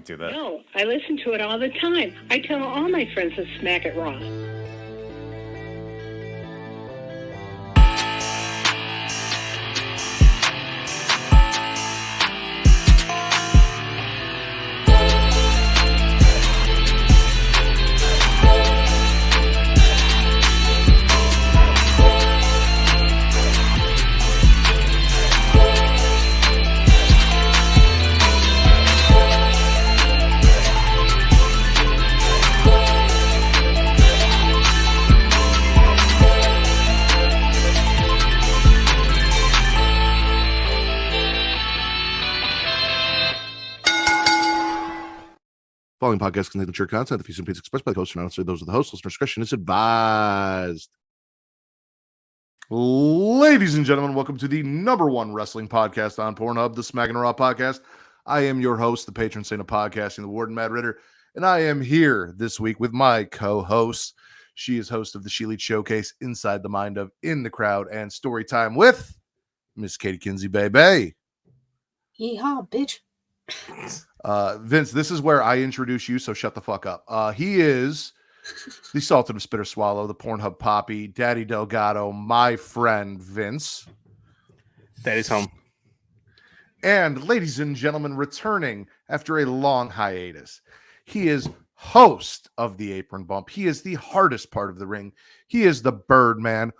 do that. No, I listen to it all the time. I tell all my friends to smack it raw. Following podcast contains mature content. The views and opinions expressed by the host are not necessarily those of the host. Listener discretion is advised. Ladies and gentlemen, welcome to the #1 wrestling podcast on Pornhub, the Smackin It Raw Podcast. I am your host, the patron saint of podcasting, the Warden Mad Ritter, and I am here this week with my co-host. She is host of the She Lead Showcase, Inside the Mind of, In the Crowd, and Story Time with Miss Katie Kinzy, baby. Yee-Haw, bitch. Vince, this is where I introduce you, so shut the fuck up. He is the Salted of Spitter Swallow, the Pornhub Poppy, Daddy Delgado, my friend Vince. Daddy's home. And ladies and gentlemen, returning after a long hiatus, he is host of the Apron Bump. He is the hardest part of the ring. He is the Birdman.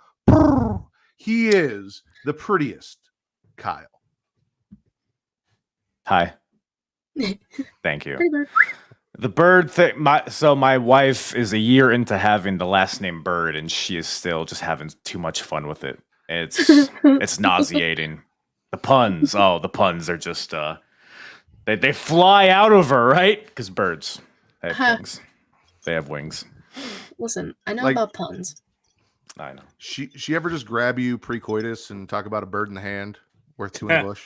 He is the prettiest Kyle. Hi. Thank you. The bird thing. My wife is a year into having the last name Bird, and she is still just having too much fun with it. It's nauseating. The puns. Oh, the puns are just they fly out of her, right? Because birds they have wings. They have wings. Listen, I know about puns. I know. She ever just grab you pre-coitus and talk about a bird in the hand worth two in the bush?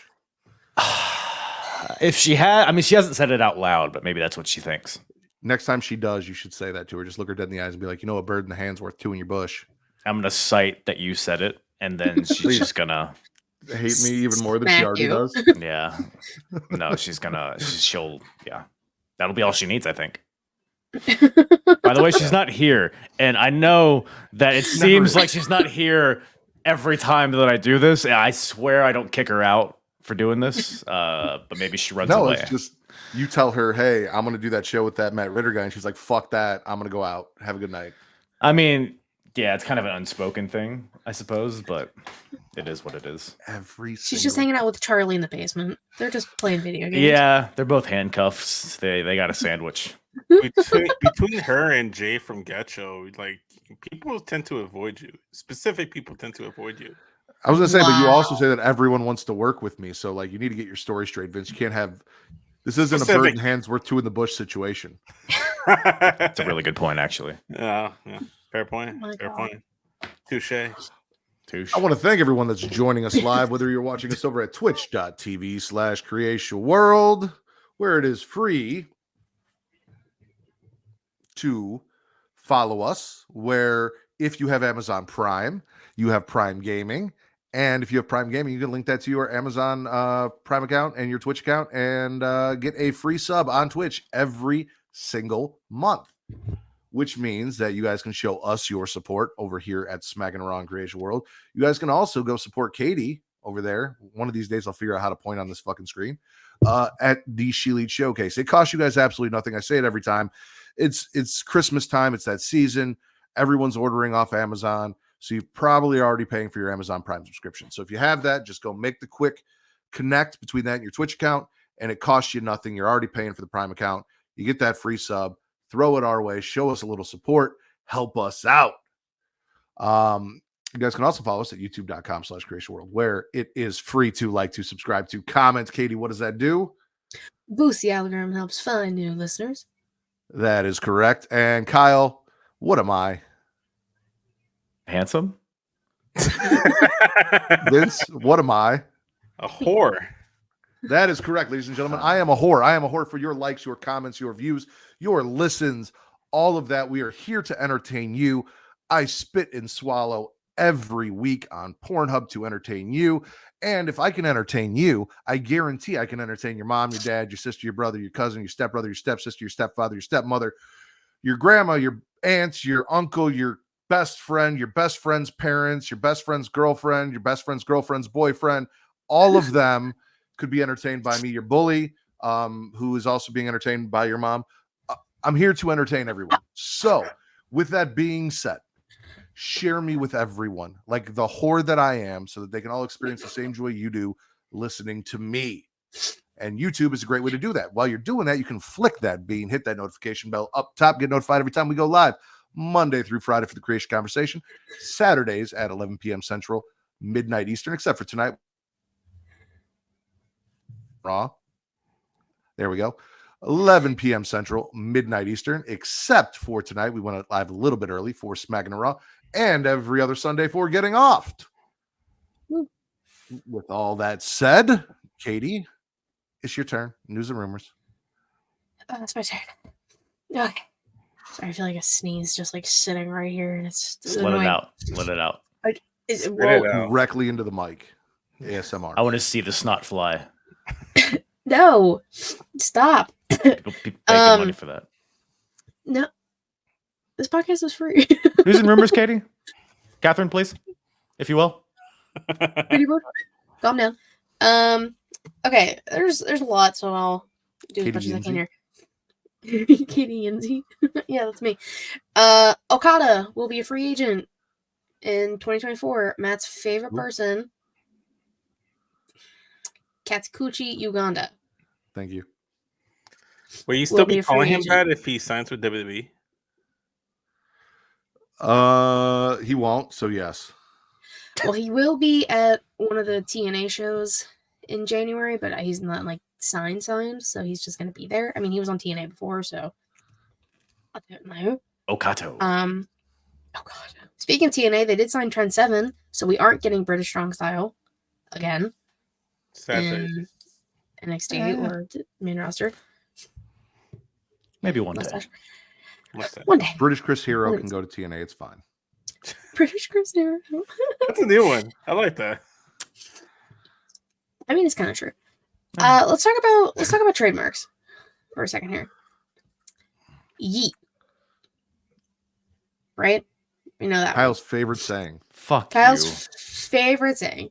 If she had, I mean, she hasn't said it out loud, but maybe that's what she thinks. Next time she does, you should say that to her. Just look her dead in the eyes and be like, you know, a bird in the hand's worth two in your bush. I'm gonna cite that you said it, and then she's just gonna hate me even more than she already does. Yeah. No, she'll that'll be all she needs, I think. By the way, she's not here, and I know that it seems like she's not here every time that I do this. I swear I don't kick her out for doing this, but maybe she runs away. It's just you tell her, hey, I'm going to do that show with that Matt Ritter guy, and she's like, fuck that, I'm going to go out. Have a good night. I mean, yeah, it's kind of an unspoken thing, I suppose, but it is what it is. She's just hanging out with Charlie in the basement. They're just playing video games. Yeah, they're both handcuffs. They got a sandwich. Between her and Jay from Get Show, like, people tend to avoid you. Specific people tend to avoid you. I was going to say, but you also say that everyone wants to work with me. So, like, you need to get your story straight, Vince. You can't have this isn't a bird in hands worth two in the bush situation. That's a really good point, actually. Yeah. Fair point. Fair point. Touche. I want to thank everyone that's joining us live, whether you're watching us over at twitch.tv/creationworld, where it is free to follow us, where if you have Amazon Prime, you have Prime Gaming. And if you have Prime Gaming, you can link that to your Amazon Prime account and your Twitch account and get a free sub on Twitch every single month, which means that you guys can show us your support over here at Smackin It Raw in Creation World. You guys can also go support Katie over there. One of these days, I'll figure out how to point on this fucking screen at the She Lead Showcase. It costs you guys absolutely nothing. I say it every time. It's Christmas time. It's that season. Everyone's ordering off Amazon. So you're probably already paying for your Amazon Prime subscription. So if you have that, just go make the quick connect between that and your Twitch account, and it costs you nothing. You're already paying for the Prime account. You get that free sub. Throw it our way. Show us a little support. Help us out. You guys can also follow us at youtube.com/creationworld, where it is free to like, to subscribe, to comment. Katie, what does that do? Boost the algorithm, helps find new listeners. That is correct. And Kyle, what am I? Handsome? Vince, what am I? A whore. That is correct, ladies and gentlemen. I am a whore. I am a whore for your likes, your comments, your views, your listens, all of that. We are here to entertain you. I spit and swallow every week on Pornhub to entertain you. And if I can entertain you, I guarantee I can entertain your mom, your dad, your sister, your brother, your cousin, your stepbrother, your stepsister, your stepfather, your stepmother, your grandma, your aunts, your uncle, your best friend, your best friend's parents, your best friend's girlfriend, your best friend's girlfriend's boyfriend. All of them could be entertained by me, your bully, who is also being entertained by your mom. I'm here to entertain everyone. So, with that being said, share me with everyone, like the whore that I am, so that they can all experience the same joy you do listening to me. And YouTube is a great way to do that. While you're doing that, you can flick that bean, hit that notification bell up top, get notified every time we go live, Monday through Friday for the Creation Conversation, Saturdays at 11 p.m. Central, midnight Eastern, except for tonight. Raw. There we go. 11 p.m. Central, midnight Eastern, except for tonight. We went live a little bit early for Smackin It Raw, and every other Sunday for Getting Offed. With all that said, Katie, it's your turn. News and rumors. It's my turn. Okay. Sorry, I feel like a sneeze just like sitting right here, and it's Just let it out. Let it out. Directly into the mic. ASMR. I want to see the snot fly. No, stop. People making money for that. No, this podcast is free. News and rumors, Katie. Catherine, please, if you will. Pretty bird, calm down. Okay, there's a lot, so I'll do as much as I can here. Katie Kinzy. Yeah, that's me. Okada will be a free agent in 2024. Matt's favorite person, Katsukuchi Uganda. Thank you. Will you still be calling him that if he signs with WWE? He won't, so yes. Well, he will be at one of the TNA shows in January, but he's not like signed, so he's just gonna be there. I mean, he was on TNA before, so I don't know. Okato. Oh god. Speaking of TNA, they did sign Trent Seven, so we aren't getting British Strong Style again in NXT or main roster. Maybe one day. One day. British Chris Hero can go to TNA. It's fine. British Chris Hero. That's a new one. I like that. I mean, it's kind of true. Let's talk about trademarks for a second here. Yeet. Right? You know that. Kyle's favorite saying. Fuck Kyle's you. favorite saying.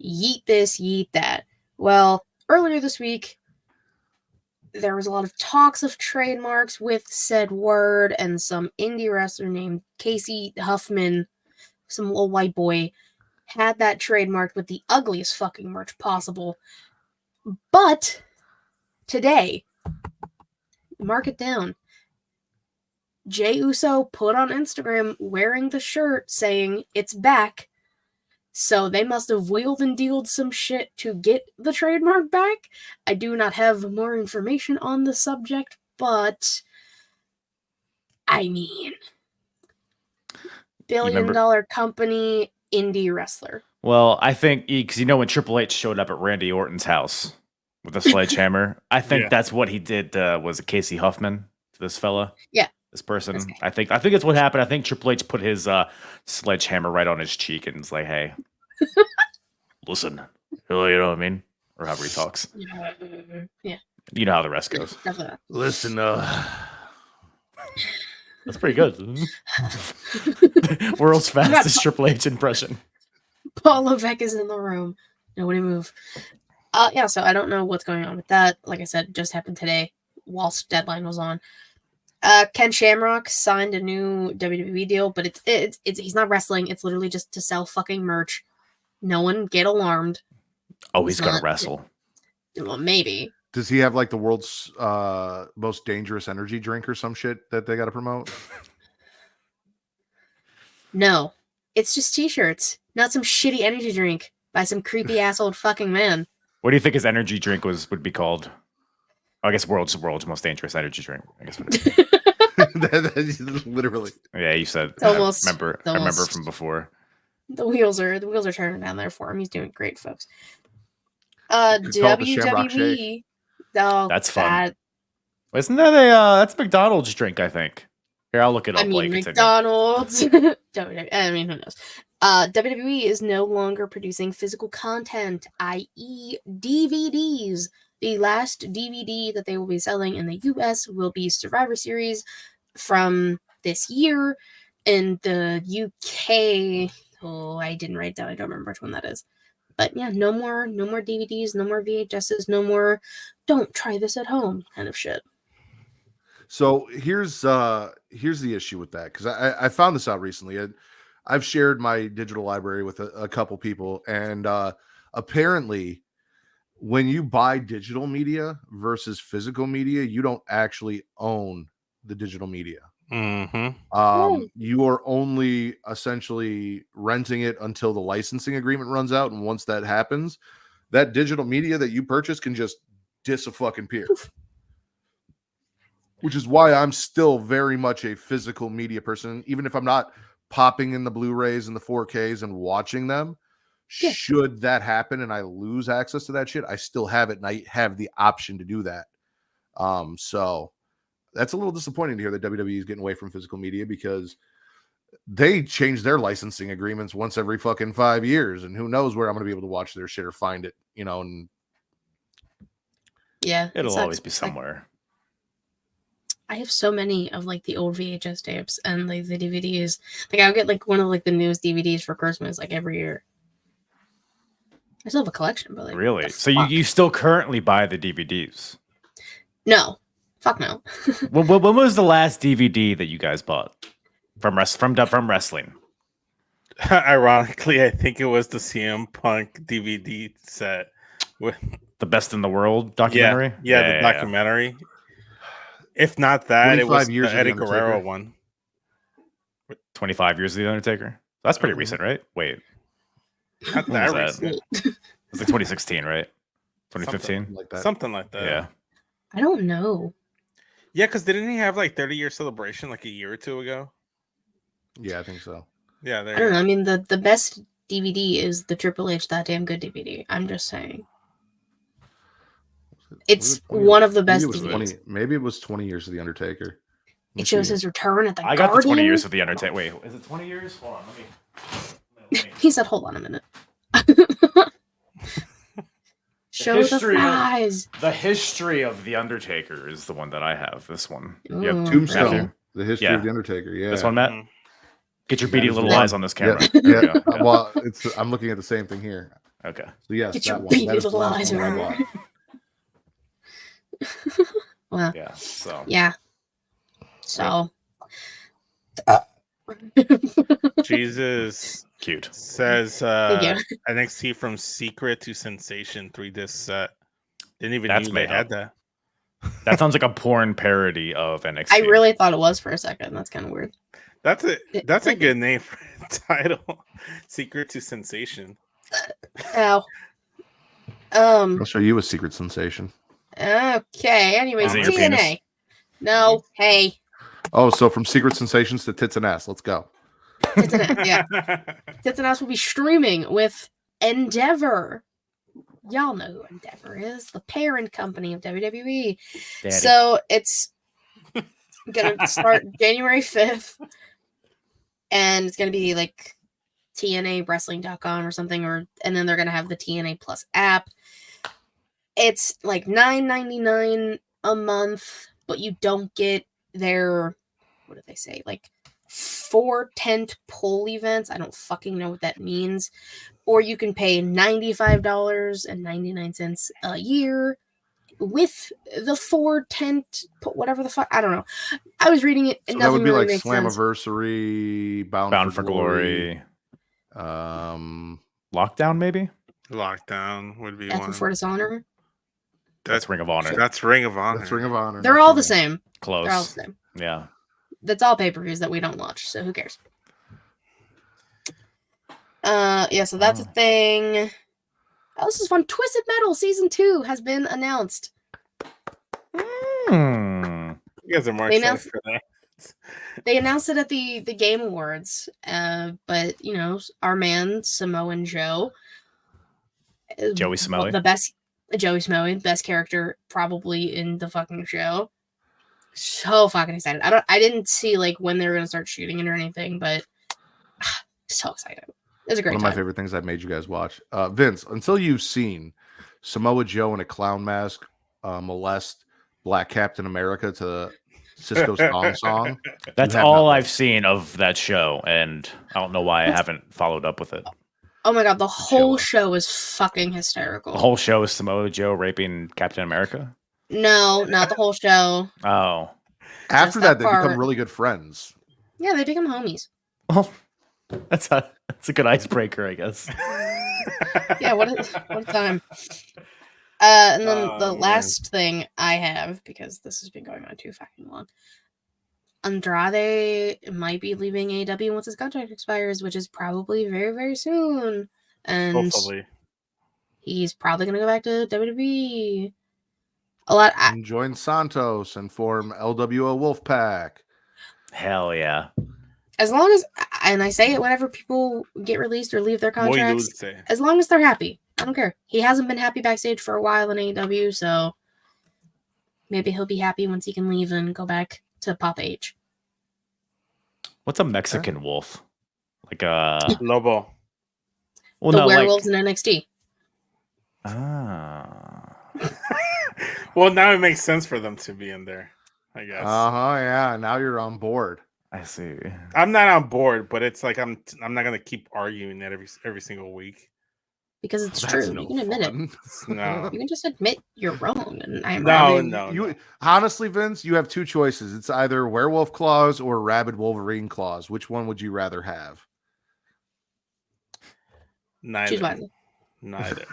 Yeet this, yeet that. Well, earlier this week, there was a lot of talks of trademarks with said word, and some indie wrestler named Casey Huffman, some little white boy, had that trademarked with the ugliest fucking merch possible. But today, mark it down, Jey Uso put on Instagram wearing the shirt saying it's back. So they must have wheeled and dealed some shit to get the trademark back. I do not have more information on the subject, but I mean, billion-dollar company, indie wrestler. Well, I think because when Triple H showed up at Randy Orton's house with a sledgehammer, I think that's what he did. Was it Casey Huffman to this fella? Yeah. This person. I think that's what happened. I think Triple H put his sledgehammer right on his cheek and was like, "Hey, listen, you know what I mean?" Or however he talks. Yeah. You know how the rest goes. Listen, that's pretty good. World's fastest Triple H impression. Paul Levesque is in the room. Nobody move. Yeah, so I don't know what's going on with that. Like I said, just happened today whilst Deadline was on. Ken Shamrock signed a new WWE deal, but it's he's not wrestling. It's literally just to sell fucking merch. No one get alarmed. Oh, he's gonna wrestle. Well, maybe. Does he have like the world's most dangerous energy drink or some shit that they got to promote? No, it's just t-shirts, not some shitty energy drink by some creepy ass old fucking man. What do you think his energy drink would be called? I guess world's most dangerous energy drink. I guess what it is. Literally. Yeah, you said. I remember from before. The wheels are turning down there for him. He's doing great, folks. WWE. Oh, that's fun. Isn't that that's a McDonald's drink? I think. Here, I'll look it up. I mean, McDonald's. I mean, who knows? WWE is no longer producing physical content, i.e. DVDs. The last DVD that they will be selling in the US will be Survivor Series from this year. In the UK, I didn't write down. I don't remember which one that is. But yeah, no more DVDs, no more VHSs, no more don't try this at home kind of shit. So here's the issue with that, because I found this out recently. I've shared my digital library with a couple people, and apparently when you buy digital media versus physical media, you don't actually own the digital media. You are only essentially renting it until the licensing agreement runs out, and once that happens, that digital media that you purchase can just dis-a-fucking-peer. Which is why I'm still very much a physical media person, even if I'm not popping in the Blu-rays and the 4Ks and watching them. Yeah. Should that happen and I lose access to that shit, I still have it, and I have the option to do that. So that's a little disappointing to hear that WWE is getting away from physical media, because they change their licensing agreements once every fucking 5 years, and who knows where I'm going to be able to watch their shit or find it, and yeah, it'll always be somewhere. I have so many of like the old VHS tapes and like the DVDs. Like I'll get like one of like the newest DVDs for Christmas like every year. I still have a collection, but like, really? So you still currently buy the DVDs? No, fuck no. when was the last DVD that you guys bought from wrestling? Ironically, I think it was the CM Punk DVD set with the Best in the World documentary. Yeah, the documentary. Yeah. If not that, it was the Eddie Guerrero one. 25 years of The Undertaker? That's pretty recent, right? Wait. Not that recent. It's like 2016, right? 2015? Something like that. Yeah. I don't know. Yeah, because didn't he have like 30-year celebration like a year or two ago? Yeah, I think so. Yeah, I don't know. I mean, the best DVD is the Triple H That Damn Good DVD. I'm just saying. It's one of the best DVDs. Maybe it was 20 years of The Undertaker. It shows his return at the I got the 20 years of The Undertaker. Wait, is it 20 years? Hold on, let me... He said, hold on a minute. Show the fries. The history of The Undertaker is the one that I have. This one. You have Tombstone. The history of The Undertaker. Yeah. This one, Matt? Get your beady little eyes on this camera. Yeah. Well, I'm looking at the same thing here. Okay. So yes, get your beady little eyes on. Well, yeah. So Jesus cute says NXT from Secret to Sensation 3-disc set. Didn't even know they had that. That sounds like a porn parody of NXT. I really thought it was for a second. That's kind of weird. That's a good name for a title. Secret to Sensation. Ow. I'll show you a secret sensation. Okay. Anyways, TNA. No. Hey. Oh, so from Secret Sensations to Tits and Ass. Let's go. Tits and Ass, yeah. Tits and Ass will be streaming with Endeavor. Y'all know who Endeavor is. The parent company of WWE. Daddy. So it's going to start January 5th. And it's going to be like TNAwrestling.com or something. And then they're going to have the TNA Plus app. It's like $9.99 a month, but you don't get their, what did they say? Like 4 tent pole events. I don't fucking know what that means. Or you can pay $95.99 a year with the 4 tent, whatever the fuck. I don't know. I was reading it. And so that would be really like Slammiversary, Bound for Glory. Lockdown, maybe? Lockdown would be Death one. Before Dishonor. That's Ring of Honor. That's Ring of Honor. That's Ring of Honor. They're all the same. Close. They're all the same. Yeah. That's all pay-per-views that we don't watch, so who cares? Yeah, so that's a thing. Oh, this is fun. Twisted Metal Season 2 has been announced. You guys are more excited for that. They announced it at the Game Awards, but, you know, our man, Samoan Joe. Joey Samoa. Joey Samoa, best character probably in the fucking show. So fucking excited. I didn't see like when they were gonna start shooting it or anything, but so excited. It was a great One of time. my favorite things I've made you guys watch. Vince, until you've seen Samoa Joe in a clown mask molest Black Captain America to Cisco's song. That's all I've seen of that show, and I don't know why I haven't followed up with it. Oh my god, the whole show is fucking hysterical. The whole show is Samoa Joe raping Captain America? No, not the whole show. Oh. After that, they become part. really good friends. Yeah, they become homies. Well, that's a good icebreaker, I guess. Yeah, what a time. And then the last thing I have, because this has been going on too fucking long, Andrade might be leaving AEW once his contract expires, which is probably very, very soon. And Hopefully. he's probably going to go back to WWE. And join Santos and form LWO Wolfpack. Hell yeah. As long as, and I say it whenever people get released or leave their contracts, as long as they're happy. I don't care. He hasn't been happy backstage for a while in AEW, so maybe he'll be happy once he can leave and go back to Pop H. What's a Mexican wolf? Like Lobo. Well, the werewolves in NXT. Ah. Well, now it makes sense for them to be in there, I guess. Yeah. Now you're on board. I see. I'm not on board, but it's like I'm not gonna keep arguing that every single week. Because it's true. You can admit it. No. You can just admit you're wrong. And I'm No. Honestly, Vince, you have two choices. It's either werewolf claws or rabid Wolverine claws. Which one would you rather have? Neither. Choose wisely. Neither.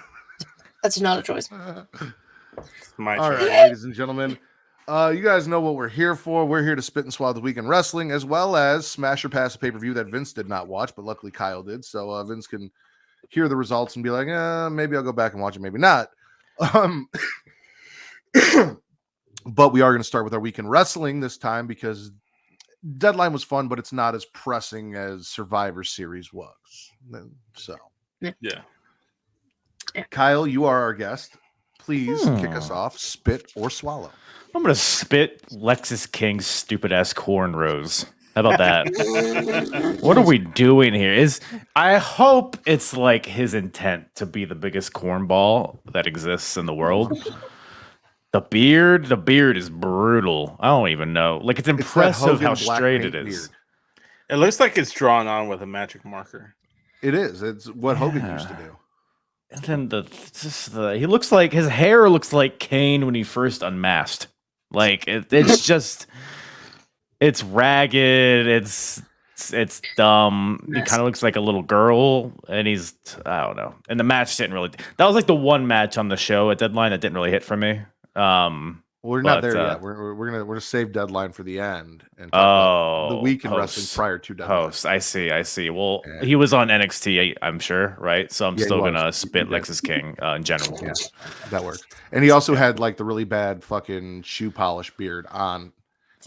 That's not a choice. My All choice. right, ladies and gentlemen. You guys know what we're here for. We're here to spit and swallow the week in wrestling, as well as smash or pass a pay-per-view that Vince did not watch, but luckily Kyle did. So Vince can hear the results and be like, maybe I'll go back and watch it, maybe not. But we are going to start with our week in wrestling this time because Deadline was fun, but it's not as pressing as Survivor Series was. So, yeah. Kyle, you are our guest. Please kick us off. Spit or swallow. I'm gonna spit Lexus King's stupid ass cornrows. How about that? What are we doing here? I hope it's like his intent to be the biggest cornball that exists in the world. The beard is brutal. I don't even know. Like it's impressive how straight it is. Beard. It looks like it's drawn on with a magic marker. It is. It's what Hogan used to do. And then he looks like his hair looks like Kane when he first unmasked. Like it's just it's ragged, it's dumb. He kind of looks like a little girl, and I don't know. And the match didn't really. That was like the one match on the show at Deadline that didn't really hit for me. We're not there yet. We're gonna save Deadline for the end and talk about the week in wrestling prior to Deadline. I see. Well, he was on NXT, I'm sure, right? So I'm still gonna spit Lexus King in general. Yeah, that works. And he also had like the really bad fucking shoe polish beard on.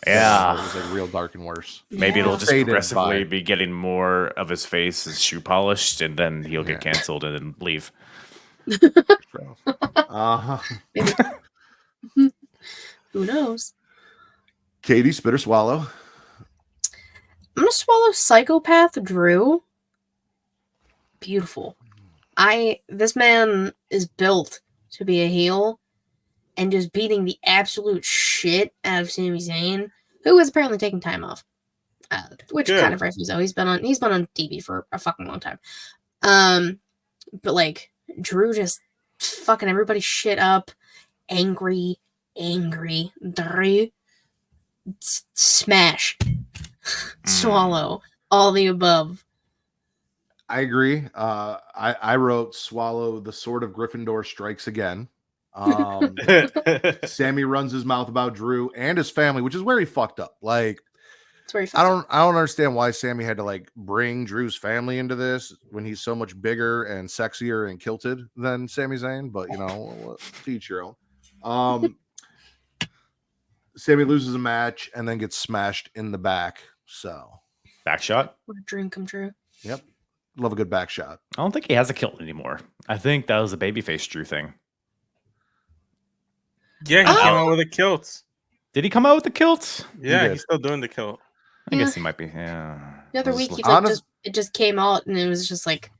Yeah, it was like real dark and worse. Maybe it'll just progressively be getting more of his face as shoe polished, and then he'll get canceled and then leave. Who knows? Katie, spit or swallow? I'm gonna swallow Psychopath Drew. Beautiful. This man is built to be a heel and just beating the absolute shit out of Sami Zayn, who is apparently taking time off. Which kind of rightfully so. He's been on TV for a fucking long time. But like Drew just fucking everybody shit up, angry, Drew, smash, swallow, all the above. I agree. I wrote swallow. The sword of Gryffindor strikes again. Sammy runs his mouth about Drew and his family, which is where he fucked up. Like, I don't understand why Sammy had to like bring Drew's family into this when he's so much bigger and sexier and kilted than Sami Zayn. But you know, to each your own. Sammy loses a match and then gets smashed in the back. So back shot. What a dream come true. Yep, love a good back shot. I don't think he has a kilt anymore. I think that was a babyface Drew thing. Yeah, he came out with the kilts. Did he come out with the kilts? Yeah, he's still doing the kilt. I guess he might be. Yeah. The other week, it just came out, and it was just like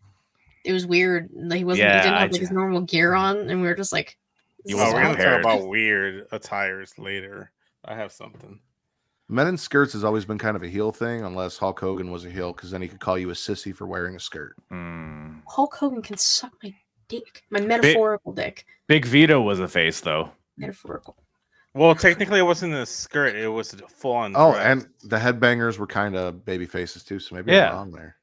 it was weird. Like, he Yeah, didn't I have like his ju- normal gear on, and we were just like, He Oh, wasn't we're gonna talk prepared. about weird attires later. I have something. Men in skirts has always been kind of a heel thing, unless Hulk Hogan was a heel, because then he could call you a sissy for wearing a skirt. Hulk Hogan can suck my dick, my metaphorical dick. Big Vito was a face, though. Metaphorical. Well, technically, it wasn't a skirt; it was a full-on. Oh, dress. and the headbangers were kind of baby faces too, so maybe I'm wrong there.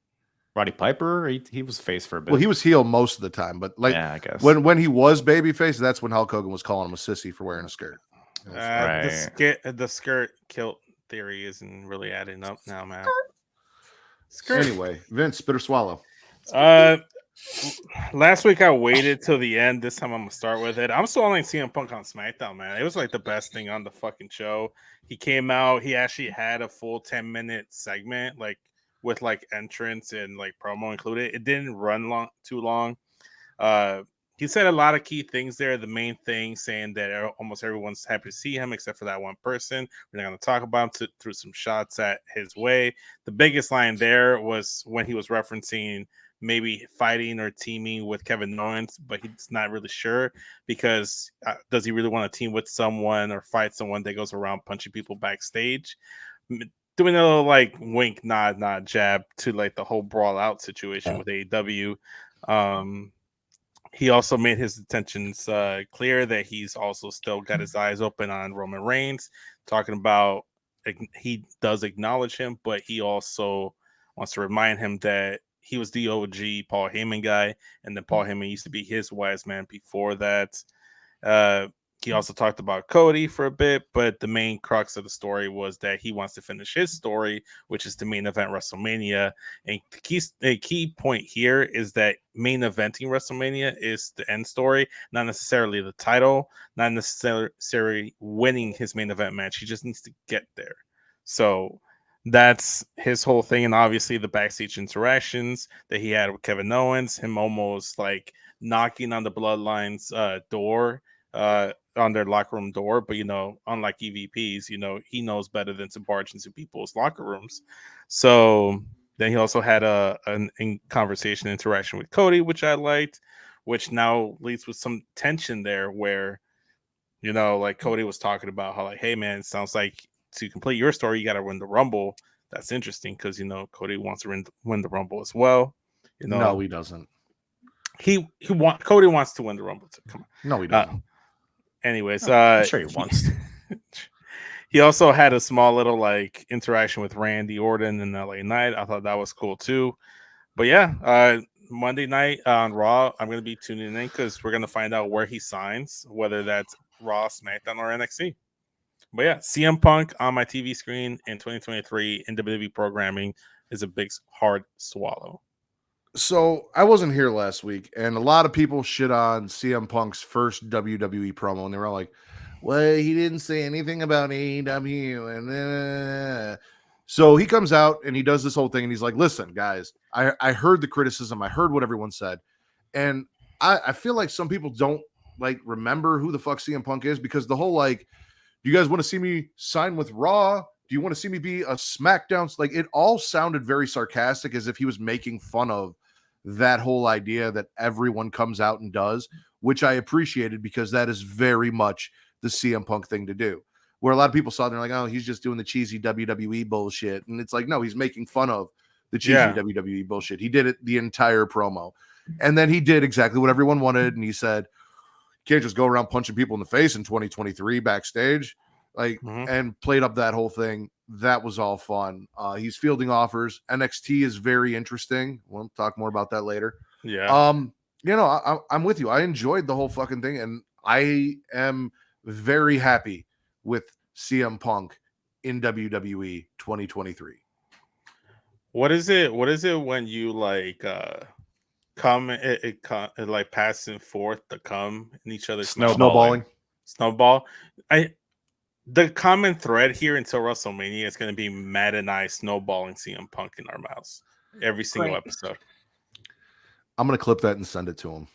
Roddy Piper, he was face for a bit. Well, he was heel most of the time, but like yeah, I guess. when he was babyface, that's when Hulk Hogan was calling him a sissy for wearing a skirt. The skirt kilt theory isn't really adding up now, man. Skirt. Anyway, Vince, spit or swallow. Last week I waited till the end. This time I'm gonna start with it. I'm still only CM Punk on SmackDown, man. It was like the best thing on the fucking show. He came out. He actually had a full 10-minute segment, like with like entrance and like promo included. It didn't run too long. He said a lot of key things there. The main thing saying that almost everyone's happy to see him except for that one person. We're not going to talk about him through some shots at his way. The biggest line there was when he was referencing maybe fighting or teaming with Kevin Owens, but he's not really sure because does he really want to team with someone or fight someone that goes around punching people backstage? Doing a little like wink, nod, jab to like the whole brawl out situation with AEW. He also made his intentions clear that he's also still got his eyes open on Roman Reigns, talking about he does acknowledge him, but he also wants to remind him that he was the OG Paul Heyman guy, and then Paul Heyman used to be his wise man before that. He also talked about Cody for a bit, but the main crux of the story was that he wants to finish his story, which is the main event WrestleMania. And the key point here is that main eventing WrestleMania is the end story, not necessarily the title, not necessarily winning his main event match. He just needs to get there. So that's his whole thing. And obviously the backstage interactions that he had with Kevin Owens, him almost like knocking on the Bloodline's door, on their locker room door, but unlike EVPs, he knows better than to barge into people's locker rooms. So then he also had a conversation interaction with Cody, which I liked, which now leads with some tension there where like Cody was talking about how like, hey man, it sounds like to complete your story you got to win the Rumble. That's interesting because Cody wants to win the Rumble as well. No, he doesn't. Cody wants to win the Rumble too. Come on. No, he doesn't. Anyways, I'm sure he wants to. He also had a small little like interaction with Randy Orton in LA Knight. I thought that was cool too. But yeah, Monday night on Raw, I'm going to be tuning in because we're going to find out where he signs, whether that's Raw, SmackDown, or NXT. But yeah, CM Punk on my TV screen in 2023 in WWE programming is a big hard swallow. So I wasn't here last week, and a lot of people shit on CM Punk's first WWE promo, and they were all like, well, he didn't say anything about AEW. And so he comes out and he does this whole thing, and he's like, listen, guys, I heard the criticism. I heard what everyone said. And I feel like some people don't like remember who the fuck CM Punk is because the whole like, do you guys want to see me sign with Raw? Do you want to see me be a SmackDown? Like it all sounded very sarcastic as if he was making fun of that whole idea that everyone comes out and does, which I appreciated because that is very much the CM Punk thing to do. Where a lot of people saw it and they're like, oh, he's just doing the cheesy WWE bullshit. And it's like, no, he's making fun of the cheesy WWE bullshit. He did it the entire promo. And then he did exactly what everyone wanted. And he said, you can't just go around punching people in the face in 2023 backstage. And played up that whole thing. That was all fun. He's fielding offers. NXT is very interesting. We'll talk more about that later. Yeah. I'm with you. I enjoyed the whole fucking thing, and I am very happy with CM Punk in WWE 2023. What is it when you like come it like pass and forth to come in each other's snowballing? Snowball. The common thread here until WrestleMania is going to be Matt and I snowballing CM Punk in our mouths every single episode. I'm going to clip that and send it to him.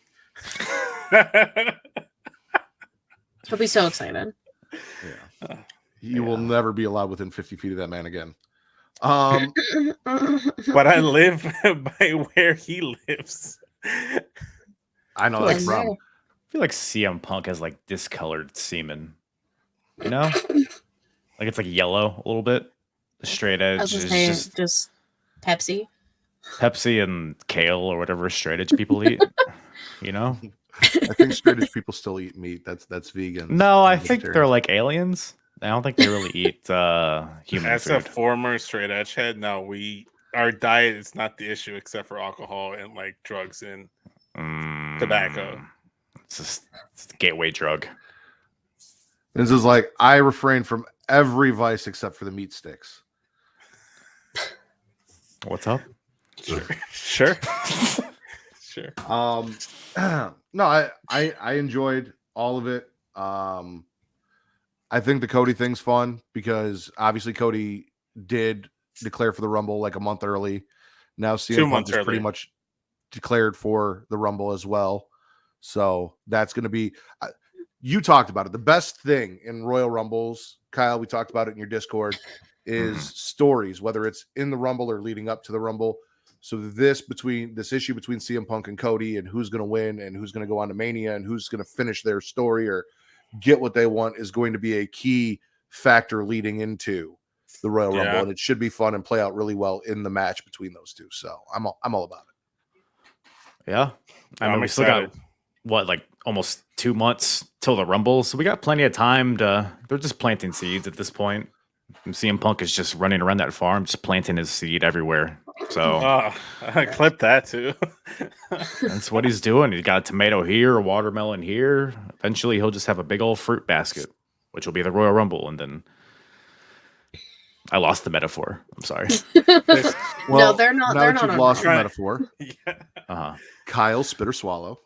He'll be so excited. Yeah. You will never be allowed within 50 feet of that man again. But I live by where he lives. I know Like that's wrong. I feel like CM Punk has like discolored semen. You know? Like it's like yellow a little bit. The straight I was edge gonna is say just Pepsi. Pepsi and kale or whatever straight edge people eat. You know? I think straight edge people still eat meat. That's vegan. No, I think they're like aliens. I don't think they really eat human As a food. former straight edge head, no, our diet is not the issue except for alcohol and like drugs and tobacco. It's a gateway drug. This is like I refrain from every vice except for the meat sticks. What's up? Sure. Sure. No, I enjoyed all of it. I think the Cody thing's fun because obviously Cody did declare for the Rumble like a month early. Now CM Punk is pretty much declared for the Rumble as well. So that's going to be, you talked about it. The best thing in Royal Rumbles, Kyle, we talked about it in your Discord, is stories, whether it's in the Rumble or leading up to the Rumble. So this issue between CM Punk and Cody and who's going to win and who's going to go on to Mania and who's going to finish their story or get what they want is going to be a key factor leading into the Royal Rumble, and it should be fun and play out really well in the match between those two. So I'm all about it. Yeah, I mean, we still got like almost 2 months till the Rumble, so we got plenty of time to. They're just planting seeds at this point. And CM Punk is just running around that farm, just planting his seed everywhere. So I clipped that too. That's what he's doing. He's got a tomato here, a watermelon here. Eventually, he'll just have a big old fruit basket, which will be the Royal Rumble. And then I lost the metaphor. I'm sorry. Well, no, they're not. Now They're that not you've lost the Right. metaphor, Kyle, spit or swallow.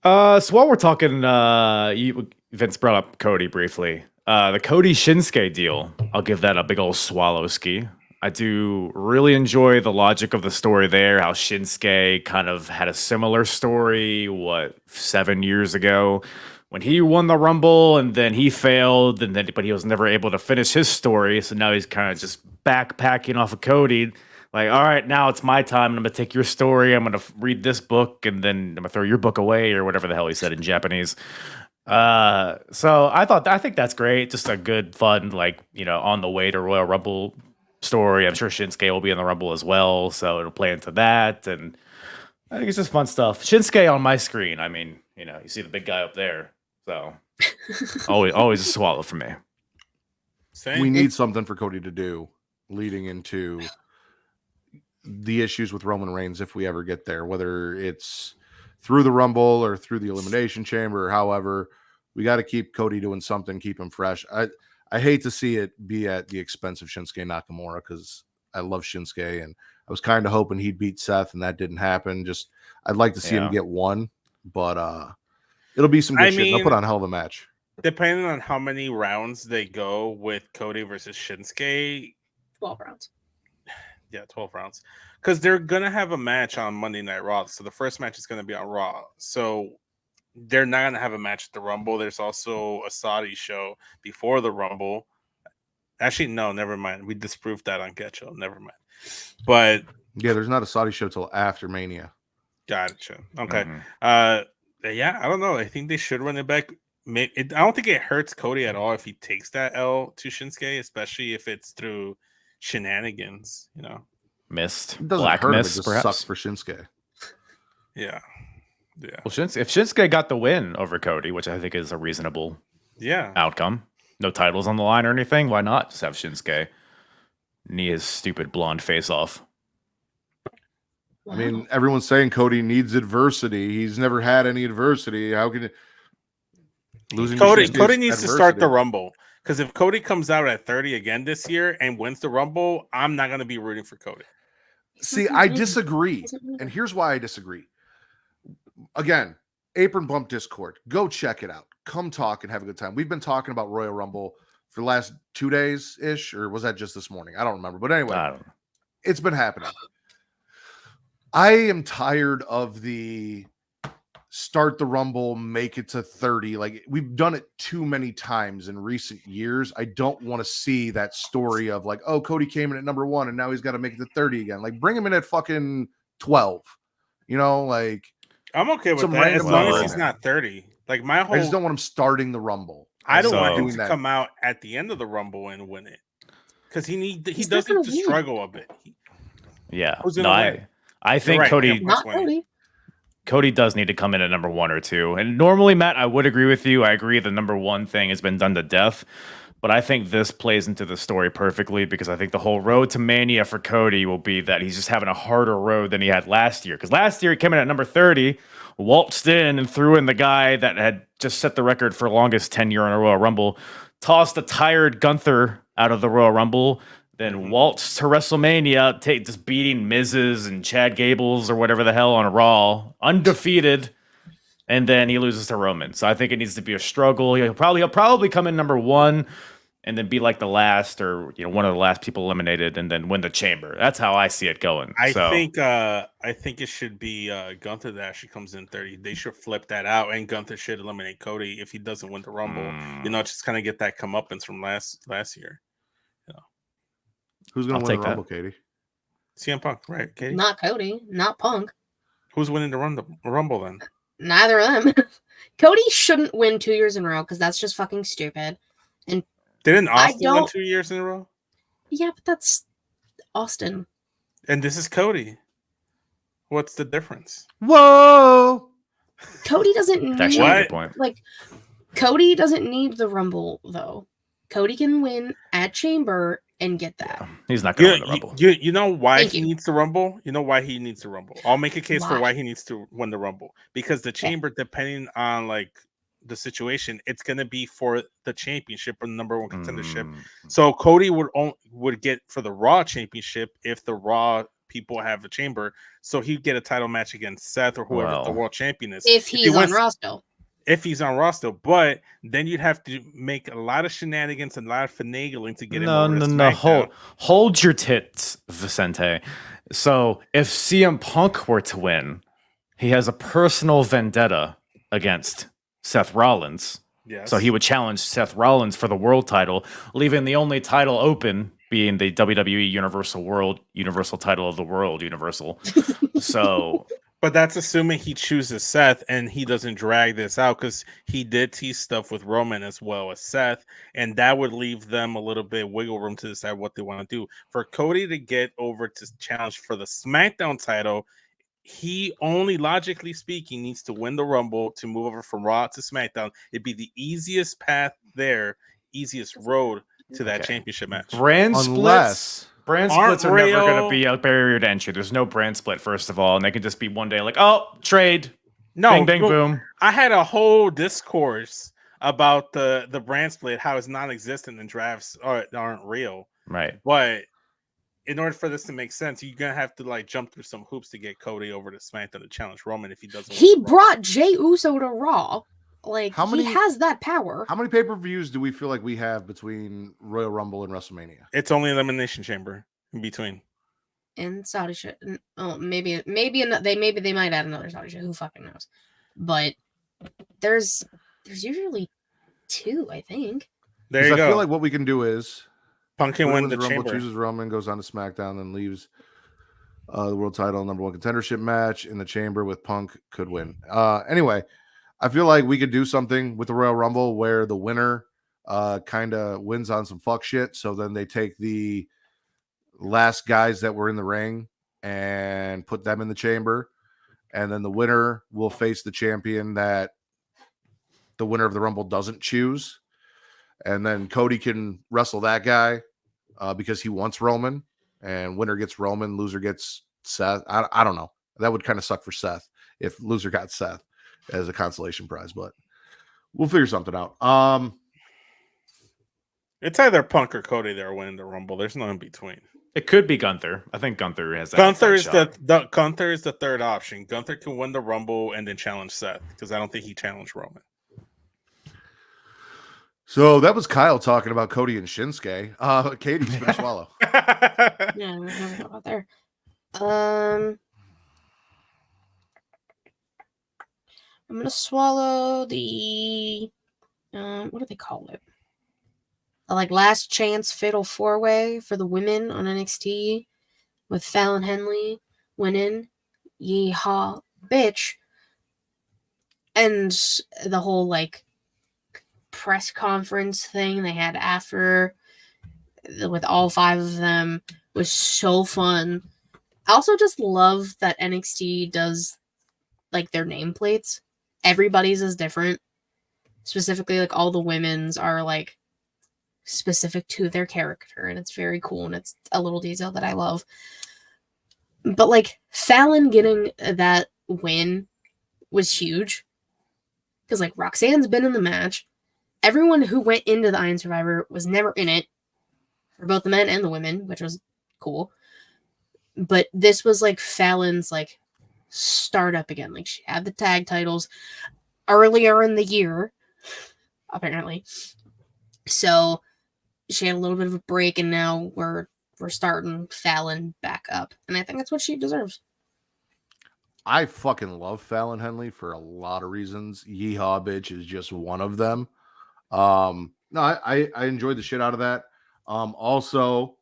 So while we're talking, Vince brought up Cody briefly. The Cody Shinsuke deal, I'll give that a big old swallow ski. I do really enjoy the logic of the story there, how Shinsuke kind of had a similar story, 7 years ago when he won the Rumble and then he failed, but he was never able to finish his story. So now he's kind of just backpacking off of Cody. Like, all right, now it's my time. I'm going to take your story. I'm going to read this book and then I'm going to throw your book away or whatever the hell he said in Japanese. So I think that's great. Just a good, fun, on the way to Royal Rumble story. I'm sure Shinsuke will be in the Rumble as well. So it'll play into that. And I think it's just fun stuff. Shinsuke on my screen. I mean, you see the big guy up there. So always a swallow for me. Same. We need something for Cody to do leading into the issues with Roman Reigns if we ever get there, whether it's through the Rumble or through the Elimination Chamber or however. We got to keep Cody doing something, keep him fresh. I hate to see it be at the expense of Shinsuke Nakamura because I love Shinsuke and I was kind of hoping he'd beat Seth and that didn't happen. Just I'd like to see him get one, but it'll be some good shit. They'll put on a hell of a match. Depending on how many rounds they go with Cody versus Shinsuke. 12 rounds. Yeah, 12 rounds. Because they're going to have a match on Monday Night Raw. So the first match is going to be on Raw. So they're not going to have a match at the Rumble. There's also a Saudi show before the Rumble. Actually, no, never mind. We disproved that on Get Show. Never mind. But yeah, there's not a Saudi show till after Mania. Gotcha. Okay. Yeah, I don't know. I think they should run it back. I don't think it hurts Cody at all if he takes that L to Shinsuke, especially if it's through shenanigans, Mist. It doesn't Black hurt mist, him, it just perhaps. sucks for Shinsuke. Yeah. Well, if Shinsuke got the win over Cody, which I think is a reasonable outcome, no titles on the line or anything, why not just have Shinsuke knee his stupid blonde face off? I mean, everyone's saying Cody needs adversity. He's never had any adversity. How can losing Cody needs to start the Rumble? Because if Cody comes out at 30 again this year and wins the Rumble, I'm not going to be rooting for Cody. See, I disagree. And here's why I disagree. Again, Apron Bump Discord. Go check it out. Come talk and have a good time. We've been talking about Royal Rumble for the last 2 days-ish, or was that just this morning? I don't remember. But anyway, it's been happening. I am tired of the start the Rumble, make it to 30. Like, we've done it too many times in recent years. I don't want to see that story of like, oh, Cody came in at number 1 and now he's got to make it to 30 again. Like, bring him in at fucking 12. You know, like I'm okay with some that as random long number as in he's there. not 30. Like my I whole, just don't want him starting the Rumble. I don't want him So- to that. come out at the end of the Rumble and win it because he He's does not need gonna to win. struggle a bit. Yeah. Who's No, gonna win? I think right, Cody Kemp Not winning. Cody. Cody does need to come in at number 1 or 2. And normally, Matt, I would agree with you. I agree the number 1 thing has been done to death. But I think this plays into the story perfectly because I think the whole road to Mania for Cody will be that he's just having a harder road than he had last year. Because last year he came in at number 30, waltzed in and threw in the guy that had just set the record for longest tenure in a Royal Rumble, tossed a tired Gunther out of the Royal Rumble, then waltzed to WrestleMania, just beating Miz's and Chad Gables or whatever the hell on Raw, undefeated. And then he loses to Roman. So I think it needs to be a struggle. He'll probably come in number 1 and then be like the last or one of the last people eliminated and then win the chamber. That's how I see it going. I think it should be Gunther that actually comes in 30. They should flip that out, and Gunther should eliminate Cody if he doesn't win the Rumble. Just kind of get that comeuppance from last year. Who's going I'll to win take the Rumble, that. Katie? CM Punk, right, Katie? Not Cody. Not Punk. Who's winning the Rumble then? Neither of them. Cody shouldn't win 2 years in a row because that's just fucking stupid. And Didn't Austin win don't- 2 years in a row? yeah, but that's Austin. And this is Cody. What's the difference? Whoa! Cody doesn't That's need actually a What? good point. like Cody doesn't need the Rumble though. Cody can win at Chamber and get that. He's not going to win the Rumble. You know why Thank he you. needs the Rumble? You know why he needs the Rumble? I'll make a case for Why? why he needs to win the Rumble. Because the Chamber, depending on like the situation, it's going to be for the championship or the number 1 contendership. So Cody would get for the Raw championship if the Raw people have a Chamber. So he'd get a title match against Seth or whoever the world champion is. If he's on Raw still. If he's on Raw still, but then you'd have to make a lot of shenanigans and a lot of finagling to get him over to SmackDown. Hold your tits, Vicente. So if CM Punk were to win, he has a personal vendetta against Seth Rollins. Yes. So he would challenge Seth Rollins for the world title, leaving the only title open being the WWE Universal title of the world, Universal. So... But that's assuming he chooses Seth and he doesn't drag this out because he did tease stuff with Roman as well as Seth, and that would leave them a little bit of wiggle room to decide what they want to do. For Cody to get over to challenge for the SmackDown title, he only, logically speaking, needs to win the Rumble to move over from Raw to SmackDown. It'd be the easiest path there, easiest road to that championship match. Brand splits are never real. going to be a barrier to entry. There's no brand split, first of all, and they can just be one day like, oh, trade. No, bing, bang, boom. I had a whole discourse about the brand split, how it's non-existent and drafts aren't real. Right. But in order for this to make sense, you're gonna have to like jump through some hoops to get Cody over to SmackDown to challenge Roman if he doesn't. He brought Jey Uso to Raw. Like, he has that power. How many pay-per-views do we feel like we have between Royal Rumble and WrestleMania? It's only Elimination Chamber in between. And Saudi shit. Oh, maybe they might add another Saudi shit. Who fucking knows? But there's usually 2, I think. There you go. I feel like what we can do is Punk can win the Rumble, Chamber. chooses Roman, goes on to SmackDown, then leaves the world title number 1 contendership match in the Chamber with Punk could win. Anyway, I feel like we could do something with the Royal Rumble where the winner kind of wins on some fuck shit. So then they take the last guys that were in the ring and put them in the Chamber. And then the winner will face the champion that the winner of the Rumble doesn't choose. And then Cody can wrestle that guy because he wants Roman. And winner gets Roman, loser gets Seth. I don't know. That would kind of suck for Seth if loser got Seth as a consolation prize, but we'll figure something out. It's either Punk or Cody that are winning the Rumble. There's no in between. It could be Gunther. I think Gunther has that. Gunther is Gunther is the third option. Gunther can win the Rumble and then challenge Seth because I don't think he challenged Roman. So that was Kyle talking about Cody and Shinsuke. Katie's been swallow. Yeah, we're talking about there. I'm gonna swallow the what do they call it? Like last chance fatal 4-way for the women on NXT with Fallon Henley winning. Yee-Haw bitch. And the whole like press conference thing they had after with all 5 of them was so fun. I also just love that NXT does like their nameplates. Everybody's is different. Specifically, like all the women's are like specific to their character, and it's very cool, and it's a little detail that I love. But like Fallon getting that win was huge. Because like Roxanne's been in the match. Everyone who went into the Iron Survivor was never in it. For both the men and the women, which was cool. But this was like Fallon's like startup again. Like she had the tag titles earlier in the year, apparently. So she had a little bit of a break, and now we're starting Fallon back up. And I think that's what she deserves. I fucking love Fallon Henley for a lot of reasons. Yee-Haw bitch is just one of them. No, I enjoyed the shit out of that. Also,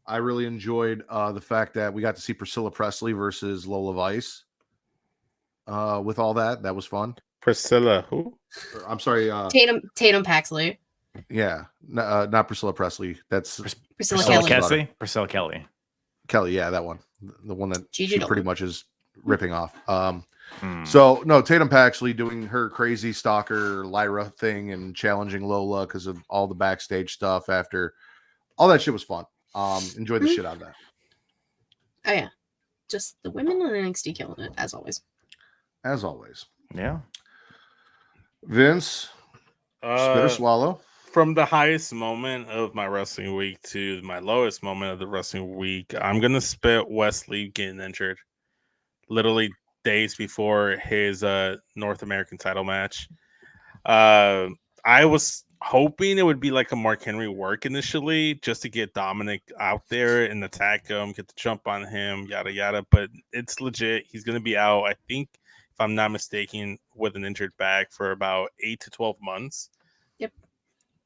I really enjoyed the fact that we got to see Priscilla Presley versus Lola Vice. With all that was fun. Priscilla, who? I'm sorry, Tatum Paxley. Yeah, not Priscilla Presley. That's Priscilla Kelly. Priscilla Kelly. Kelly, yeah, that one. The one that Gigi she Dolan. pretty much is ripping off. So no, Tatum Paxley doing her crazy stalker Lyra thing and challenging Lola because of all the backstage stuff after all that shit was fun. Enjoyed the shit out of that. Oh yeah. Just the women on NXT killing it, as always. As always. Yeah. Vince, spit or swallow. From the highest moment of my wrestling week to my lowest moment of the wrestling week, I'm gonna spit Wesley getting injured. Literally days before his North American title match. I was hoping it would be like a Mark Henry work initially, just to get Dominic out there and attack him, get the jump on him, yada yada. But it's legit. He's gonna be out, I think, if I'm not mistaken, with an injured back for about 8 to 12 months. Yep.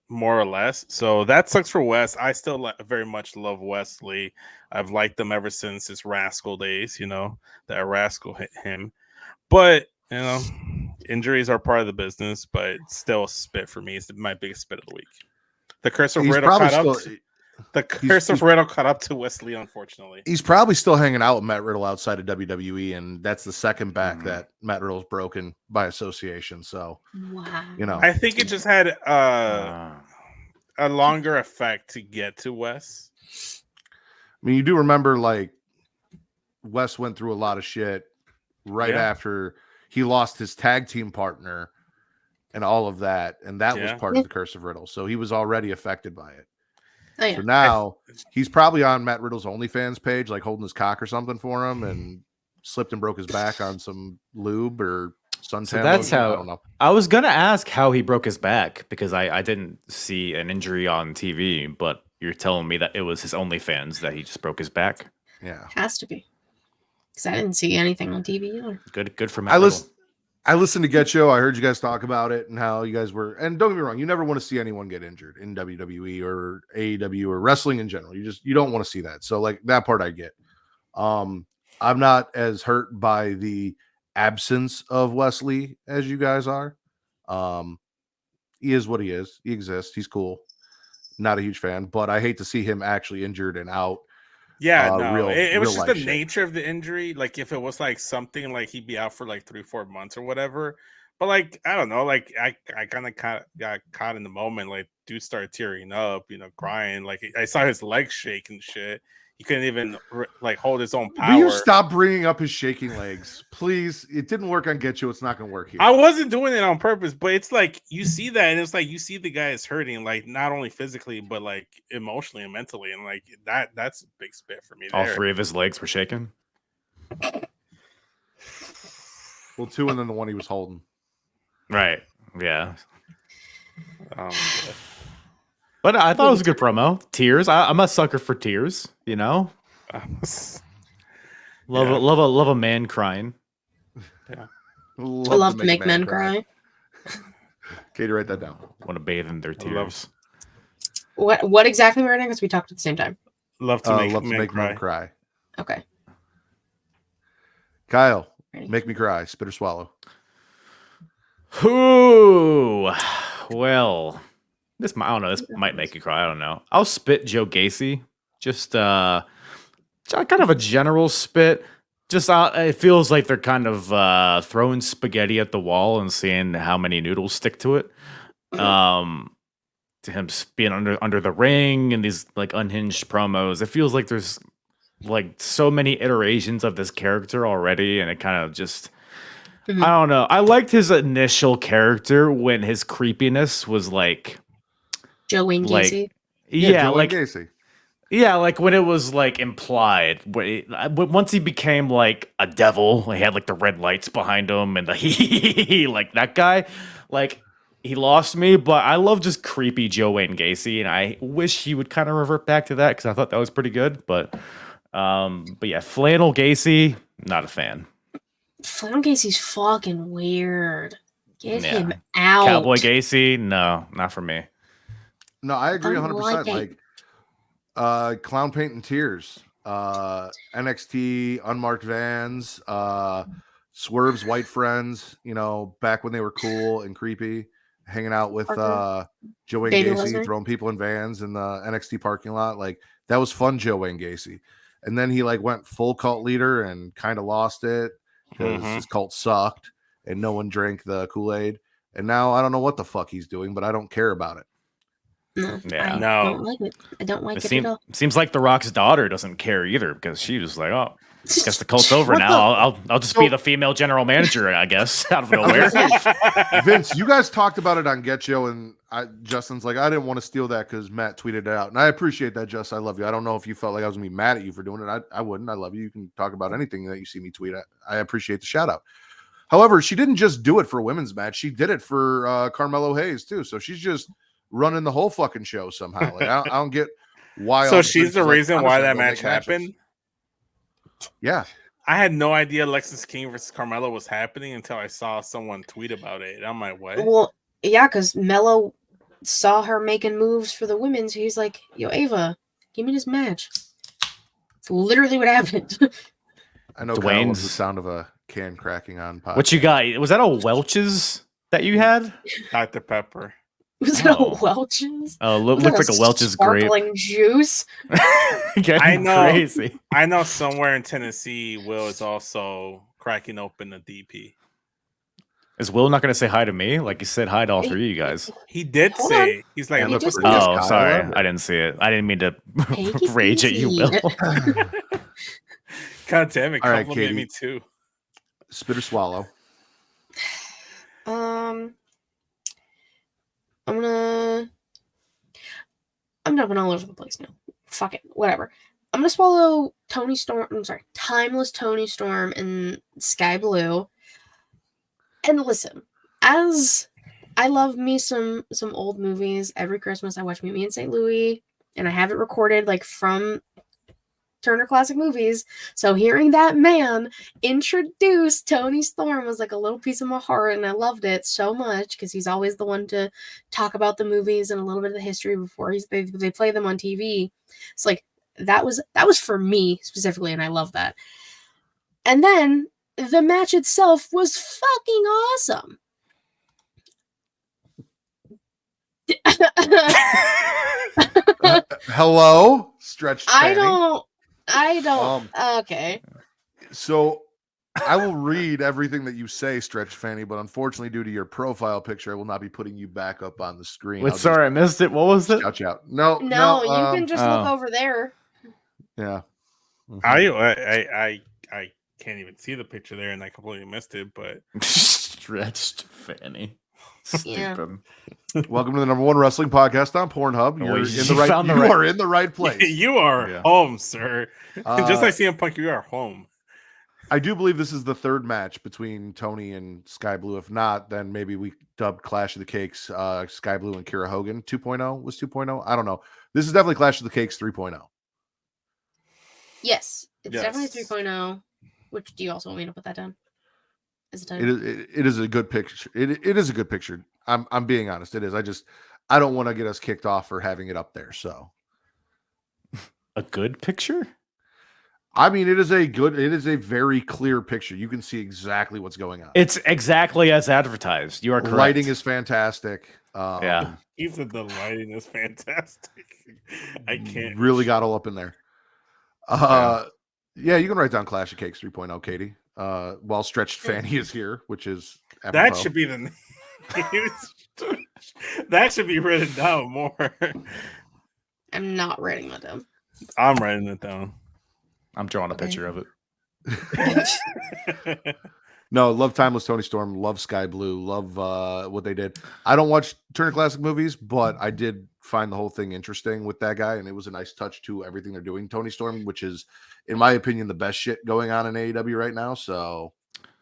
More or less. So that sucks for Wes. I still very much love Wesley. I've liked them ever since his Rascal days, that Rascal hit him. But, injuries are part of the business, but it's still a spit for me. It's my biggest spit of the week. The curse of Riddle caught up to Wesley, unfortunately. He's probably still hanging out with Matt Riddle outside of WWE, and that's the second back that Matt Riddle's broken by association. So, wow. I think it just had a longer effect to get to Wes. I mean, you do remember, like, Wes went through a lot of shit right after he lost his tag team partner and all of that, and that was part of the curse of Riddle. So he was already affected by it. Oh, yeah. So now he's probably on Matt Riddle's OnlyFans page, like holding his cock or something for him, and slipped and broke his back on some lube or suntan. So that's lotion. how I don't know. I was gonna ask how he broke his back because I didn't see an injury on TV, but you're telling me that it was his OnlyFans that he just broke his back. Yeah, has to be because I didn't see anything on TV either. Good for Matt Riddle. I listened to Get Show. I heard you guys talk about it and how you guys were. And don't get me wrong, you never want to see anyone get injured in WWE or AEW or wrestling in general. You don't want to see that. So like that part I get. I'm not as hurt by the absence of Wesley as you guys are. He is what he is. He exists. He's cool. Not a huge fan, but I hate to see him actually injured and out. Yeah, no, it was just the nature of the injury. Like if it was like something like he'd be out for like 3-4 months or whatever. But like I don't know, like I kind of got caught in the moment. Like dude started tearing up, crying. Like I saw his legs shake and shit. He couldn't even like hold his own power. Will you stop bringing up his shaking legs, please? It didn't work on Get You. It's not going to work here. I wasn't doing it on purpose, but it's like you see that, and it's like you see the guy is hurting, like not only physically, but like emotionally and mentally, and like that's a big spit for me. All 3 of his legs were shaking. Well, 2 and then the one he was holding. Right. Yeah. But I thought it was a good promo. Tears. I'm a sucker for tears. Love a man crying. Yeah. I love to make men cry. Katie, write that down. Want to bathe in their tears. What exactly were we because we talked at the same time? Love to make men cry. Okay. Kyle, Ready. make me cry. Spit or swallow. Ooh, well, I don't know. This might make you cry. I don't know. I'll spit Joe Gacy. Just kind of a general spit. Just it feels like they're kind of throwing spaghetti at the wall and seeing how many noodles stick to it. To him being under the ring and these like unhinged promos, it feels like there's like so many iterations of this character already, and it kind of just. I don't know. I liked his initial character when his creepiness was like Joe Wayne Gacy. Joe Wayne Gacy. Yeah, like when it was like implied. Once he became like a devil, he had like the red lights behind him and the like that guy. Like he lost me, but I love just creepy Joe Wayne Gacy, and I wish he would kind of revert back to that because I thought that was pretty good. But yeah, Flannel Gacy, not a fan. Flannel Gacy's fucking weird. Get him out. Cowboy Gacy, no, not for me. No, I agree 100%. Like Clown Paint and Tears, NXT, Unmarked Vans, Swerve's White Friends, you know, back when they were cool and creepy, hanging out with Joe Wayne Gacy, throwing people in vans in the NXT parking lot. Like, that was fun, Joe Wayne Gacy. And then he like went full cult leader and kind of lost it because his cult sucked and no one drank the Kool-Aid. And now I don't know what the fuck he's doing, but I don't care about it. No, yeah, I don't like it. I don't like it at all. Seems like The Rock's daughter doesn't care either because she was like, "Oh, guess the cult's over now. I'll just be the female general manager, I guess, out of nowhere." Vince, you guys talked about it on Get Yo, and Justin's like, I didn't want to steal that because Matt tweeted it out, and I appreciate that, Justin. I love you. I don't know if you felt like I was gonna be mad at you for doing it. I wouldn't. I love you. You can talk about anything that you see me tweet. I appreciate the shout out. However, she didn't just do it for a women's match. She did it for Carmelo Hayes too. So she's just running the whole fucking show somehow. Like, I don't get why. So she's the reason why that match happened. Yeah, I had no idea Lexis King versus Carmelo was happening until I saw someone tweet about it. I'm like, what? Well, yeah, because Mello saw her making moves for the women, so he's like, "Yo, Ava, give me this match." It's literally what happened. I know Kyle loves the sound of a can cracking on podcast. What you got? Was that a Welch's that you had? Dr. Pepper. Was it a Welch's? Oh, looked like a Welch's grape. Sparkling juice. I know. Crazy. I know somewhere in Tennessee, Will is also cracking open a DP. Is Will not going to say hi to me? Like he said hi to all three of you guys. He did say. He's like, look, oh, sorry. I didn't see it. I didn't mean to rage at you, Will. God damn it. All right, compliment Katie. me too. Spit or swallow? I'm jumping all over the place now. Fuck it. Whatever. I'm gonna swallow Tony Storm. I'm sorry, Timeless Tony Storm and Sky Blue. And listen, as I love me some old movies. Every Christmas I watch Meet Me in St. Louis, and I have it recorded like from Turner Classic Movies. So hearing that man introduce Tony Storm was like a little piece of my heart, and I loved it so much because he's always the one to talk about the movies and a little bit of the history before they play them on TV. It's like that was for me specifically, and I love that. And then the match itself was fucking awesome. Hello, Stretch. I don't. Okay. So I will read everything that you say, Stretch Fanny, but unfortunately, due to your profile picture, I will not be putting you back up on the screen. Wait, sorry, I missed it. What was it? Shout you out. No, you can just look over there. Yeah. I can't even see the picture there, and I completely missed it. But Stretched Fanny. Yeah. Welcome to the #1 wrestling podcast on Pornhub. You're in the right place. You are home, sir. Just like CM Punk, you are home. I do believe this is the third match between Tony and Sky Blue. If not, then maybe we dubbed Clash of the Cakes Sky Blue and Kira Hogan 2.0 was 2.0. I don't know. This is definitely Clash of the Cakes 3.0. Yes, it's definitely 3.0. Which do you also want me to put that down as a title? It is a good picture. It is a good picture. I'm being honest. It is. I don't want to get us kicked off for having it up there. So a good picture. I mean, it is a very clear picture. You can see exactly what's going on. It's exactly as advertised. You are correct. Lighting is fantastic. Yeah. Even the lighting is fantastic. I can't really got all up in there. Yeah, you can write down Clash of Cakes 3.0, Katie. While Stretched Fanny is here, which is apropos. That should be the name. That should be written down more. I'm not writing that down. I'm writing it down. I'm drawing a picture of it. No, love Timeless Tony Storm, love Sky Blue, love what they did. I don't watch Turner Classic movies, but I did find the whole thing interesting with that guy, and it was a nice touch to everything they're doing. Tony Storm, which is, in my opinion, the best shit going on in AEW right now. So,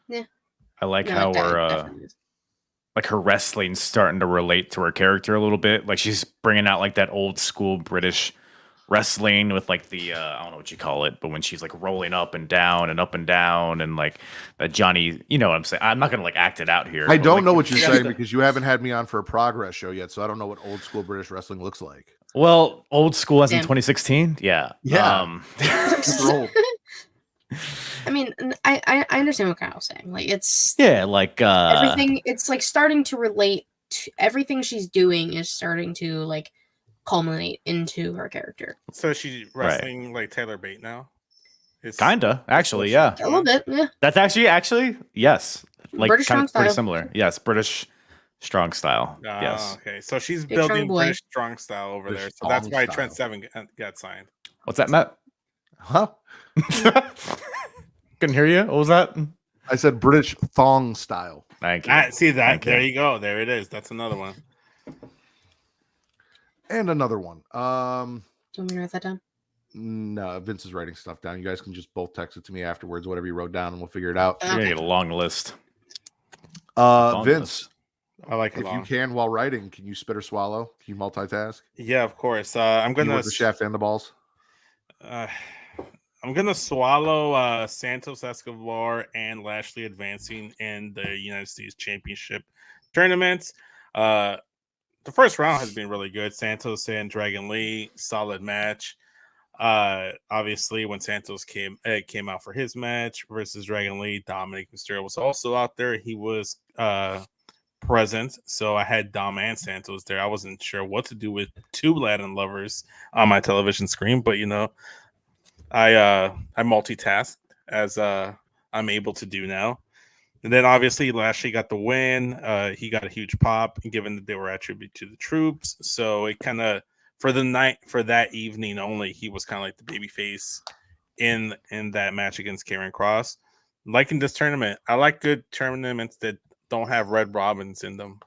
yeah, I like how we're like her wrestling's starting to relate to her character a little bit. Like she's bringing out like that old school British wrestling with like the I don't know what you call it, but when she's like rolling up and down and like that Johnny, you know what I'm saying? I'm not gonna like act it out here. I don't like, know what you're saying because you haven't had me on for a progress show yet, so I don't know what old school British wrestling looks like. Well, old school as in 2016, yeah. I mean, I understand what Kyle's saying. Like it's like everything. It's like starting to relate to everything she's doing is starting to like culminate into her character. So she's wrestling like Taylor Bate now. Kinda, actually, yeah, a little bit, yeah. That's actually, yes, like British kind of strong pretty style. similar. Yes, British strong style. Yes. Okay, so she's Big building strong British strong style over there. So that's why Trent Seven got signed. What's that, Matt? Huh? Couldn't hear you. What was that? I said British thong style. Thank you. See that? There you go. There it is. That's another one. And another one. Do you want me to write that down? No, Vince is writing stuff down. You guys can just both text it to me afterwards, whatever you wrote down, and we'll figure it out. You're gonna get a long list. Vince, I like it. If you can while writing, can you spit or swallow? Can you multitask? Yeah, of course. I'm gonna the shaft and the balls. I'm gonna swallow Santos Escobar and Lashley advancing in the United States Championship tournaments. The first round has been really good. Santos and Dragon Lee, solid match. Obviously, when Santos came out for his match versus Dragon Lee, Dominic Mysterio was also out there. He was present, so I had Dom and Santos there. I wasn't sure what to do with two Latin lovers on my television screen, but you know, I multitasked as I'm able to do now. And then obviously Lashley got the win. He got a huge pop, given that they were attributed to the troops. So it kind of for that evening only, he was kind of like the babyface in that match against Karrion Kross. Like in this tournament, I like good tournaments that don't have Red Robins in them.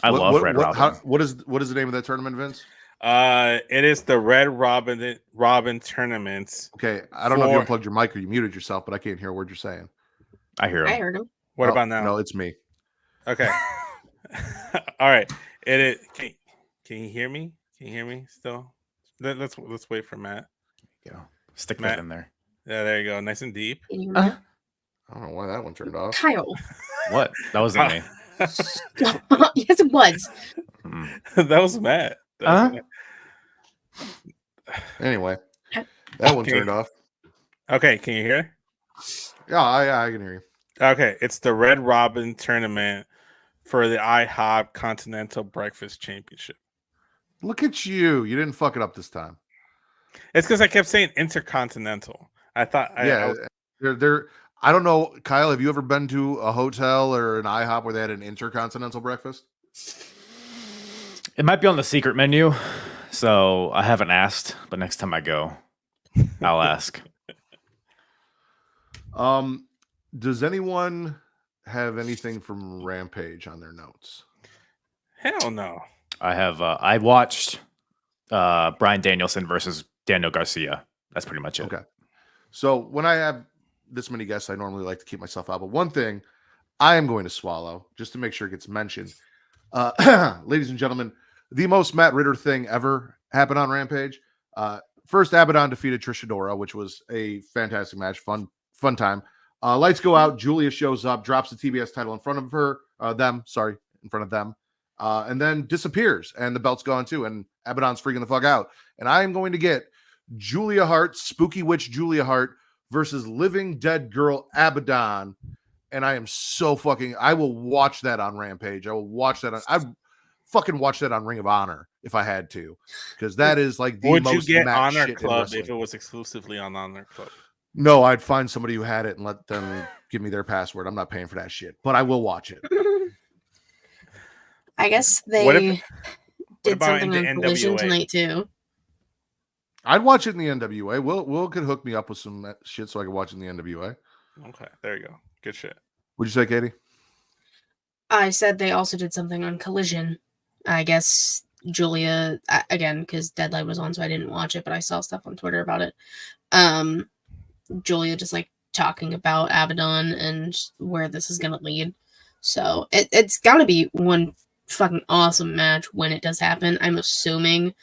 I love Red Robin. What is the name of that tournament, Vince? It is the Red Robin tournaments. Okay, I don't know if you unplugged your mic or you muted yourself, but I can't hear a word you're saying. I hear him. I heard him. What about now? No, it's me. Okay. All right. It is. Can you hear me? Can you hear me still? Let's wait for Matt. Yeah. Stick Matt that in there. Yeah, there you go. Nice and deep. Can you hear me? I don't know why that one turned off. Kyle. What? That wasn't me. Yes, it was. That was Matt. Anyway, that one turned off. Okay, can you hear? Yeah, I can hear you. Okay, it's the Red Robin tournament for the IHOP Continental Breakfast Championship. Look at you. You didn't fuck it up this time. It's because I kept saying Intercontinental. I thought... They're I don't know, Kyle, have you ever been to a hotel or an IHOP where they had an intercontinental breakfast? It might be on the secret menu, so I haven't asked, but next time I go, I'll ask. Does anyone have anything from Rampage on their notes? Hell no. I have. I watched Bryan Danielson versus Daniel Garcia. That's pretty much it. Okay. So when I have this many guests, I normally like to keep myself out. But one thing I am going to swallow just to make sure it gets mentioned. Ladies and gentlemen, the most Matt Ritter thing ever happened on Rampage. First, Abaddon defeated Trish Adora, which was a fantastic match. Fun time. Lights go out. Julia shows up, drops the TBS title in front of in front of them, and then disappears. And the belt's gone too. And Abaddon's freaking the fuck out. And I am going to get Julia Hart, Spooky Witch Julia Hart versus Living Dead Girl Abaddon. And I am so fucking, I will watch that on Rampage. I will watch that I'd fucking watch that on Ring of Honor if I had to, because that is like the Would most you get match Honor shit in Club wrestling. if it was exclusively on Honor Club? No, I'd find somebody who had it and let them give me their password. I'm not paying for that shit, but I will watch it. I guess What they did about something in on the Collision NWA? tonight too. I'd watch it in the NWA. Will could hook me up with some shit so I can watch it in the NWA. Okay, there you go. Good shit. What'd you say, Katie? I said they also did something on Collision. I guess Julia, again, because Deadlight was on, so I didn't watch it, but I saw stuff on Twitter about it. Julia just like talking about Abaddon and where this is gonna lead. So it's gotta be one fucking awesome match when it does happen. I'm assuming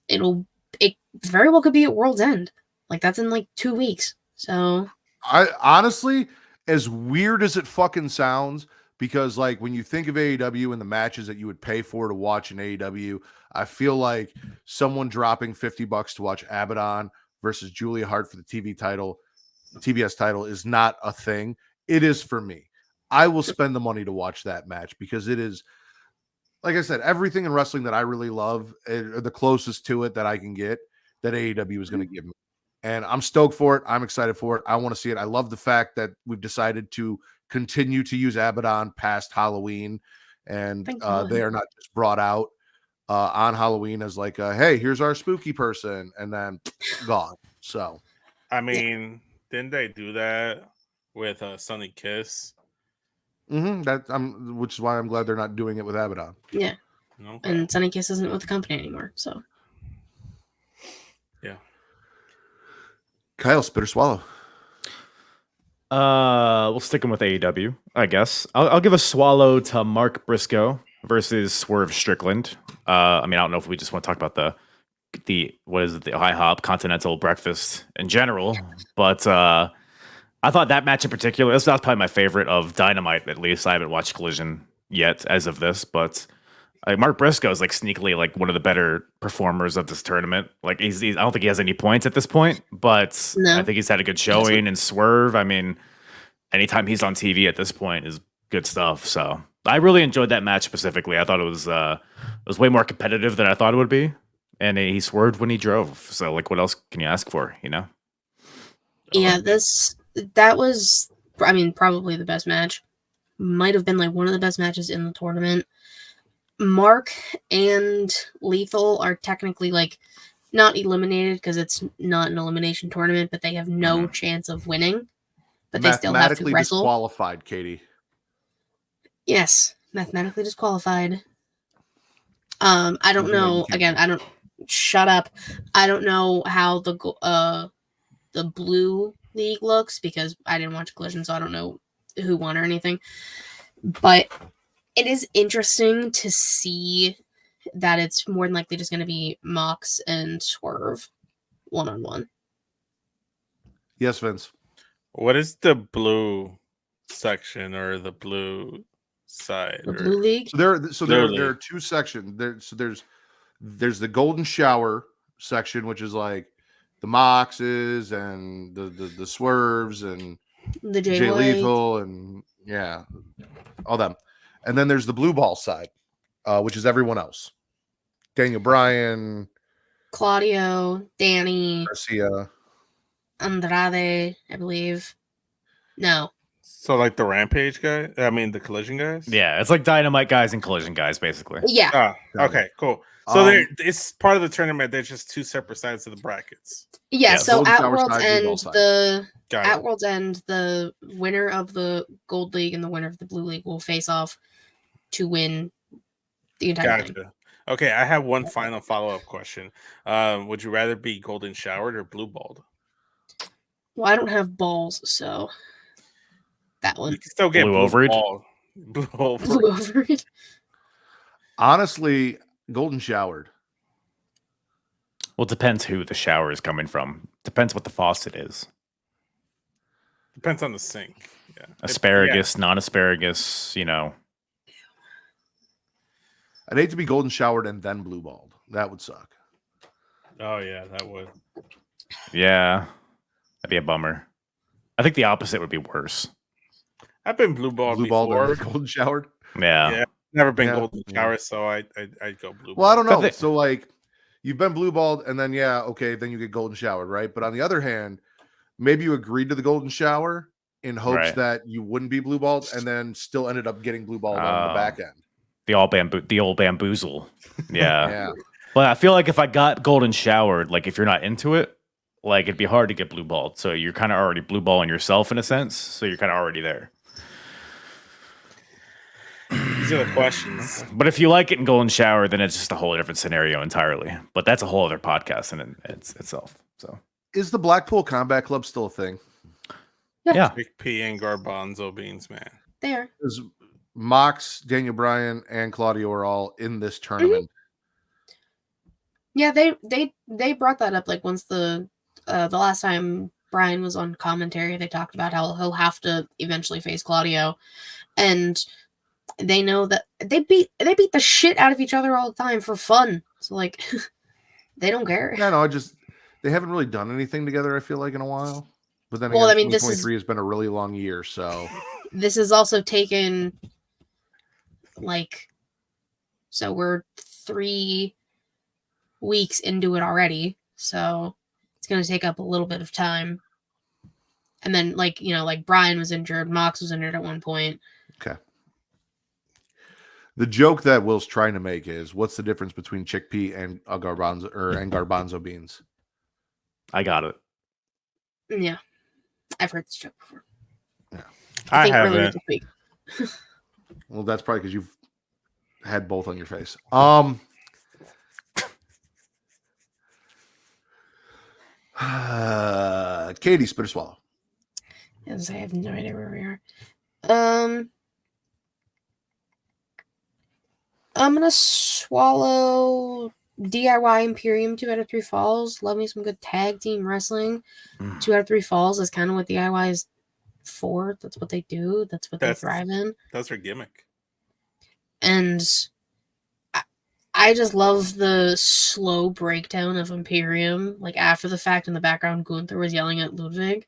it very well could be at World's End. Like that's in like 2 weeks. So I honestly, as weird as it fucking sounds, because like when you think of AEW and the matches that you would pay for to watch in AEW, I feel like someone dropping $50 to watch Abaddon versus Julia Hart for the TBS title is not a thing. It is for me. I will spend the money to watch that match because it is, like I said, everything in wrestling that I really love, the closest to it that I can get that AEW is going to give me. And I'm stoked for it. I'm excited for it. I want to see it. I love the fact that we've decided to continue to use Abaddon past Halloween, and they are not just brought out on Halloween as like, hey, here's our spooky person, and then gone. So, I mean, didn't they do that with Sunny Kiss? which is why I'm glad they're not doing it with Abaddon. yeah, Okay. and Sunny Kiss isn't with the company anymore. So yeah. Kyle, spit or swallow? We'll stick him with AEW, I guess. I'll give a swallow to Mark Briscoe versus Swerve Strickland. I mean, I don't know if we just want to talk about the what is it, the IHOP Continental Breakfast in general, but I thought that match in particular, that's probably my favorite of Dynamite. At least I haven't watched Collision yet as of this, but Mark Briscoe is like sneakily like one of the better performers of this tournament. Like he's I don't think he has any points at this point, but No. I think he's had a good showing. And Swerve, I mean, anytime he's on TV at this point is good stuff. So I really enjoyed that match specifically. I thought it was way more competitive than I thought it would be, and he swerved when he drove. So like, what else can you ask for? You know? yeah, that was, I mean, probably the best match. Might have been like one of the best matches in the tournament. Mark and Lethal are technically like not eliminated because it's not an elimination tournament, but they have no chance of winning. But they still have to wrestle. Disqualified, Katie. Yes, mathematically disqualified. I don't know. Again, I don't. Shut up. I don't know how the blue league looks because I didn't watch Collision, so I don't know who won or anything. But it is interesting to see that it's more than likely just going to be Mox and Swerve one-on-one. Yes, Vince. What is the blue section or the blue side? The blue league? So there are two sections. There's the Golden Shower section, which is like the Moxes and the Swerves and the Jay Lethal and all them. And then there's the blue ball side, which is everyone else. Daniel Bryan, Claudio, Danny, Garcia, Andrade, I believe. No. So like the Rampage guy? I mean the Collision guys? Yeah, it's like Dynamite guys and Collision guys, basically. Yeah. Okay, cool. So it's part of the tournament. There's just two separate sides of the brackets. Yeah, so Golden at Shower World's side, End, World's the winner of the Gold League and the winner of the Blue League will face off to win the entire thing. Okay, I have one final follow-up question. Would you rather be golden showered or blue balled? Well, I don't have balls, so that one. You can still get Blue blue ovaries? Blue ovaries. Blue over it. Honestly, Golden Showered. Well, it depends who the shower is coming from. Depends what the faucet is. Depends on the sink. Yeah. Asparagus, non-asparagus, you know. I'd hate to be Golden Showered and then blue balled. That would suck. Oh yeah, that would. Yeah, that'd be a bummer. I think the opposite would be worse. I've been blue balled Blue balled before. and golden showered. Yeah. Never been Yeah, golden yeah. shower, so I'd go blue. Well, I don't balled. know. So like, you've been blue balled, and then then you get golden showered, right? But on the other hand, maybe you agreed to the golden shower in hopes Right. that you wouldn't be blue balled, and then still ended up getting blue balled on the back end. The old bamboozle. Yeah. Yeah. But I feel like if I got golden showered, like if you're not into it, like it'd be hard to get blue balled. So you're kind of already blue balling yourself in a sense. So you're kind of already there. These are the questions. But if you like it in golden shower, then it's just a whole different scenario entirely. But that's a whole other podcast in itself. So Is the Blackpool Combat Club still a thing? yeah. Big P and garbanzo beans, man. They are. Because Mox, Daniel Bryan, and Claudio are all in this tournament. Yeah, they brought that up like once the last time Brian was on commentary, they talked about how he'll have to eventually face Claudio, and they know that they beat the shit out of each other all the time for fun. So like, they don't care. Yeah, no, they haven't really done anything together. I feel like in a while. But then Well, again, I mean, 2023 has been a really long year, so This has also taken so we're 3 weeks into it already, so it's going to take up a little bit of time. And then Brian was injured, Mox was injured at one point. okay. The joke that Will's trying to make is, what's the difference between chickpea and garbanzo beans? I got it. Yeah, I've heard this joke before. Yeah, I think earlier haven't. this week. well, that's probably because you've had both on your face. Katie, spit or swallow. Yes, I have no idea where we are. I'm gonna swallow DIY Imperium 2 out of 3 falls. Love me some good tag team wrestling. 2 out of 3 falls is kind of what DIY is for. That's what they do. That's what they thrive in. That's her gimmick. And I just love the slow breakdown of Imperium. Like after the fact, in the background, Gunther was yelling at Ludwig,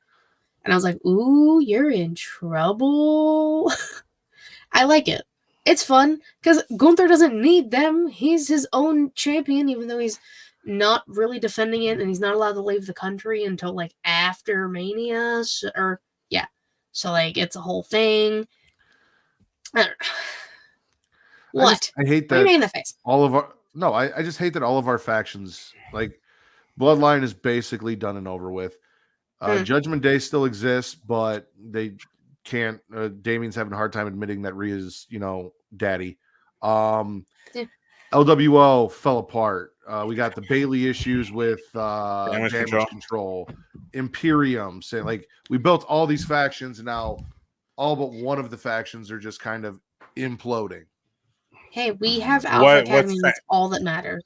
and I was like, "Ooh, you're in trouble." I like it. It's fun because Gunther doesn't need them. He's his own champion, even though he's not really defending it, and he's not allowed to leave the country until after Mania. So it's a whole thing. I don't know. What? I hate What are you that making in the face? I just hate that all of our factions, like Bloodline, is basically done and over with. Judgment Day still exists, but they can't. Damien's having a hard time admitting that Rhea's, daddy. LWO fell apart. We got the Bailey issues with damage control. Imperium saying we built all these factions, and now all but one of the factions are just kind of imploding. Hey, we have Alpha Academy. That's all that matters.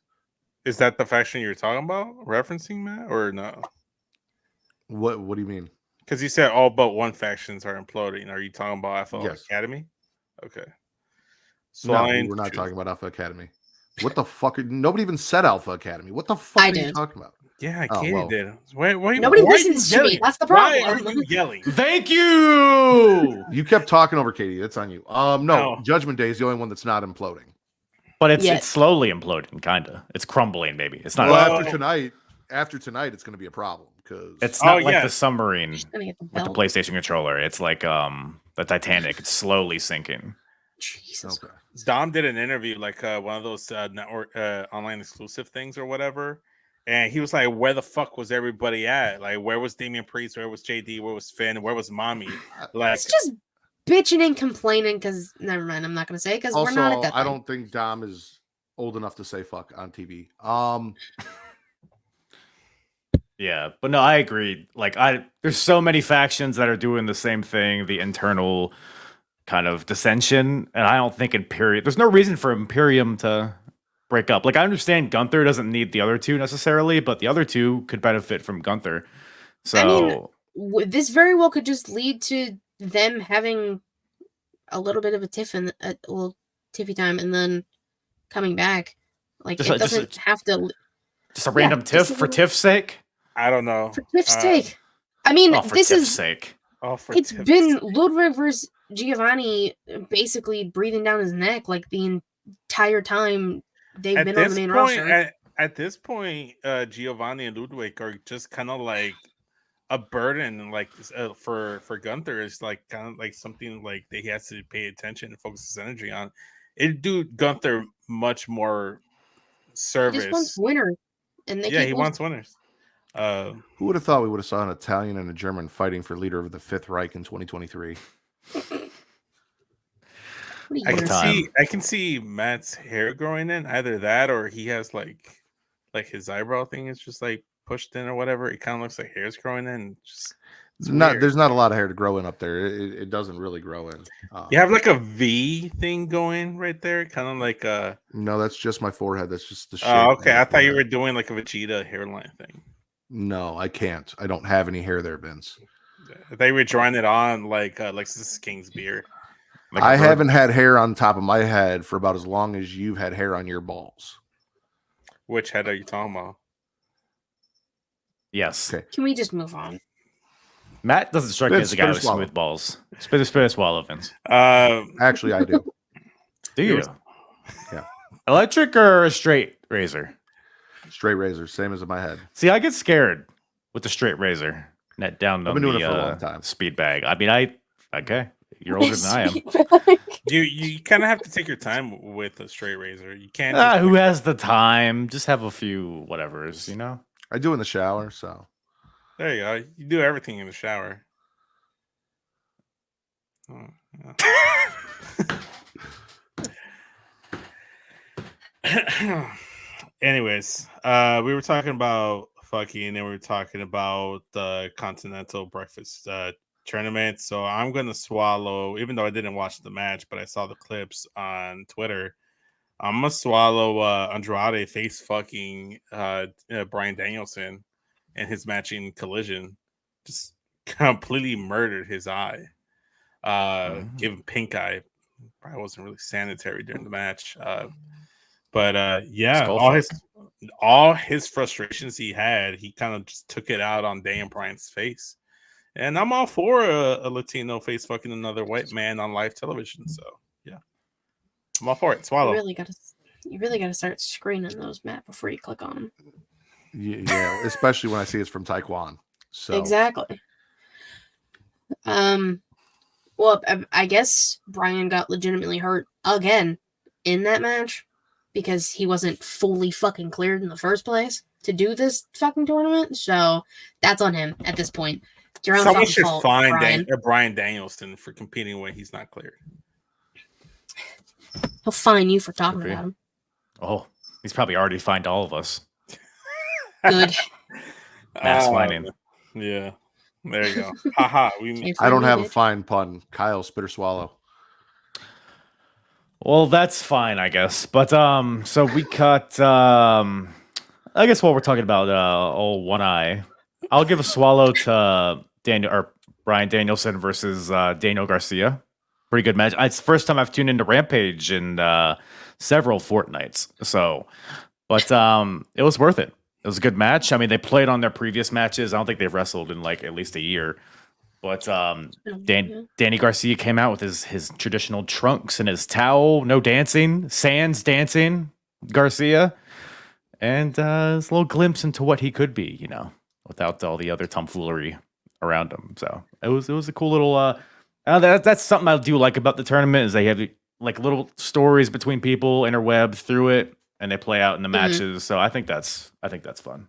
Is that the faction you're talking about, referencing, Matt, or no? What do you mean? Because you said all but one factions are imploding. Are you talking about Alpha Academy? Okay. So no, we're not talking about Alpha Academy. What the fuck? Nobody even said Alpha Academy. What the fuck are you talking about? Yeah, Katie did. Why nobody listens to me. That's the problem. Why are you yelling? Thank you. You kept talking over Katie. That's on you. No, Judgment Day is the only one that's not imploding. But it's slowly imploding, kind of. It's crumbling, maybe. It's not. Well, after tonight, it's going to be a problem because it's not like the submarine with the PlayStation controller. It's like the Titanic. It's slowly sinking. Jesus. Okay. Dom did an interview, one of those network online exclusive things or whatever, and he was like, "Where the fuck was everybody at? Like, where was Damian Priest? Where was JD? Where was Finn? Where was Mommy?" It's just bitching and complaining because never mind. I'm not going to say because we're not at that. I don't think Dom is old enough to say fuck on TV. Yeah, but no, I agree. There's so many factions that are doing the same thing. The internal kind of dissension, and I don't think there's no reason for Imperium to break up. I understand Gunther doesn't need the other two necessarily, but the other two could benefit from Gunther. So this very well could just lead to them having a little bit of a little tiffy time and then coming back. It doesn't have to. Just a random just tiff a for little- tiff's sake? I don't know. For Tiff's sake. I mean, Oh, for this tiff's is sake. it's been Ludwig versus Giovanni basically breathing down his neck like the entire time they've been on the main roster. At this point, Giovanni and Ludwig are just kind of like a burden, like for Gunther is like kind of like something like that he has to pay attention and focus his energy on. It do Gunther much more service. He just wants winners, and he wants winners. Who would have thought we would have saw an Italian and a German fighting for leader of the Fifth Reich in 2023? I can see Matt's hair growing in. Either that, or he has like his eyebrow thing is just like pushed in or whatever. It kind of looks like hair's growing in. There's not a lot of hair to grow in up there. It doesn't really grow in. You have like a V thing going right there, kind of like a. No, that's just my forehead. That's just the shape. Oh, okay. I thought you were doing like a Vegeta hairline thing. No, I can't. I don't have any hair there, Vince. I thought you were drawing it on like Lexus King's beard. Like I haven't had hair on top of my head for about as long as you've had hair on your balls. Which head are you talking about? Yes. Okay. Can we just move on? Matt doesn't strike me as a guy with swallow. smooth balls. Spit a swallow, Vince. Actually, I do. Do you? Yeah. Electric or a straight razor? Straight razor, same as in my head. See, I get scared with the straight razor. Net down I've on been doing the it for a long time. speed bag. I mean, okay. You're older than I am. You kind of have to take your time with a straight razor. You can't. Who has the time? Just have a few whatevers, you know? I do in the shower, so. There you go. You do everything in the shower. Oh, yeah. Anyways, we were talking about fucking, and we were talking about the Continental Breakfast tournament. So I'm gonna swallow, even though I didn't watch the match, but I saw the clips on Twitter. I'm gonna swallow Andrade face fucking Bryan Danielson and his matching Collision. Just completely murdered his eye. Gave him pink eye. Probably wasn't really sanitary during the match. But yeah, all his frustrations he had, he kind of just took it out on Dan Bryan's face. And I'm all for a Latino face fucking another white man on live television. So yeah, I'm all for it. Swallow. You really gotta start screening those, Matt, before you click on them. Yeah, especially when I see it's from Taekwon. So Exactly. Well, I guess Bryan got legitimately hurt again in that match because he wasn't fully fucking cleared in the first place to do this fucking tournament. So that's on him at this point. It's your own Someone fucking should fault, find Bryan. Bryan Danielson for competing when he's not cleared. He'll fine you for talking Should be. about him. Oh, he's probably already fined all of us. Good. Mass fining. Yeah. There you go. Haha. I don't have a fine pun. Kyle, spit or swallow. Well, that's fine, I guess. But so we cut. I guess while we're talking about old One Eye, I'll give a swallow to Bryan Danielson versus Daniel Garcia. Pretty good match. It's the first time I've tuned into Rampage in several fortnights. So, but it was worth it. It was a good match. I mean, they played on their previous matches. I don't think they've wrestled in like at least a year. But Danny Garcia came out with his traditional trunks and his towel. No dancing. Sans dancing. Garcia. And it's a little glimpse into what he could be, you know, without all the other tomfoolery around him. So it was a cool little. That's something I do like about the tournament is they have like little stories between people interwebbed through it, and they play out in the matches. So I think that's fun.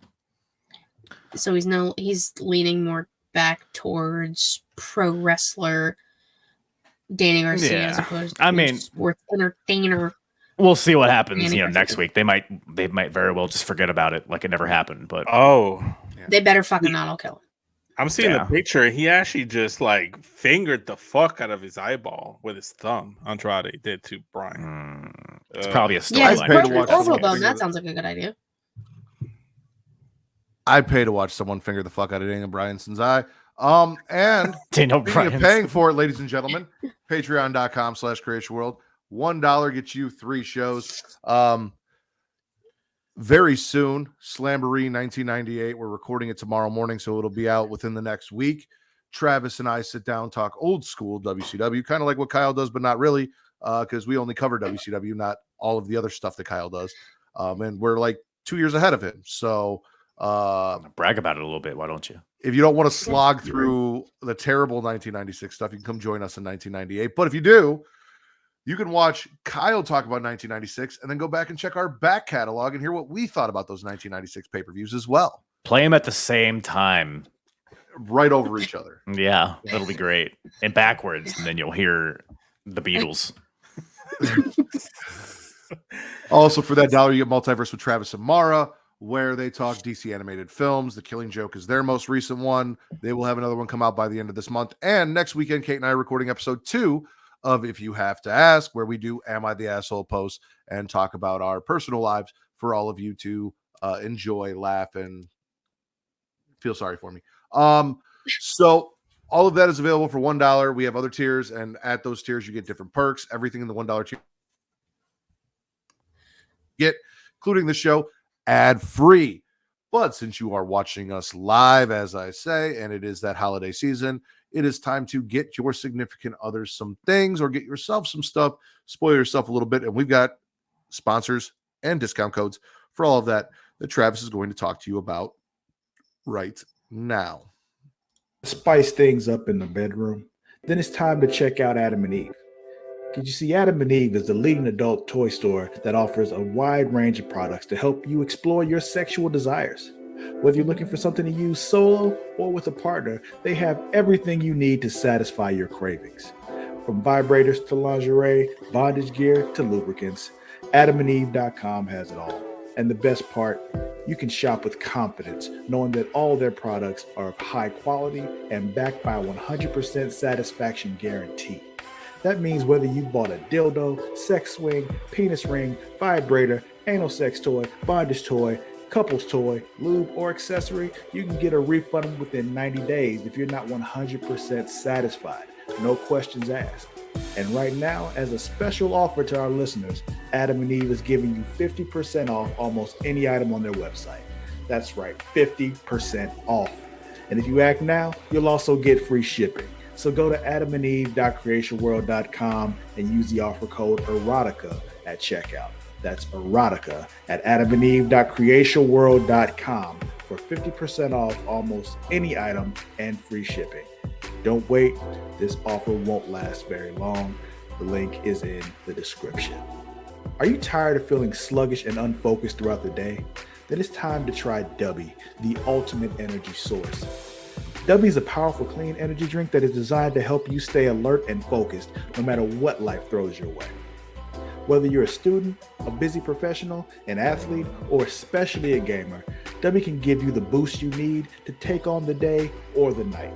So he's leaning more back towards pro wrestler Danny Garcia as opposed to sports entertainer. We'll see what happens, next week. They might very well just forget about it like it never happened. But they better fucking not all kill him. I'm seeing the picture. He actually just like fingered the fuck out of his eyeball with his thumb. Andrade did to Bryan. It's probably a storyline. That sounds like a good idea. I'd pay to watch someone finger the fuck out of Daniel Bryanson's eye. And Daniel Bryan paying for it, ladies and gentlemen, patreon.com/creationworld. $1 gets you 3 shows. very soon, Slamboree 1998. We're recording it tomorrow morning, so it'll be out within the next week. Travis and I sit down, talk old school WCW, kind of like what Kyle does, but not really, because we only cover WCW, not all of the other stuff that Kyle does. And we're like 2 years ahead of him. So brag about it a little bit. Why don't you? If you don't want to slog through the terrible 1996 stuff, you can come join us in 1998. But if you do, you can watch Kyle talk about 1996 and then go back and check our back catalog and hear what we thought about those 1996 pay-per-views as well. Play them at the same time. Right over each other. Yeah, that'll be great. And backwards, and then you'll hear the Beatles. Also, for that dollar, you get Multiverse with Travis and Mara, where they talk DC animated films. The Killing Joke is their most recent one. They will have another one come out by the end of this month. And next weekend, Kate and I are recording episode 2 of If You Have to Ask, where we do Am I the Asshole posts and talk about our personal lives for all of you to enjoy, laugh, and feel sorry for me. So all of that is available for $1. We have other tiers, and at those tiers, you get different perks. Everything in the $1 tier get, including the show, ad-free. But since you are watching us live, as I say, and it is that holiday season, it is time to get your significant others some things or get yourself some stuff, spoil yourself a little bit. And we've got sponsors and discount codes for all of that Travis is going to talk to you about right now. Spice things up in the bedroom, then it's time to check out Adam and Eve. Because you see, Adam and Eve is the leading adult toy store that offers a wide range of products to help you explore your sexual desires. Whether you're looking for something to use solo or with a partner, they have everything you need to satisfy your cravings. From vibrators to lingerie, bondage gear to lubricants, AdamandEve.com has it all. And the best part, you can shop with confidence, knowing that all their products are of high quality and backed by a 100% satisfaction guarantee. That means whether you bought a dildo, sex swing, penis ring, vibrator, anal sex toy, bondage toy, couples toy, lube, or accessory, you can get a refund within 90 days if you're not 100% satisfied. No questions asked. And right now, as a special offer to our listeners, Adam and Eve is giving you 50% off almost any item on their website. That's right, 50% off. And if you act now, you'll also get free shipping. So go to adamandeve.creationworld.com and use the offer code erotica at checkout. That's erotica at adamandeve.creationworld.com for 50% off almost any item and free shipping. Don't wait. This offer won't last very long. The link is in the description. Are you tired of feeling sluggish and unfocused throughout the day? Then it's time to try DUBBY, the ultimate energy source. DUBBY is a powerful clean energy drink that is designed to help you stay alert and focused no matter what life throws your way. Whether you're a student, a busy professional, an athlete, or especially a gamer, DUBBY can give you the boost you need to take on the day or the night.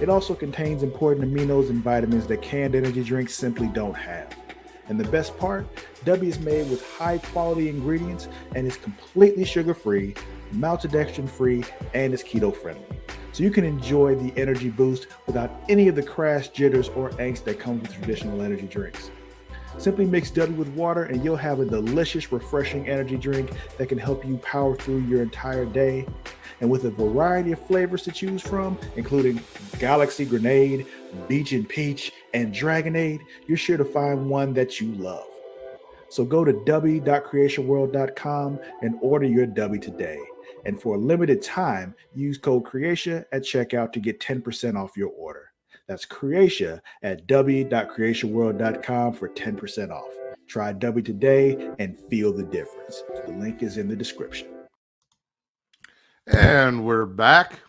It also contains important aminos and vitamins that canned energy drinks simply don't have. And the best part, DUBBY is made with high quality ingredients and is completely sugar-free, maltodextrin-free, and is keto-friendly. So you can enjoy the energy boost without any of the crash, jitters, or angst that comes with traditional energy drinks. Simply mix DUBBY with water and you'll have a delicious, refreshing energy drink that can help you power through your entire day. And with a variety of flavors to choose from, including Galaxy Grenade, Beach and Peach, and Dragonade, you're sure to find one that you love. So go to dubby.creationworld.com and order your DUBBY today. And for a limited time, use code CREATIA at checkout to get 10% off your order. That's CREATIA at dubby.creationworld.com for 10% off. Try DUBBY today and feel the difference. The link is in the description. And we're back.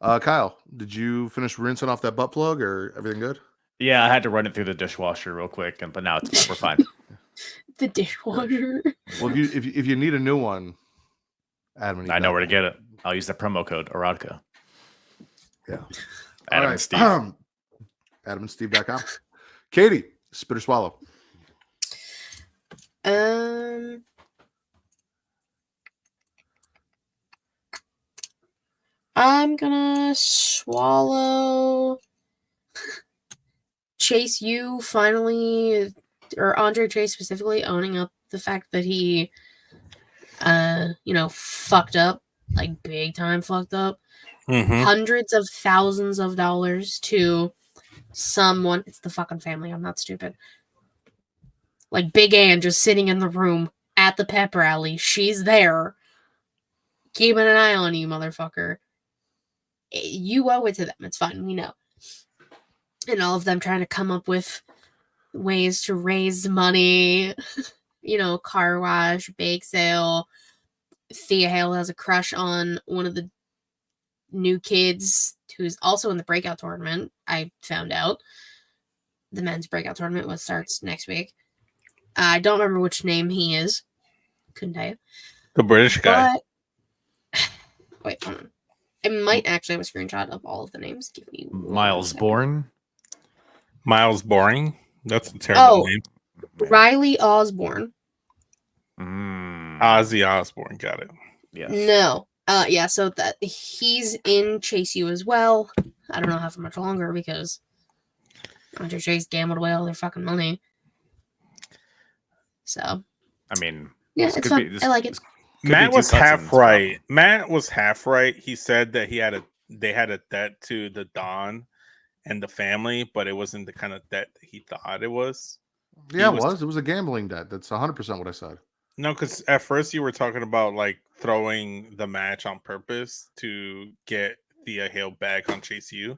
Kyle, did you finish rinsing off that butt plug or everything good? Yeah, I had to run it through the dishwasher real quick, but now we're fine. The dishwasher. Well, if you need a new one, Adam and Eve. I know where to get it. I'll use the promo code erotica. Yeah. Adam and Steve. AdamandSteve.com. Katie, spit or swallow? I'm gonna swallow Chase U finally, or Andre Chase specifically, owning up the fact that he fucked up, like big time fucked up. Hundreds of thousands of dollars to someone. It's the fucking family. I'm not stupid. Like Big Ann just sitting in the room at the pep rally. She's there, keeping an eye on you, motherfucker. You owe it to them. It's fine. We know. And all of them trying to come up with ways to raise money. Car wash, bake sale. Thea Hale has a crush on one of the new kids who's also in the breakout tournament. I found out the men's breakout tournament starts next week. I don't remember which name he is. Couldn't tell you. The British guy. Wait, hold on. I might actually have a screenshot of all of the names. Give me Miles Bourne. Miles Boring. That's a terrible name. Riley Osborne. Ozzy Osbourne. Got it. Yes. No. So that he's in Chase U as well. I don't know how much longer because Andre Chase gambled away all their fucking money. So. I mean, yeah, it's fun. I like it. Matt was half right. Matt was half right. He said that they had a debt to the Don and the family, but it wasn't the kind of debt that he thought it was. Yeah, it was. It was a gambling debt. That's 100% what I said. No, because at first you were talking about like throwing the match on purpose to get Thea Hale back on Chase U.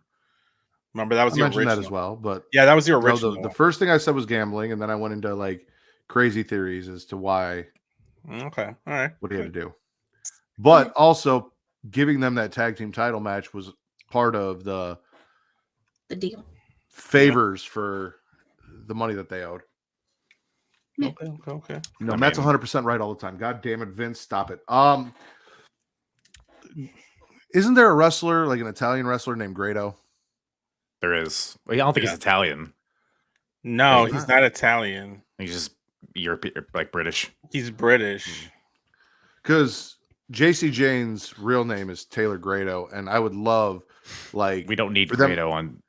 Remember that was the original. That as well, but yeah, that was the original. The first thing I said was gambling, and then I went into like crazy theories as to why. Okay, all right. What he had to do, but also giving them that tag team title match was part of the deal. Favors for the money that they owed. Okay. No, Matt's 100% right all the time. God damn it, Vince, stop it. Isn't there a wrestler, like an Italian wrestler named Grado? There is. Well, I don't think he's Italian. No, he's not Italian. He's just European, like British. He's British. Because JC Jane's real name is Taylor Grado, and I would love, like, we don't need Grado on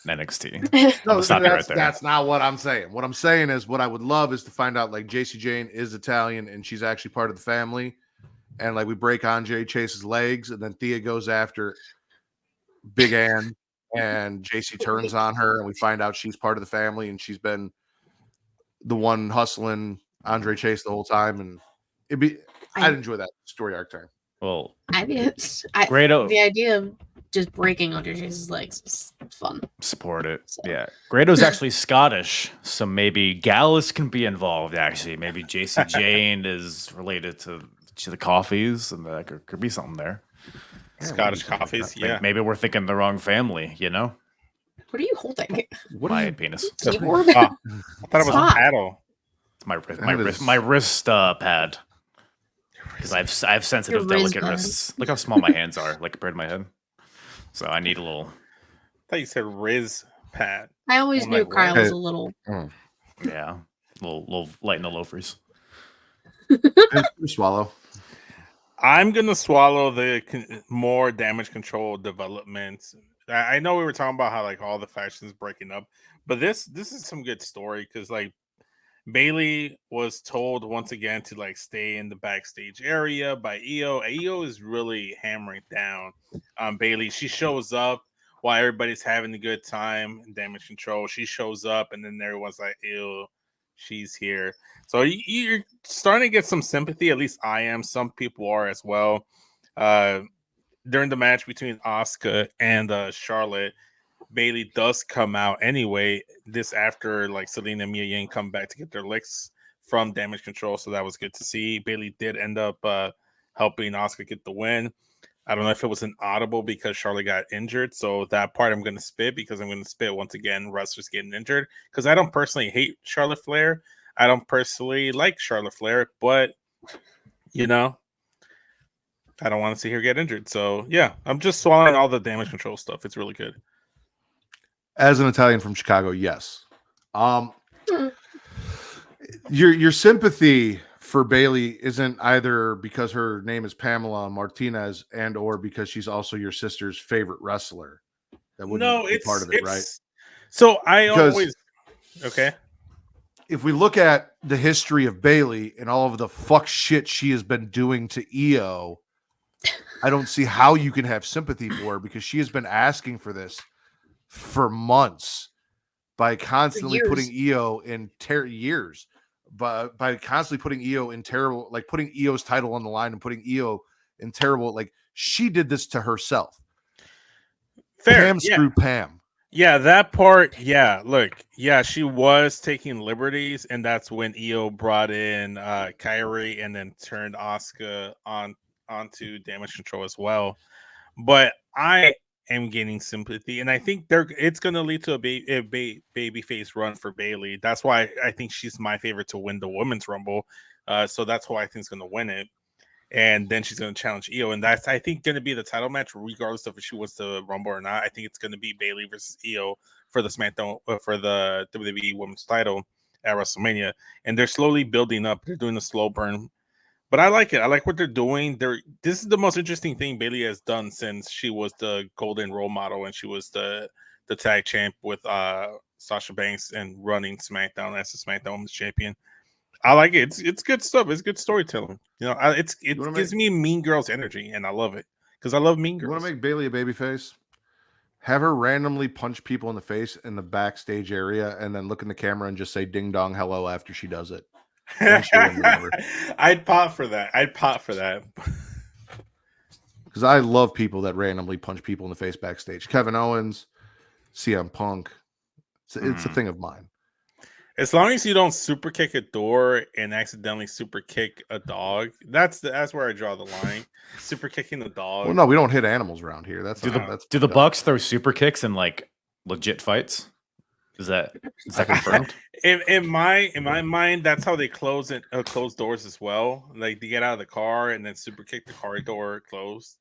NXT. No, stop you right there. That's not what I'm saying. What I'm saying is, what I would love is to find out, like, JC Jane is Italian and she's actually part of the family, and like we break Andre Chase's legs, and then Thea goes after Big Ann, and JC turns on her, and we find out she's part of the family, and she's been the one hustling Andre Chase the whole time, and I'd enjoy that story arc time. Well, Grado, the idea of just breaking Andre Chase's legs is fun. Support it. So. Yeah. Grado's actually Scottish, so maybe Gallus can be involved, actually. Maybe JC Jane is related to the Coffees, and there could be something there. Scottish Coffees, yeah. Maybe we're thinking the wrong family, you know? What are you holding? My penis. Keyboard? I thought it was a paddle. It's my wrist pad. Because I have sensitive, delicate wrists. Look how small my hands are, like compared to my head. So I need a little. I thought you said Riz pad. I always knew Kyle was a little. Yeah, little light in the loafers. Swallow. I'm gonna swallow the more damage control developments. I know we were talking about how like all the factions breaking up, but this is some good story because like Bailey was told once again to like stay in the backstage area by Io. Io is really hammering down on Bailey. She shows up while everybody's having a good time in damage control. She shows up and then everyone's like, ew, she's here. So you're starting to get some sympathy. At least I am. Some people are as well. During the match between Asuka and Charlotte, Bailey does come out anyway. This after like Selena and Mia Ying come back to get their licks from damage control, so that was good to see. Bailey did end up helping Asuka get the win. I don't know if it was an audible because Charlotte got injured, so that part I'm going to spit because I'm going to spit once again. Wrestlers getting injured because I don't personally hate Charlotte Flair. I don't personally like Charlotte Flair, but you know, I don't want to see her get injured. So yeah, I'm just swallowing all the damage control stuff. It's really good. As an Italian from Chicago, yes. Your sympathy for Bailey isn't either because her name is Pamela Martinez and or because she's also your sister's favorite wrestler. That wouldn't be part of it, right? So I always okay. if we look at the history of Bailey and all of the fuck shit she has been doing to Io, I don't see how you can have sympathy for her because she has been asking for this for months by constantly putting Io in years. But by constantly putting Io in terrible, like putting Io's title on the line and putting Io in terrible, like she did this to herself. Fair. Pam screwed Pam. Yeah, that part. Yeah, look. Yeah, she was taking liberties, and that's when Io brought in Kyrie and then turned Asuka onto damage control as well. But I am gaining sympathy, and I think it's going to lead to a babyface run for Bailey. That's why I think she's my favorite to win the Women's Rumble. So that's why I think is going to win it. And then she's going to challenge Io, and that's I think going to be the title match, regardless of if she wants to Rumble or not. I think it's going to be Bailey versus Io for the SmackDown for the WWE Women's title at WrestleMania. And they're slowly building up. They're doing a slow burn, but I like it. I like what they're doing. This is the most interesting thing Bailey has done since she was the golden role model and she was the tag champ with Sasha Banks and running SmackDown as the SmackDown Women's Champion. I like it. It's good stuff. It's good storytelling. You know, it gives me Mean Girls energy, and I love it because I love Mean Girls. You want to make Bailey a babyface? Have her randomly punch people in the face in the backstage area, and then look in the camera and just say "ding dong hello" after she does it. I'd pop for that. Because I love people that randomly punch people in the face backstage. Kevin Owens, CM Punk. It's a thing of mine. As long as you don't super kick a door and accidentally super kick a dog, that's where I draw the line. Super kicking the dog. Well, no, we don't hit animals around here. Do the Bucks throw super kicks in like legit fights? Is that confirmed? in my mind, that's how they close doors as well. Like they get out of the car and then super kick the car door closed.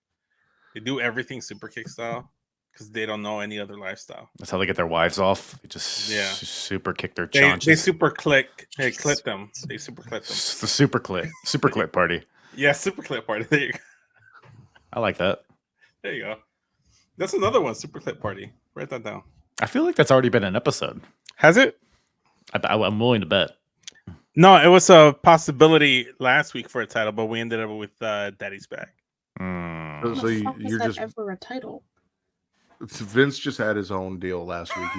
They do everything super kick style. Because they don't know any other lifestyle. That's how they get their wives off. They just super kick their chaunches. They super click. They clip them. They super clip them. The super clip party. Yeah, super clip party. There you go. I like that. There you go. That's another one. Super clip party. Write that down. I feel like that's already been an episode. Has it? I'm willing to bet. No, it was a possibility last week for a title, but we ended up with Daddy's Back. So you're just ever a title. Vince just had his own deal last week.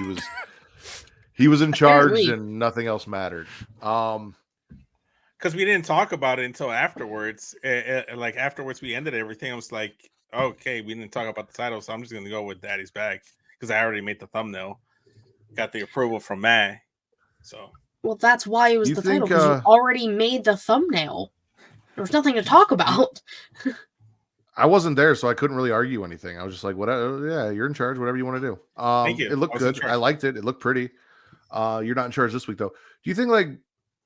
He was in charge and nothing else mattered. Because we didn't talk about it until afterwards. Like afterwards, we ended everything. I was like, okay, we didn't talk about the title, so I'm just gonna go with Daddy's Back because I already made the thumbnail, got the approval from Matt. So well, that's why it was the title because you already made the thumbnail. There was nothing to talk about. I wasn't there, so I couldn't really argue anything. I was just like, "Whatever, yeah, you're in charge. Whatever you want to do." Thank you. It looked good. I liked it. It looked pretty. You're not in charge this week, though. Do you think like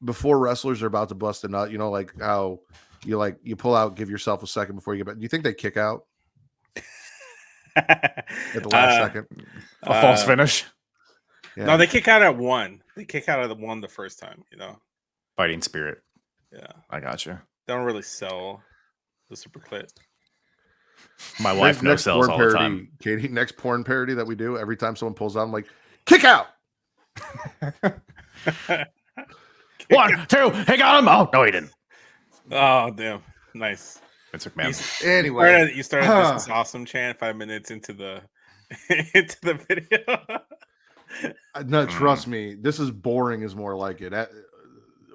before wrestlers are about to bust a nut, you know, like how you pull out, give yourself a second before you get back? Do you think they kick out at the last second? A false finish? Yeah. No, they kick out at one. They kick out at the one the first time. You know, fighting spirit. Yeah, I gotcha. They don't really sell the super clip. My wife no sells all the time. Katie, next porn parody that we do, every time someone pulls out, I'm like, kick out. 1, 2, he got him. Oh no, he didn't. Oh damn, nice. Vince McMahon. Anyway, you started this awesome chant 5 minutes into the video. No, trust me, this is boring. Is more like it.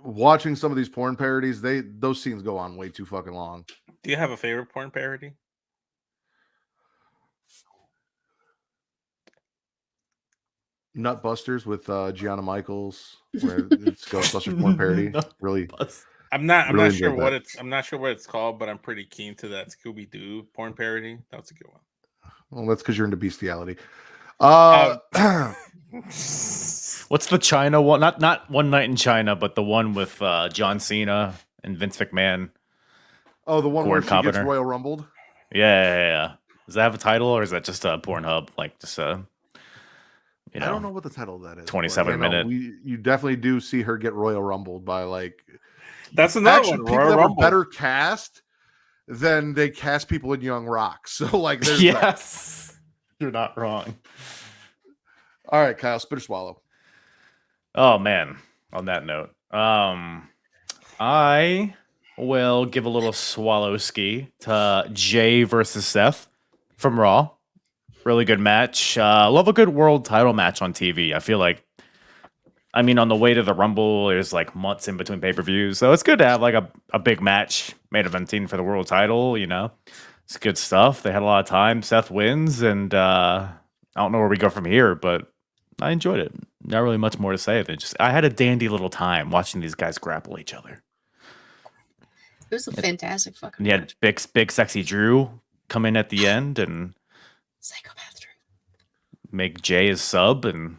Watching some of these porn parodies, those scenes go on way too fucking long. Do you have a favorite porn parody? Nutbusters with Gianna Michaels, where it's Ghostbusters porn parody. Really, I'm not sure what it's called, but I'm pretty keen to that Scooby Doo porn parody. That's a good one. Well, that's because you're into bestiality. What's the China one? Not One Night in China, but the one with John Cena and Vince McMahon. Oh, the one where she gets Royal Rumbled. Yeah. Does that have a title, or is that just a Pornhub? Like just a. You know, I don't know what the title of that is. 27-minute. You definitely do see her get Royal Rumbled by like. That's another one. People that were better cast than they cast people in Young Rock. So like, there's yes, you're not wrong. All right, Kyle, spit or swallow. Oh man, on that note. I will give a little swallow ski to Jay versus Seth from Raw. Really good match. Love a good world title match on TV. I feel like, I mean, on the way to the Rumble, there's like months in between pay-per-views. So it's good to have like a big match main eventing for the world title, you know? It's good stuff. They had a lot of time. Seth wins, and I don't know where we go from here, but I enjoyed it. Not really much more to say than just I had a dandy little time watching these guys grapple each other. It was a fantastic fucking And you match. had big sexy Drew come in at the end and Psychopath Drew. make Jay his sub, and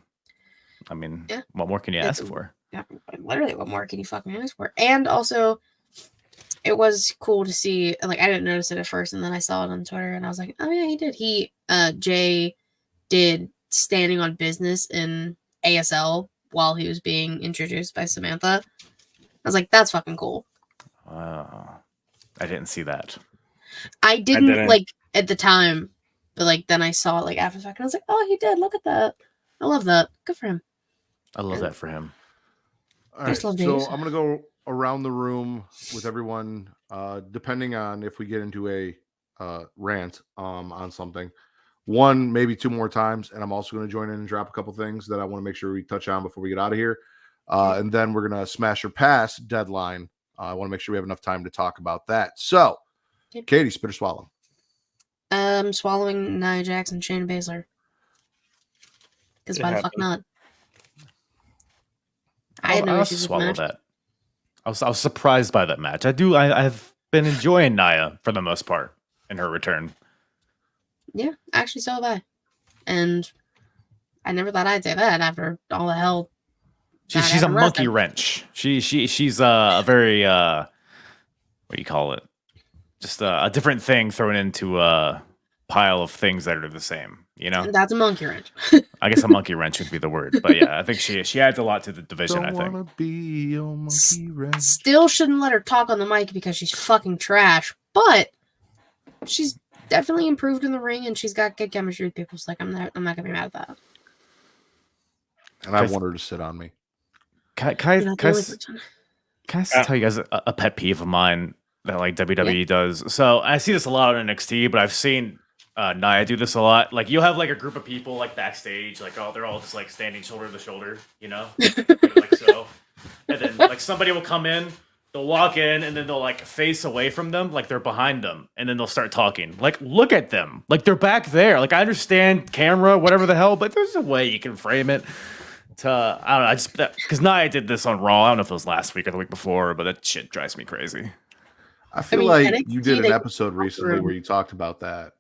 I mean, Yeah. what more can you It's- ask for? Yeah, literally, what more can you fucking ask for? And also, it was cool to see. Like, I didn't notice it at first, and then I saw it on Twitter, and I was like, "Oh yeah, he did." Jay did standing on business in ASL while he was being introduced by Samantha. I was like, "That's fucking cool." I didn't see that. I didn't didn't. like at the time, but like then I saw it like after the fact, and I was like, "Oh, he did! Look at that! I love that. Good for him." I love that for him. All I right, just love so James. I'm gonna go around the room with everyone, depending on if we get into a rant on something. One, maybe two more times, and I'm also going to join in and drop a couple things that I want to make sure we touch on before we get out of here. And then we're going to smash or pass deadline. I want to make sure we have enough time to talk about that. So, Okay. Katie, spit or swallow? Swallowing Nia Jax and Shayna Baszler. Because It why the fuck happened. not? I had no I'll issues with the swallow match. that. I was surprised by that match. I've been enjoying Nia for the most part in her return. Yeah, actually, so have I. And I never thought I'd say that after all the hell. that She's a happened last monkey time. wrench. She's a very what do you call it? Just a different thing thrown into a pile of things that are the same. You know, That's a monkey wrench. I guess a monkey wrench would be the word. But yeah, I think she adds a lot to the division. Don't I think. want to be your monkey wrench. Still shouldn't let her talk on the mic because she's fucking trash. But she's definitely improved in the ring, and she's got good chemistry with people. So like, I'm not gonna be mad at that. And I want her to sit on me. Can You're not the I only s- person. can I tell you guys a pet peeve of mine that like WWE does? So I see this a lot on NXT, but I've seen Nia do this a lot. Like you'll have like a group of people like backstage, like they're all just like standing shoulder to shoulder, you know, like so. And then like somebody will come in, they'll walk in, and then they'll like face away from them, like they're behind them, and then they'll start talking. Like look at them, like they're back there. Like I understand camera, whatever the hell, but there's a way you can frame it. I don't know. I just because Nia did this on Raw. I don't know if it was last week or the week before, but that shit drives me crazy. I feel mean, like NXT, you did an they- episode recently where you talked about that.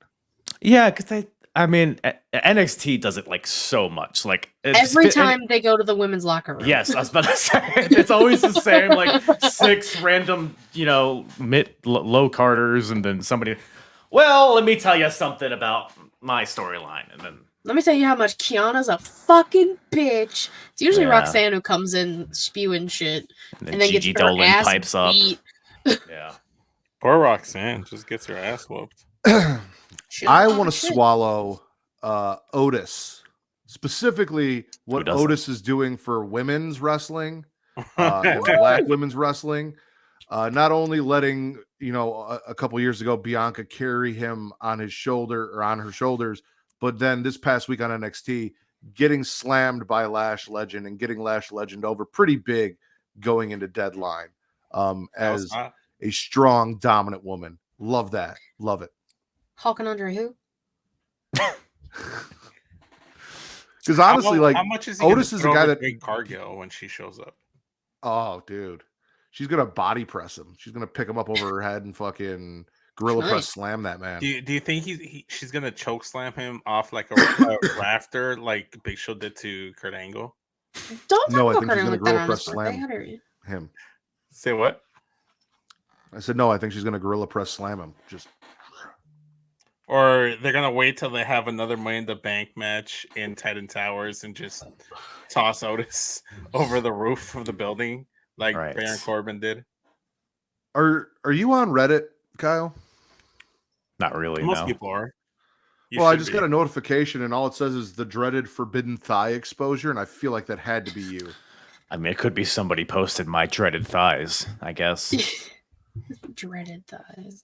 Yeah, because I mean, NXT does it like so much. Like Every time they go to the women's locker room. Yes, I was about to say it's always the same. Like 6 random, low carders, and then somebody. Well, let me tell you something about my storyline, and then. Let me tell you how much Kiana's a fucking bitch. It's usually Yeah. Roxanne who comes in spewing shit And and then gets Gigi her Dolan ass pipes up. beat. Yeah. Poor Roxanne just gets her ass whooped. Shit, I talking want to shit. swallow Otis, specifically what doesn't? Otis is doing for women's wrestling and Black women's wrestling. Not only letting a couple years ago Bianca carry him on his shoulder or on her shoulders, but then this past week on NXT, getting slammed by Lash Legend and getting Lash Legend over pretty big going into Deadline as a strong, dominant woman. Love that. Love it. Hawking under who? Because honestly, like how much is he Otis gonna is a throw guy over that Jade Cargill when she shows up? Oh, dude. She's gonna body press him. She's gonna pick him up over her head and fucking gorilla Nice. press slam that man. Do you think she's gonna choke slam him off like a rafter like Big Show did to Kurt Angle? Don't No, I talk think about she's her gonna like that gorilla on press his birthday. slam. How dare you? Him. Say what? I said no, I think she's gonna gorilla press slam him. Just Or they're gonna wait till they have another Money in the Bank match in Titan Towers and just toss Otis over the roof of the building like Right. Baron Corbin did. are you on Reddit, Kyle? Not really. Most No. people are. You Well, I should just be. got a notification and all it says is the dreaded forbidden thigh exposure, and I feel like that had to be you. I mean, it could be somebody posted my dreaded thighs, I guess. Dreaded thighs.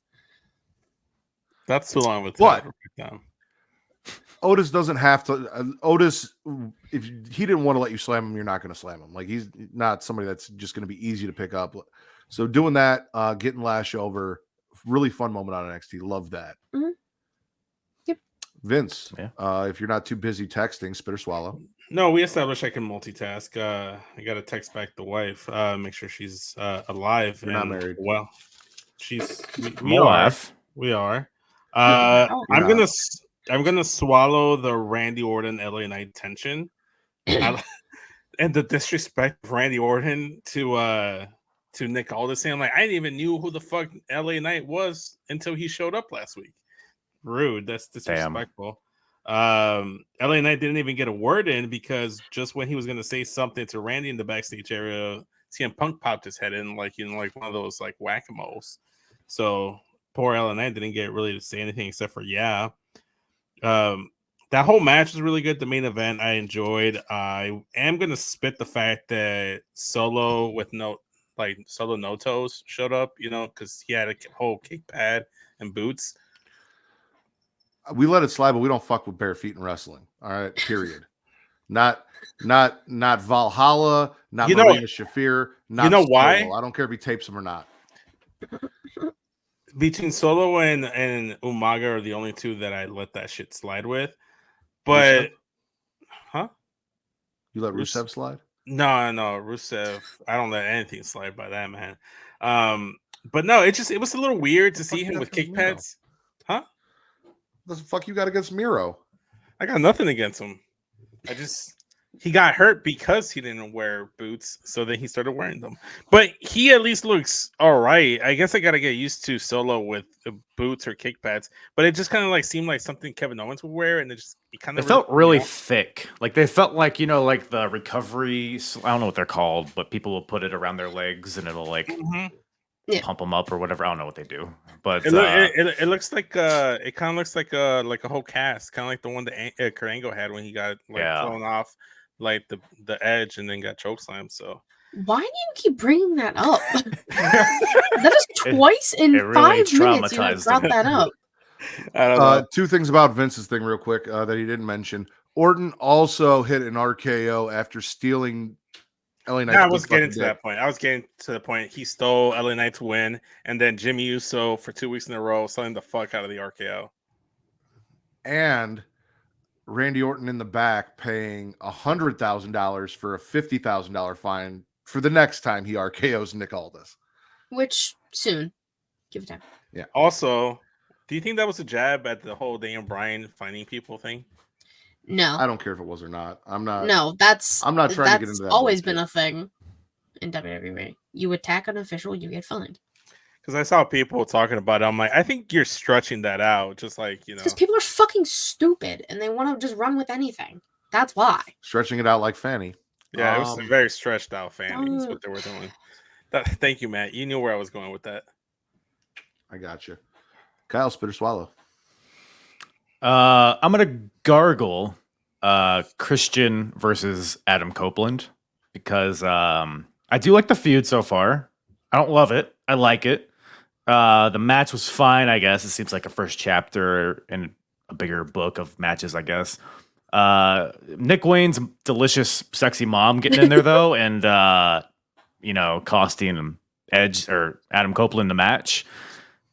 That's too long of a What? time to break down. Otis doesn't have to. Otis, if he didn't want to let you slam him, you're not going to slam him. Like, he's not somebody that's just going to be easy to pick up. So doing that, getting Lash over, really fun moment on NXT. Love that. Mm-hmm. Yep. Vince, Yeah. if you're not too busy texting, spit or swallow. No, we established I can multitask. I got to text back the wife, make sure she's alive. You're not married. Well, she's. I'm alive. We are. You're I'm gonna swallow the Randy Orton LA Knight tension, and the disrespect of Randy Orton to Nick Aldis. I'm like, I didn't even knew who the fuck LA Knight was until he showed up last week. Rude. That's disrespectful. LA Knight didn't even get a word in because just when he was gonna say something to Randy in the backstage area, CM Punk popped his head in like one of those like whack-a-moles. So poor LA Knight didn't get really to say anything except for yeah. That whole match was really good. The main event I enjoyed. I am gonna spit the fact that Solo no toes showed up, because he had a whole kick pad and boots. We let it slide, but we don't fuck with bare feet in wrestling. All right, period. Not Valhalla, not Marina Shafir. Not why? Solo. I don't care if he tapes them or not. Between Solo and Umaga are the only two that I let that shit slide with. But Rusev? Huh? You let Rusev slide? No, Rusev. I don't let anything slide by that man. But no, it was a little weird to see him with kick pads. Huh? What the fuck you got against Miro? I got nothing against him. He got hurt because he didn't wear boots, so then he started wearing them. But he at least looks all right. I guess I got to get used to Solo with boots or kick pads, but it just kind of like seemed like something Kevin Owens would wear, and it felt really thick. Like they felt like like the recovery. I don't know what they're called, but people will put it around their legs and it'll like pump them up or whatever. I don't know what they do, but it looks like it kind of looks like a whole cast, kind of like the one that Kurt Angle had when he got thrown off like the edge and then got chokeslammed. So why do you keep bringing that up? That is twice in really 5 minutes you have brought him. that up. I don't know. Two things about Vince's thing real quick that he didn't mention. Orton also hit an RKO after stealing LA Knight's I was getting to that point. I was getting to the point he stole LA Knight's win, and then Jimmy Uso for 2 weeks in a row selling the fuck out of the RKO. And Randy Orton in the back paying $100,000 for a $50,000 fine for the next time he RKOs Nick Aldis. Which soon. Give it time. Yeah. Also, do you think that was a jab at the whole Daniel Bryan finding people thing? No. I don't care if it was or not. I'm not trying to get into that. That's always been a thing in WWE. You attack an official, you get fined. Because I saw people talking about it. I'm like, I think you're stretching that out. Just like, Because people are fucking stupid and they want to just run with anything. That's why. Stretching it out like Fanny. Yeah, it was a very stretched out Fanny. Is what they were doing. Thank you, Matt. You knew where I was going with that. I got you. Kyle, spit or swallow. I'm gonna gargle Christian versus Adam Copeland because I do like the feud so far. I don't love it. I like it. The match was fine, I guess. It seems like a first chapter in a bigger book of matches, I guess. Nick Wayne's delicious, sexy mom getting in there though, and costing Edge or Adam Copeland the match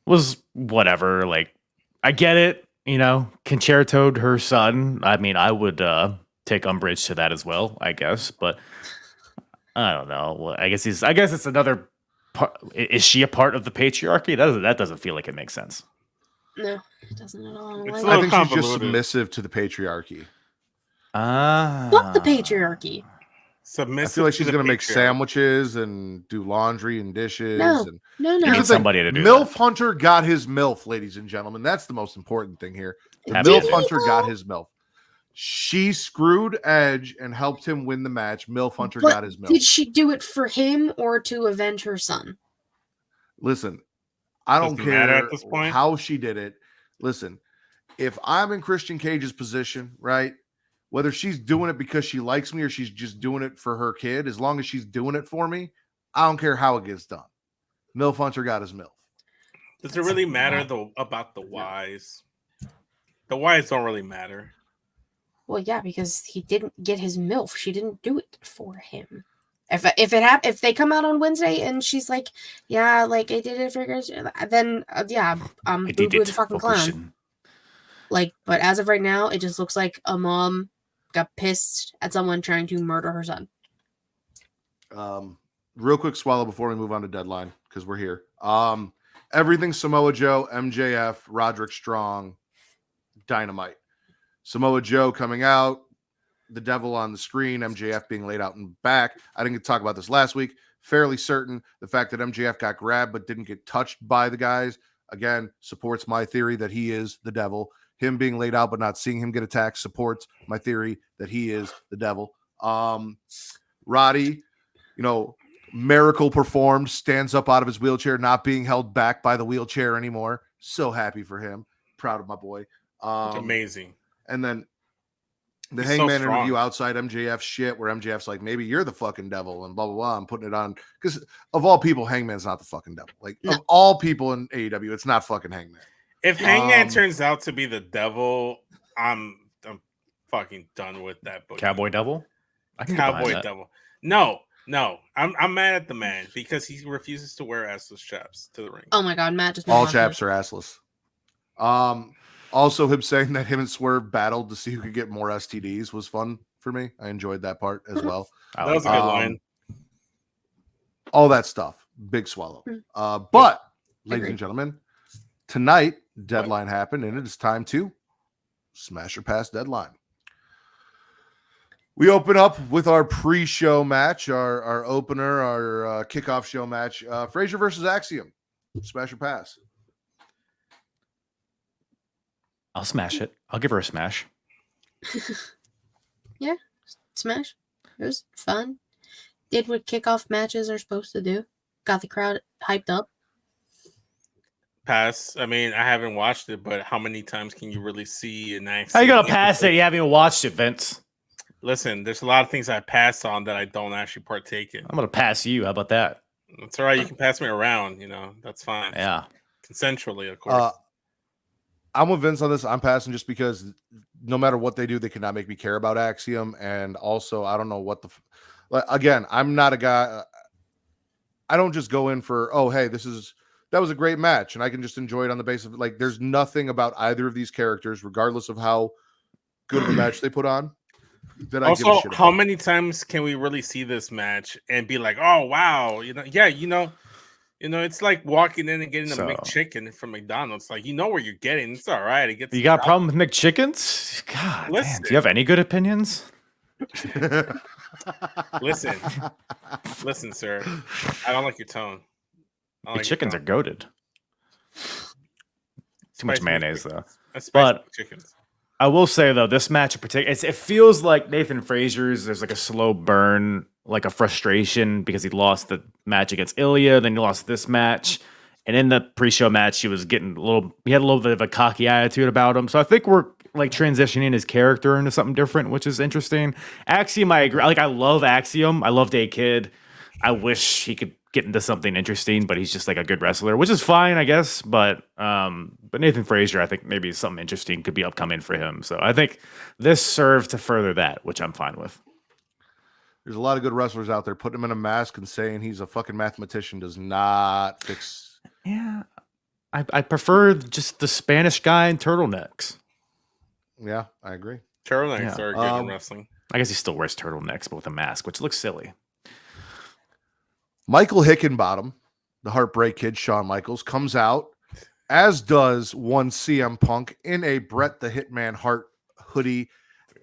was whatever. Like, I get it. Concertoed her son. I mean, I would take umbrage to that as well, I guess. But I don't know. Well, I guess it's another part. Is she a part of the patriarchy? That doesn't feel like it makes sense. No, it doesn't at all. I think she's just submissive to the patriarchy. Fuck the patriarchy. Submissive. I feel like she's going to make sandwiches and do laundry and dishes. No. You need somebody to do MILF that. Hunter got his MILF, ladies and gentlemen. That's the most important thing here. The Happy MILF days. Hunter got his MILF. She screwed Edge and helped him win the match. MILF Hunter got his MILF. Did she do it for him or to avenge her son? Listen, I don't Doesn't matter care at this point. how she did it. Listen, if I'm in Christian Cage's position, right, whether she's doing it because she likes me or she's just doing it for her kid, as long as she's doing it for me, I don't care how it gets done. MILF Hunter got his MILF. Does it really matter though about the whys? The whys don't really matter. Well, yeah, because he didn't get his MILF. She didn't do it for him. If they come out on Wednesday and she's like, yeah, like I did it for girls, then I'm boo boo the fucking clown. Like, but as of right now, it just looks like a mom got pissed at someone trying to murder her son. Real quick swallow before we move on to deadline because we're here. Everything Samoa Joe, MJF, Roderick Strong, Dynamite. Samoa Joe coming out, the devil on the screen, MJF being laid out and back. I didn't get to talk about this last week. Fairly certain the fact that MJF got grabbed but didn't get touched by the guys, again, supports my theory that he is the devil. Him being laid out but not seeing him get attacked supports my theory that he is the devil. Roddy, miracle performed, stands up out of his wheelchair, not being held back by the wheelchair anymore. So happy for him. Proud of my boy. Amazing. And then the He's Hangman so interview outside MJF shit where MJF's like, maybe you're the fucking devil and blah, blah, blah. I'm putting it on because of all people, Hangman's not the fucking devil. Like of all people in AEW, it's not fucking Hangman. If Hangman turns out to be the devil, I'm fucking done with that book. Cowboy Devil? Cowboy Devil. No. I'm mad at the man because he refuses to wear assless chaps to the ring. Oh my god, Matt just all chaps are assless. Also, him saying that him and Swerve battled to see who could get more STDs was fun for me. I enjoyed that part as well. That was a good line. All that stuff. Big swallow. But, ladies and gentlemen, tonight, deadline happened, and it is time to smash or pass deadline. We open up with our pre-show match, our opener, our kickoff show match, Frazier versus Axiom. Smash or pass? I'll smash it. I'll give her a smash. Yeah, smash. It was fun. Did what kickoff matches are supposed to do. Got the crowd hyped up. Pass. I mean, I haven't watched it, but how many times can you really see an accident? How you gonna pass it? You haven't even watched it, Vince. Listen, there's a lot of things I pass on that I don't actually partake in. I'm gonna pass you. How about that? That's all right. You can pass me around. That's fine. Yeah, consensually, of course. I'm with Vince on this. I'm passing just because no matter what they do, they cannot make me care about Axiom. And also, I don't know what again, I'm not a guy. I don't just go in for, oh, hey, that was a great match. And I can just enjoy it on the basis of like, there's nothing about either of these characters, regardless of how good of a match they put on. That I give a shit how about. many times can we really see this match and be like, oh, wow, it's like walking in and getting a McChicken from McDonald's. Like, where you're getting. It's all right. You got a problem with McChickens? God, damn. Do you have any good opinions? Listen, sir. I don't like your tone. McChickens are goated. Too much mayonnaise, though. But chickens. I will say, though, this match in particular, it feels like Nathan Frazier's, there's like a slow burn, like a frustration because he lost the match against Ilya, then he lost this match. And in the pre-show match, he had a little bit of a cocky attitude about him. So I think we're like transitioning his character into something different, which is interesting. Axiom, I agree. Like, I love Axiom. I love A-Kid. I wish he could get into something interesting, but he's just like a good wrestler, which is fine, I guess. But Nathan Frazier, I think maybe something interesting could be upcoming for him. So I think this served to further that, which I'm fine with. There's a lot of good wrestlers out there. Putting him in a mask and saying he's a fucking mathematician does not fix. Yeah, I prefer just the Spanish guy in turtlenecks. Yeah, I agree. Turtlenecks are good in wrestling. I guess he still wears turtlenecks, but with a mask, which looks silly. Michael Hickenbottom, the Heartbreak Kid, Shawn Michaels, comes out, as does one CM Punk in a Bret the Hitman Hart hoodie.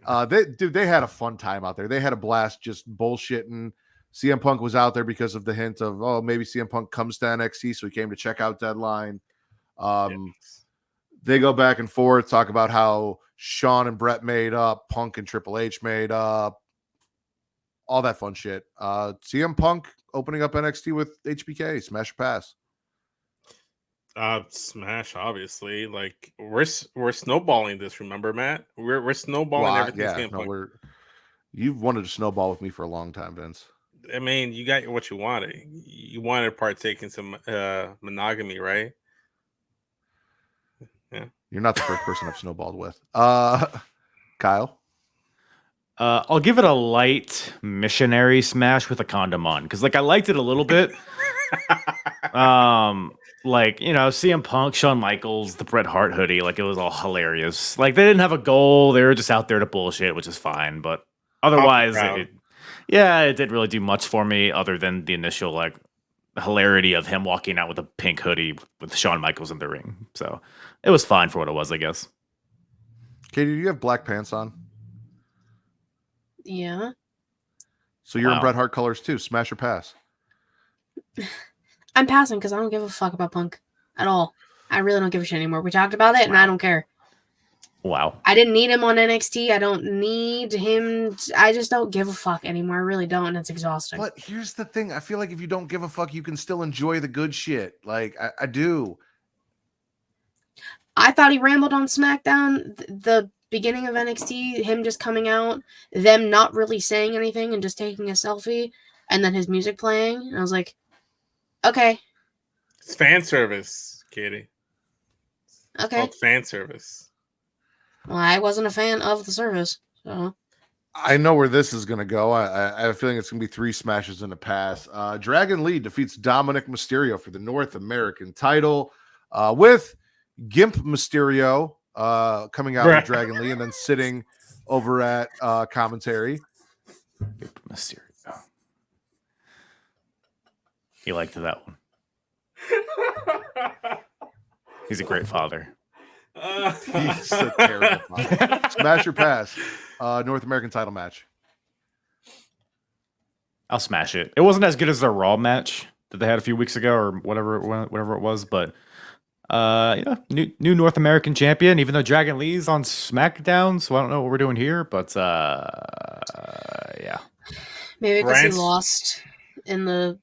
They had a fun time out there. They had a blast just bullshitting. CM Punk was out there because of the hint of, oh, maybe CM Punk comes to NXT, so he came to check out Deadline. They go back and forth, talk about how Shawn and Bret made up, Punk and Triple H made up, all that fun shit. CM Punk opening up NXT with HBK, smash or pass. Smash, obviously. Like we're snowballing this. Remember, Matt? We're snowballing everything. Yeah, no, you've wanted to snowball with me for a long time, Vince. I mean, you got what you wanted. You wanted to partake in some monogamy, right? Yeah. You're not the first person I've snowballed with. Kyle. I'll give it a light missionary smash with a condom on because, like, I liked it a little bit. Like, you know, CM Punk, Shawn Michaels, the Bret Hart hoodie, like it was all hilarious. Like they didn't have a goal; they were just out there to bullshit, which is fine. But otherwise, it didn't really do much for me other than the initial like hilarity of him walking out with a pink hoodie with Shawn Michaels in the ring. So it was fine for what it was, I guess. Katie, do you have black pants on? Yeah. So you're in Bret Hart colors too. Smash or pass? I'm passing because I don't give a fuck about Punk at all. I really don't give a shit anymore. We talked about it, and I don't care. Wow. I didn't need him on NXT. I don't need him. I just don't give a fuck anymore. I really don't, and it's exhausting. But here's the thing. I feel like if you don't give a fuck, you can still enjoy the good shit. Like, I do. I thought he rambled on SmackDown. The beginning of NXT, him just coming out, them not really saying anything and just taking a selfie, and then his music playing. And I was like, okay. It's fan service, Katie. It's okay. called fan service. Well, I wasn't a fan of the service. So. I know where this is going to go. I have a feeling it's going to be 3 smashes in a pass. Dragon Lee defeats Dominic Mysterio for the North American title with Gimp Mysterio coming out with Dragon Lee and then sitting over at commentary. Gimp Mysterio. He liked that one. He's a great father. He's a terrible father. Smash or pass? North American title match. I'll smash it. It wasn't as good as their Raw match that they had a few weeks ago or whatever it was, but new North American champion, even though Dragon Lee's on SmackDown, so I don't know what we're doing here, but yeah. Maybe because he lost in the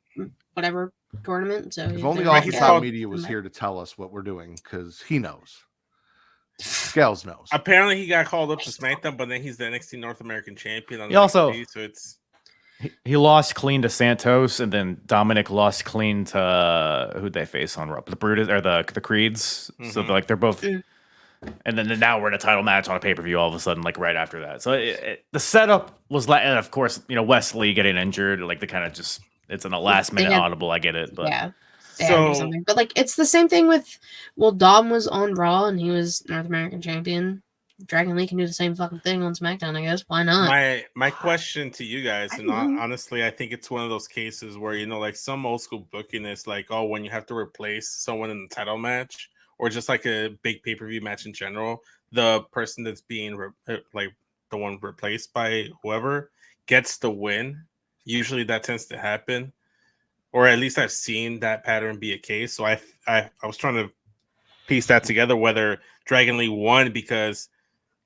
whatever tournament. So if only all the top media was here to tell us what we're doing, because he knows. Scales knows. Apparently, he got called up to SmackDown, but then he's the NXT North American champion. He also NXT, so it's he lost clean to Santos, and then Dominic lost clean to who'd they face on Raw? The Brutus or the Creeds. Mm-hmm. So they're both. And then now we're in a title match on a pay-per-view all of a sudden, like right after that. So the setup was like, and of course, Wesley getting injured, like the kind of just it's in a last minute audible. I get it, but yeah. But like it's the same thing with Dom was on Raw and he was North American champion. Dragon Lee can do the same fucking thing on SmackDown, I guess. Why not? My question to you guys, and honestly, I think it's one of those cases where like some old school booking is like, oh, when you have to replace someone in the title match or just like a big pay-per-view match in general, the person that's being like the one replaced by whoever gets the win. Usually that tends to happen. Or at least I've seen that pattern be a case. So I was trying to piece that together, whether Dragon Lee won because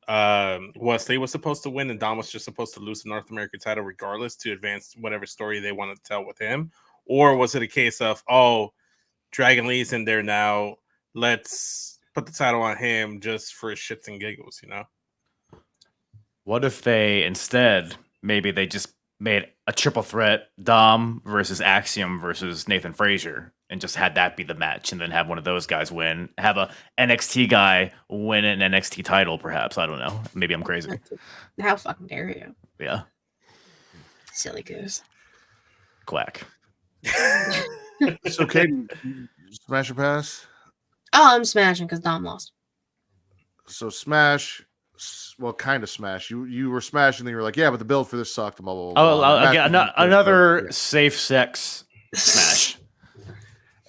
Wesley was supposed to win and Dom was just supposed to lose the North American title regardless to advance whatever story they wanted to tell with him. Or was it a case of, oh, Dragon Lee's in there now, let's put the title on him just for shits and giggles, What if they instead, maybe they just made a triple threat Dom versus Axiom versus Nathan Frazier and just had that be the match and then have one of those guys win, have a NXT guy win an NXT title, perhaps. I don't know. Maybe I'm crazy. How fucking dare you? Yeah. Silly goose. Quack. So, Katie, smash or pass? Oh, I'm smashing because Dom lost. So, smash. Well, kind of smash. You were smashing, then you were like, yeah, but the build for this sucked. Blah, blah, blah, blah. Again, another safe sex smash.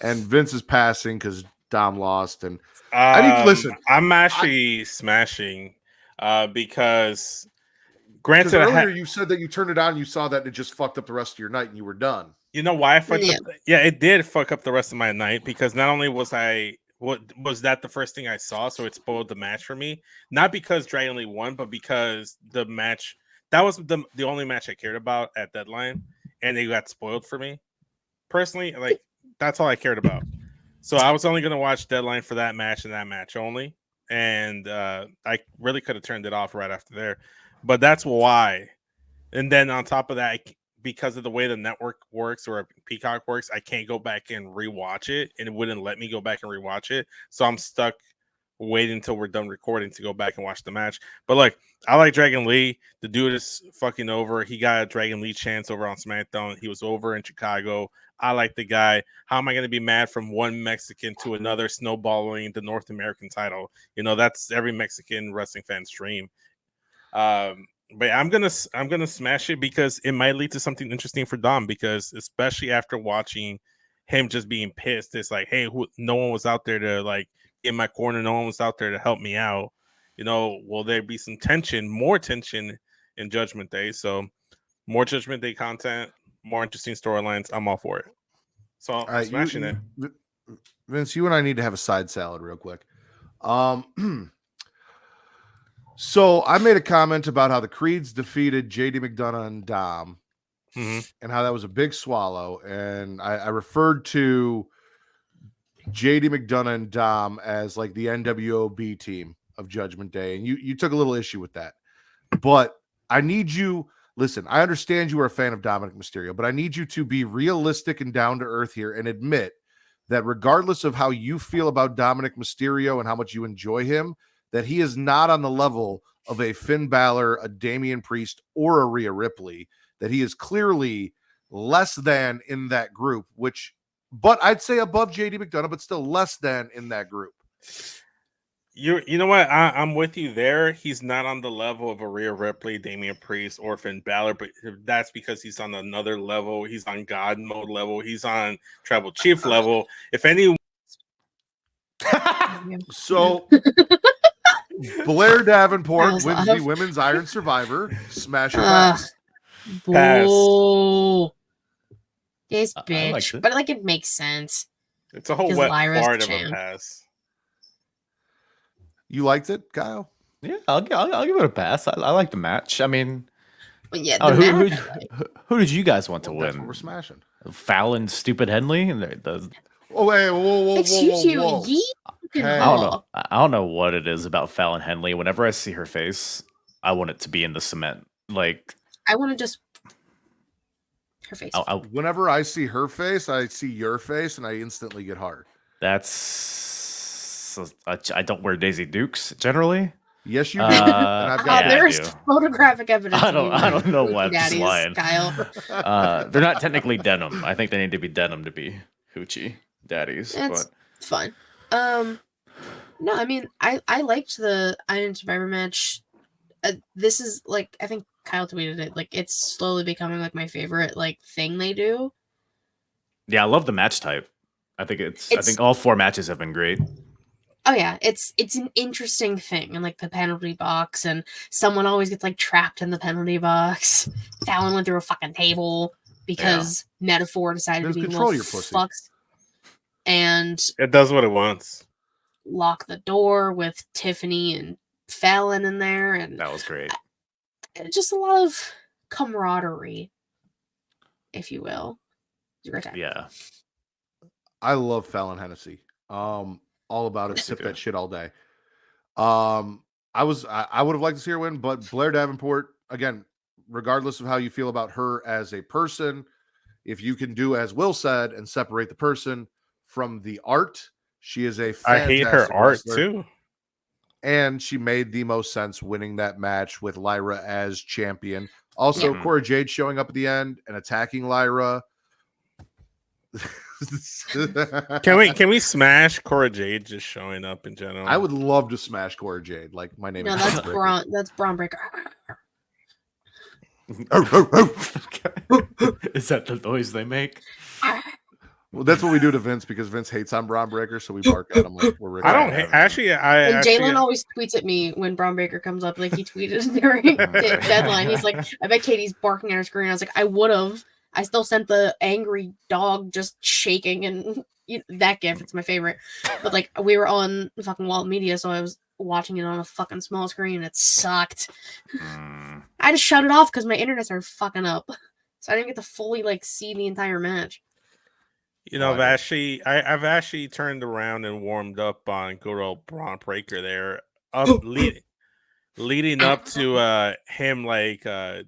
And Vince is passing because Dom lost. And I need to listen. I'm actually smashing because granted, earlier you said that you turned it on, you saw that, and it just fucked up the rest of your night, and you were done. You know why I fucked up? Yeah, it did fuck up the rest of my night because not only was that the first thing I saw, so it spoiled the match for me. Not because Dragon Lee won, but because the match that was the only match I cared about at Deadline, and they got spoiled for me. Personally, like that's all I cared about. So I was only going to watch Deadline for that match and that match only. And I really could have turned it off right after there. But that's why. And then on top of that, because of the way the network works or Peacock works, I can't go back and rewatch it. And it wouldn't let me go back and rewatch it. So I'm stuck waiting until we're done recording to go back and watch the match. But like, I like Dragon Lee. The dude is fucking over. He got a Dragon Lee chance over on SmackDown. He was over in Chicago. I like the guy. How am I going to be mad from one Mexican to another snowballing the North American title? You know, that's every Mexican wrestling fan's dream. But I'm gonna smash it because it might lead to something interesting for Dom. Because especially after watching him just being pissed, it's like, hey, no one was out there to like in my corner. No one was out there to help me out. You know, will there be some tension, more tension in Judgment Day? So more Judgment Day content, more interesting storylines. I'm all for it. So I'm smashing it. Vince, you and I need to have a side salad real quick. So I made a comment about how the Creeds defeated JD McDonough and Dom, and how that was a big swallow. And I referred to JD McDonough and Dom as like the NWO team of Judgment Day, and you took a little issue with that. But I need you. Listen, I understand you are a fan of Dominic Mysterio, but I need you to be realistic and down to earth here and admit that regardless of how you feel about Dominic Mysterio and how much you enjoy him, that he is not on the level of a Finn Balor, a Damian Priest, or a Rhea Ripley, that he is clearly less than in that group, but I'd say above JD McDonough, but still less than in that group. You know what? I'm with you there. He's not on the level of a Rhea Ripley, Damian Priest, or Finn Balor, but that's because he's on another level. He's on God mode level. He's on Tribal Chief level. If any, so Blair Davenport wins the Women's Iron Survivor. Smash or pass? Bull. Yes, bitch. But like, it makes sense. It's a whole wet fart of a pass. You liked it, Kyle? Yeah, I'll give it a pass. I like the match. I mean, yeah. Who did you guys want to win? That's what we're smashing. Fallon, stupid Henley, and oh wait, whoa! Excuse you, Yee-Haw. I don't know what it is about Fallon Henley. Whenever I see her face, I want it to be in the cement. Like, I want to just her face. Whenever I see her face, I see your face, and I instantly get hard. I don't wear Daisy Dukes generally. Yes, you do. There's photographic evidence. I don't know why I'm lying. Kyle. They're not technically denim. I think they need to be denim to be hoochie daddies. It's fine. No, I mean, I liked the Iron Survivor match. This is like, I think Kyle tweeted it. Like, it's slowly becoming like my favorite like thing they do. Yeah, I love the match type. I think I think all 4 matches have been great. Oh yeah, it's an interesting thing, and like the penalty box, and someone always gets like trapped in the penalty box. Fallon went through a fucking table because Metaphor decided to be control your fucks, and it does what it wants. Lock the door with Tiffany and Fallon in there, and that was great. Just a lot of camaraderie, if you will. It was a great time. Yeah, I love Fallon Hennessy. All about it. Sip that shit all day. I would have liked to see her win, but Blair Davenport, again, regardless of how you feel about her as a person, if you can do as Will said and separate the person from the art, she is a fantastic I hate her art wrestler. too. And she made the most sense winning that match with Lyra as champion. Also, Cora Jade showing up at the end and attacking Lyra. Can we smash Cora Jade just showing up in general? I would love to smash Cora Jade. Like, my name is that's Braun Breaker. Is that the noise they make? Well, that's what we do to Vince because Vince hates on Braun Breaker, so we bark at him like we're Rick. I don't hate. Actually, Jalen always tweets at me when Braun Breaker comes up. Like, he tweeted during Deadline. He's like, "I bet Katie's barking at her screen." I was like, "I would have." I still sent the angry dog just shaking, and that gif. It's my favorite. But like, we were on fucking Walt Media, so I was watching it on a fucking small screen. It sucked. I just shut it off because my internet started fucking up, so I didn't get to fully like see the entire match. You know, I've actually turned around and warmed up on good old Braun Breaker there, leading up to him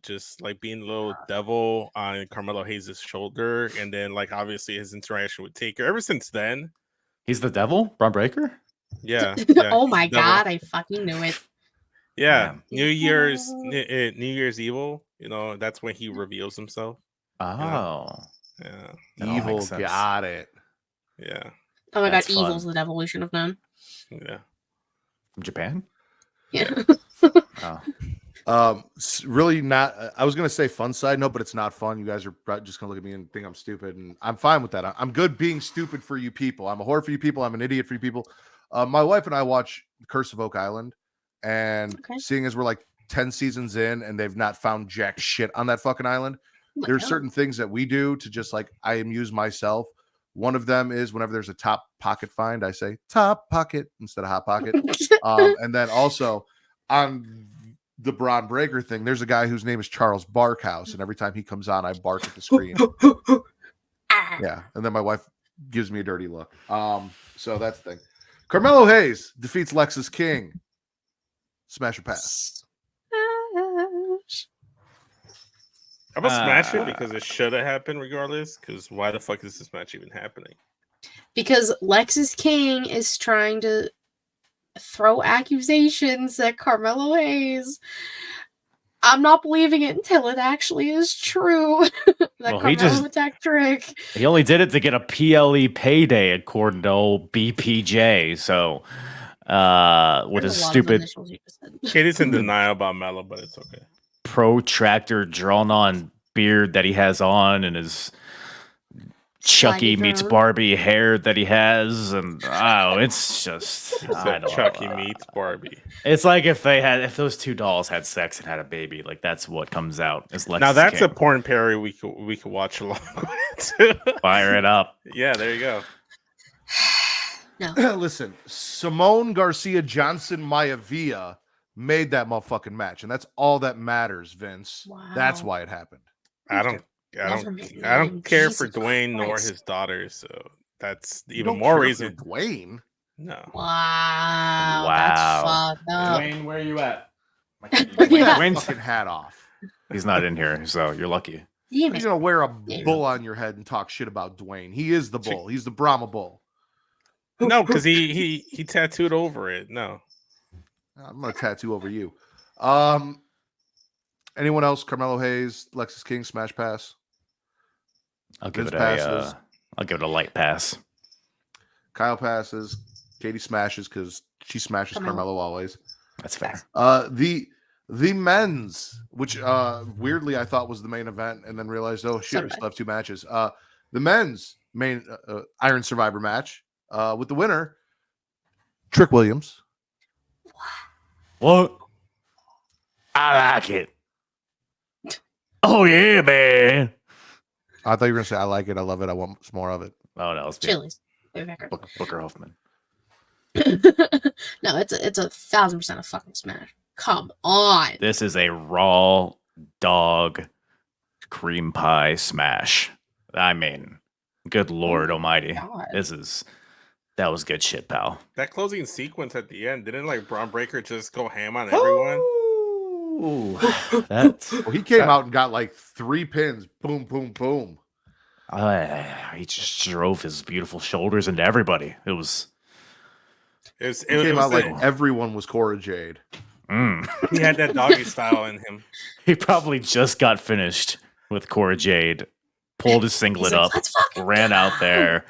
just like being a little devil on Carmelo Hayes' shoulder, and then like obviously his interaction with Taker. Ever since then, He's the devil, Braun Breaker. yeah. Oh my god, I fucking knew it. Yeah, Damn. New Year's Evil. You know, that's when he reveals himself. Oh, Yeah, that all Evil, makes sense. got it. yeah, Oh my That's god, fun. evil's the devolution of none. yeah. From Japan. Yeah. Oh, Really not. I was gonna say fun side note, but it's not fun. You guys are just gonna look at me and think I'm stupid, and I'm fine with that. I'm good being stupid for you people. I'm a whore for you people. I'm an idiot for you people. My wife and I watch Curse of Oak Island, and Okay. seeing as we're like 10 seasons in, and they've not found jack shit on that fucking island. Oh my There's God. certain things that we do to just like I amuse myself. One of them is whenever there's a top pocket find, I say top pocket instead of hot pocket. And then also on the Braun Breaker thing, there's a guy whose name is Charles Barkhouse, and every time he comes on, I bark at the screen. Ah. Yeah, and then my wife gives me a dirty look. So that's the thing. Carmelo Hayes defeats Lexus King. Smash or pass? I'm gonna smash it because it should have happened regardless. Because why the fuck is this match even happening? Because Lexus King is trying to throw accusations at Carmelo Hayes. I'm not believing it until it actually is true. That Well, Carmelo attacked Trick. he only did it to get a PLE payday, according to old BPJ. So, with There's his a lot of stupid initials you just said. Katie's in denial about Melo, but it's okay. protractor drawn-on beard that he has on, and his Chucky Swaggy meets girl. Barbie hair that he has, and it's just I don't Chucky know. meets Barbie. It's like if those two dolls had sex and had a baby, like that's what comes out. Is Now Lexus that's a King. porn parody we could watch along with. Fire it up. Yeah, there you go. No. Listen, Simone Garcia Johnson Maivia made that motherfucking match, and that's all that matters, Vince. That's Wow. why it happened. I don't care for Jesus Dwayne nor Christ. his daughters, so that's You even don't more care for reason. Dwayne. No. Wow. Wow. That's fucked up. Dwayne, where are you at? Yeah. Dwayne's- Fucking hat off. he's not in here, so you're lucky. Damn He's it. gonna wear a Yeah. bull on your head and talk shit about Dwayne. He is the bull. He's the Brahma bull. No, because he tattooed over it. No. I'm gonna tattoo over you. Anyone else? Carmelo Hayes, Lexus King, smash pass. I'll give Vince it passes. I'll give it a light pass. Kyle passes. Katie smashes because she smashes Carmelo. Carmelo always. That's fair. The men's, which weirdly I thought was the main event, and then realized, oh shit, So we did still have two matches. The men's main Iron Survivor match with the winner, Trick Williams. What? I like it. Oh yeah, man. I thought you were gonna say I like it, I love it, I want some more of it. Oh no, it's Chili's. Baby backer. Booker Hoffman. No, it's a 1,000% a fucking smash. Come on. This is a raw dog cream pie smash. I mean, good Lord Almighty. God. That was good shit, pal. That closing sequence at the end, didn't like Braun Breaker just go ham on everyone? Ooh, that Well, he came out and got like 3 pins. Boom, boom, boom. he just drove his beautiful shoulders into everybody. It was It He came was out like the- everyone was Cora Jade. he had that doggy style in him. He probably just got finished with Cora Jade, pulled his singlet He's like, up, "Let's fucking ran out go." there.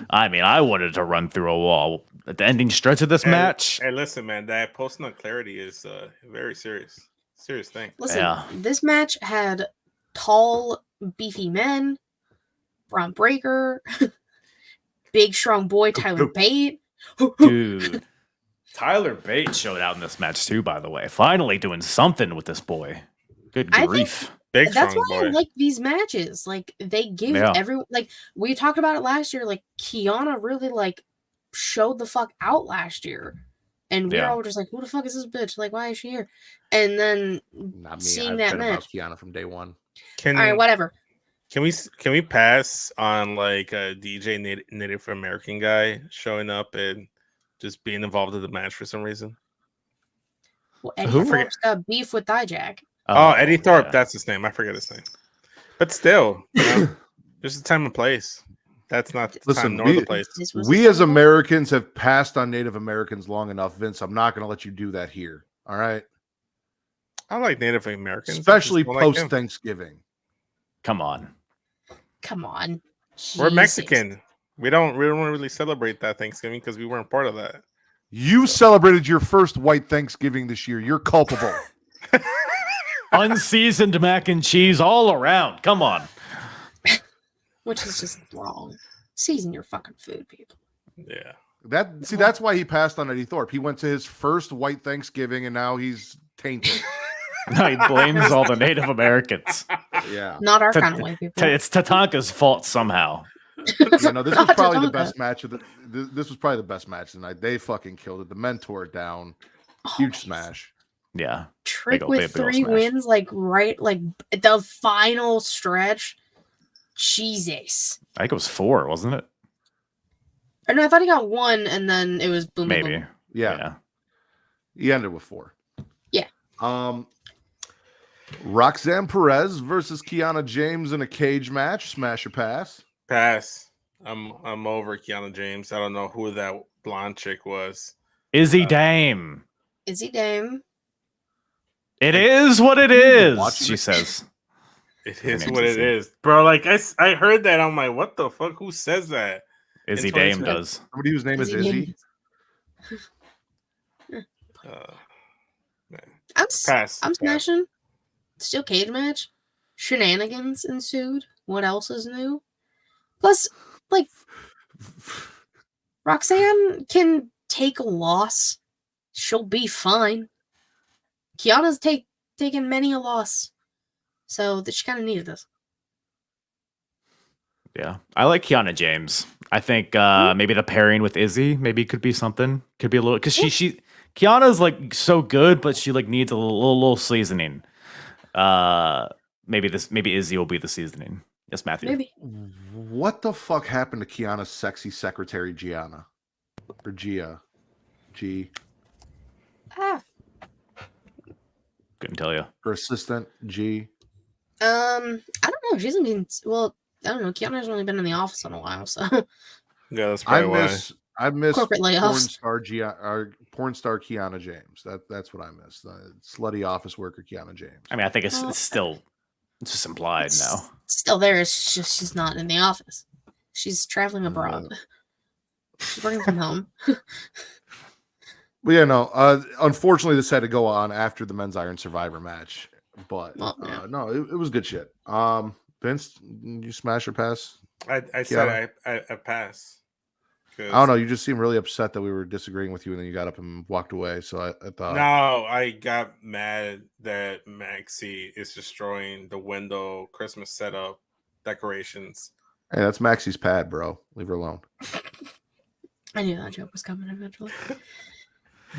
I mean, I wanted to run through a wall. At the ending stretch of this match, Hey, listen, man, that post nut clarity is very serious thing. Listen, Yeah. this match had tall, beefy men, Braun Breaker, big, strong boy Tyler Bate. dude. Tyler Bate showed out in this match too, by the way. Finally doing something with this boy. Good I think- grief. Big That's strong why boy. I like these matches. Like they give Yeah. everyone. Like we talked about it last year. Like Kiana really like showed the fuck out last year, and we were Yeah. all just like, "Who the fuck is this bitch? Like, why is she here?" And then Not me. seeing I've that been about match. Kiana from day one. Can All right, whatever. Can we pass on like a DJ Native American guy showing up and just being involved in the match for some reason? Well, Eddie Who? Thorpe's got beef with Dijak. Oh, Eddie Thorpe, yeah. that's his name. I forget his name. But still, there's a time and place. That's not the Listen, time nor the place. We as Americans have passed on Native Americans long enough, Vince. I'm not going to let you do that here. All right. I like Native Americans, especially post post Thanksgiving. Come on. We're Mexican. We don't really celebrate that Thanksgiving because we weren't part of that. You celebrated your first white Thanksgiving this year. You're culpable. Unseasoned mac and cheese all around. Come on. Which is just wrong. Season your fucking food, people. Yeah. That's why he passed on Eddie Thorpe. He went to his first white Thanksgiving and now he's tainted. He blames all the Native Americans. Yeah. Not our kind of white people. It's Tatanka's fault somehow. Yeah, no, this was probably the best match of this was probably the best match tonight. They fucking killed it. The men tore it down. Huge smash. Yeah. Trick with 3 wins, like the final stretch. Jesus. I think it was 4, wasn't it? Or no, I thought he got 1 and then it was boom. Maybe. Boom. Yeah. He ended with 4. Yeah. Roxanne Perez versus Kiana James in a cage match. Smash or pass? Pass. I'm over Kiana James. I don't know who that blonde chick was. Izzy Dame. Izzy Dame. It is what it is, she says. It is what it is. Bro, like I heard that. I'm like, what the fuck? Who says that? Izzy Dame does. Somebody whose name is Izzy. I'm smashing. Still cage match. Shenanigans ensued. What else is new? Plus, like, Roxanne can take a loss. She'll be fine. Kiana's taken many a loss. So she kind of needed this. Yeah. I like Kiana James. I think maybe the pairing with Izzy maybe could be something. Could be a little because Kiana's like so good, but she like needs a little seasoning. Maybe Izzy will be the seasoning. Yes, Matthew. Maybe. What the fuck happened to Kiana's sexy secretary Gianna? Or Gia? G. Couldn't tell you. Her assistant G. I don't know. She hasn't been. Well, I don't know. Kiana's only been in the office in a while, so. Yeah, that's probably why. I miss corporate layoffs. Porn star Kiana James. That's what I miss. Slutty office worker Kiana James. I mean, I think it's just implied now. Still there. It's just she's not in the office. She's traveling abroad. She's working from home. But yeah, no. Unfortunately, this had to go on after the men's Iron Survivor match. But no, it was good shit. Vince, you smash or pass? I said I pass. I don't know. You just seemed really upset that we were disagreeing with you, and then you got up and walked away. So I thought. No, I got mad that Maxie is destroying the window Christmas setup decorations. Hey, that's Maxie's pad, bro. Leave her alone. I knew that joke was coming eventually.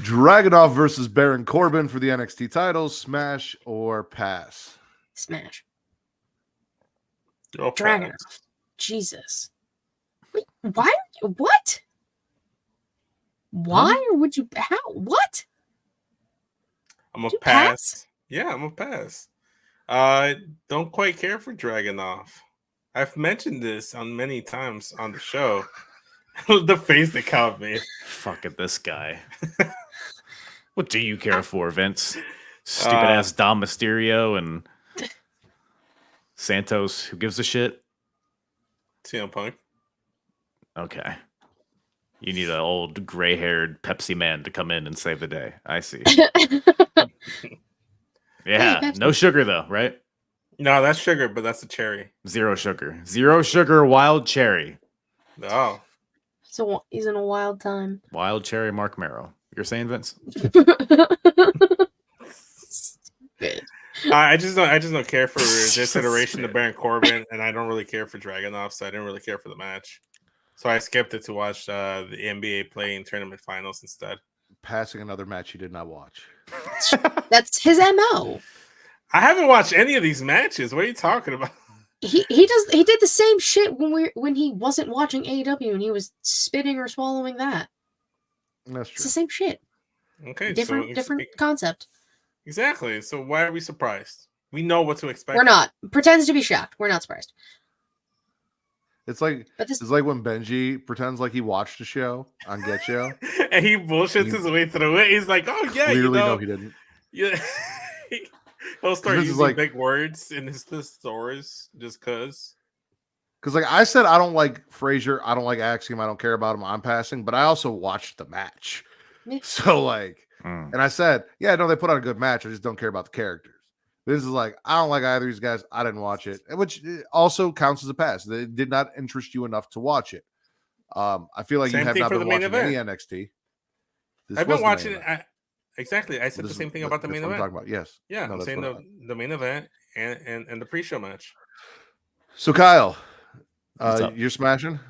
Dragunov versus Baron Corbin for the NXT titles. Smash or pass? Smash. Oh, Dragunov. Jesus. Wait, why? What? Why or would you? How? What? I'm a pass. Yeah, I'm a pass. I don't quite care for Dragunov. I've mentioned this on many times on the show. The face that Cal made. Fuck at this guy. What do you care for, Vince? Stupid ass Dom Mysterio and Santos. Who gives a shit? CM Punk. Okay. You need an old gray-haired Pepsi man to come in and save the day. I see. Yeah, Hey, no sugar though, right? No, that's sugar, but that's a cherry. Zero sugar. Zero sugar wild cherry. Oh. So he's in a wild time. Wild cherry Mark Merrow. You're saying, Vince? I just don't care for this iteration of Baron Corbin, and I don't really care for Dragunov, so I didn't really care for the match. So I skipped it to watch the NBA playing tournament finals instead. Passing another match you did not watch. That's his MO. I haven't watched any of these matches. What are you talking about? He did the same shit when he wasn't watching AEW and he was spitting or swallowing that. That's It's the true. same shit. Okay, Different concept. Exactly. So why are we surprised? We know what to expect. We're not. Pretends to be shocked. We're not surprised. It's like But it's like when Benji pretends like he watched a show on Get Show. And he bullshits his way through it. He's like, "Oh yeah, Clearly, no, he didn't. yeah." He'll start This is using like- big words in his thesaurus just cause. Because like I said, I don't like Frazier. I don't like Axiom. I don't care about him. I'm passing, but I also watched the match. Yeah. So like, and I said, yeah, no, they put on a good match. I just don't care about the characters. This is like, I don't like either of these guys. I didn't watch it, which also counts as a pass. They did not interest you enough to watch it. I feel like Same you have thing not for been the main watching any event. NXT. This I've was been the main watching it. event. Exactly. I said the same thing about the that's main what I'm event. talking about. Yes. Yeah, No, I'm that's saying what the main event and the pre-show match. So Kyle, What's up? you're smashing.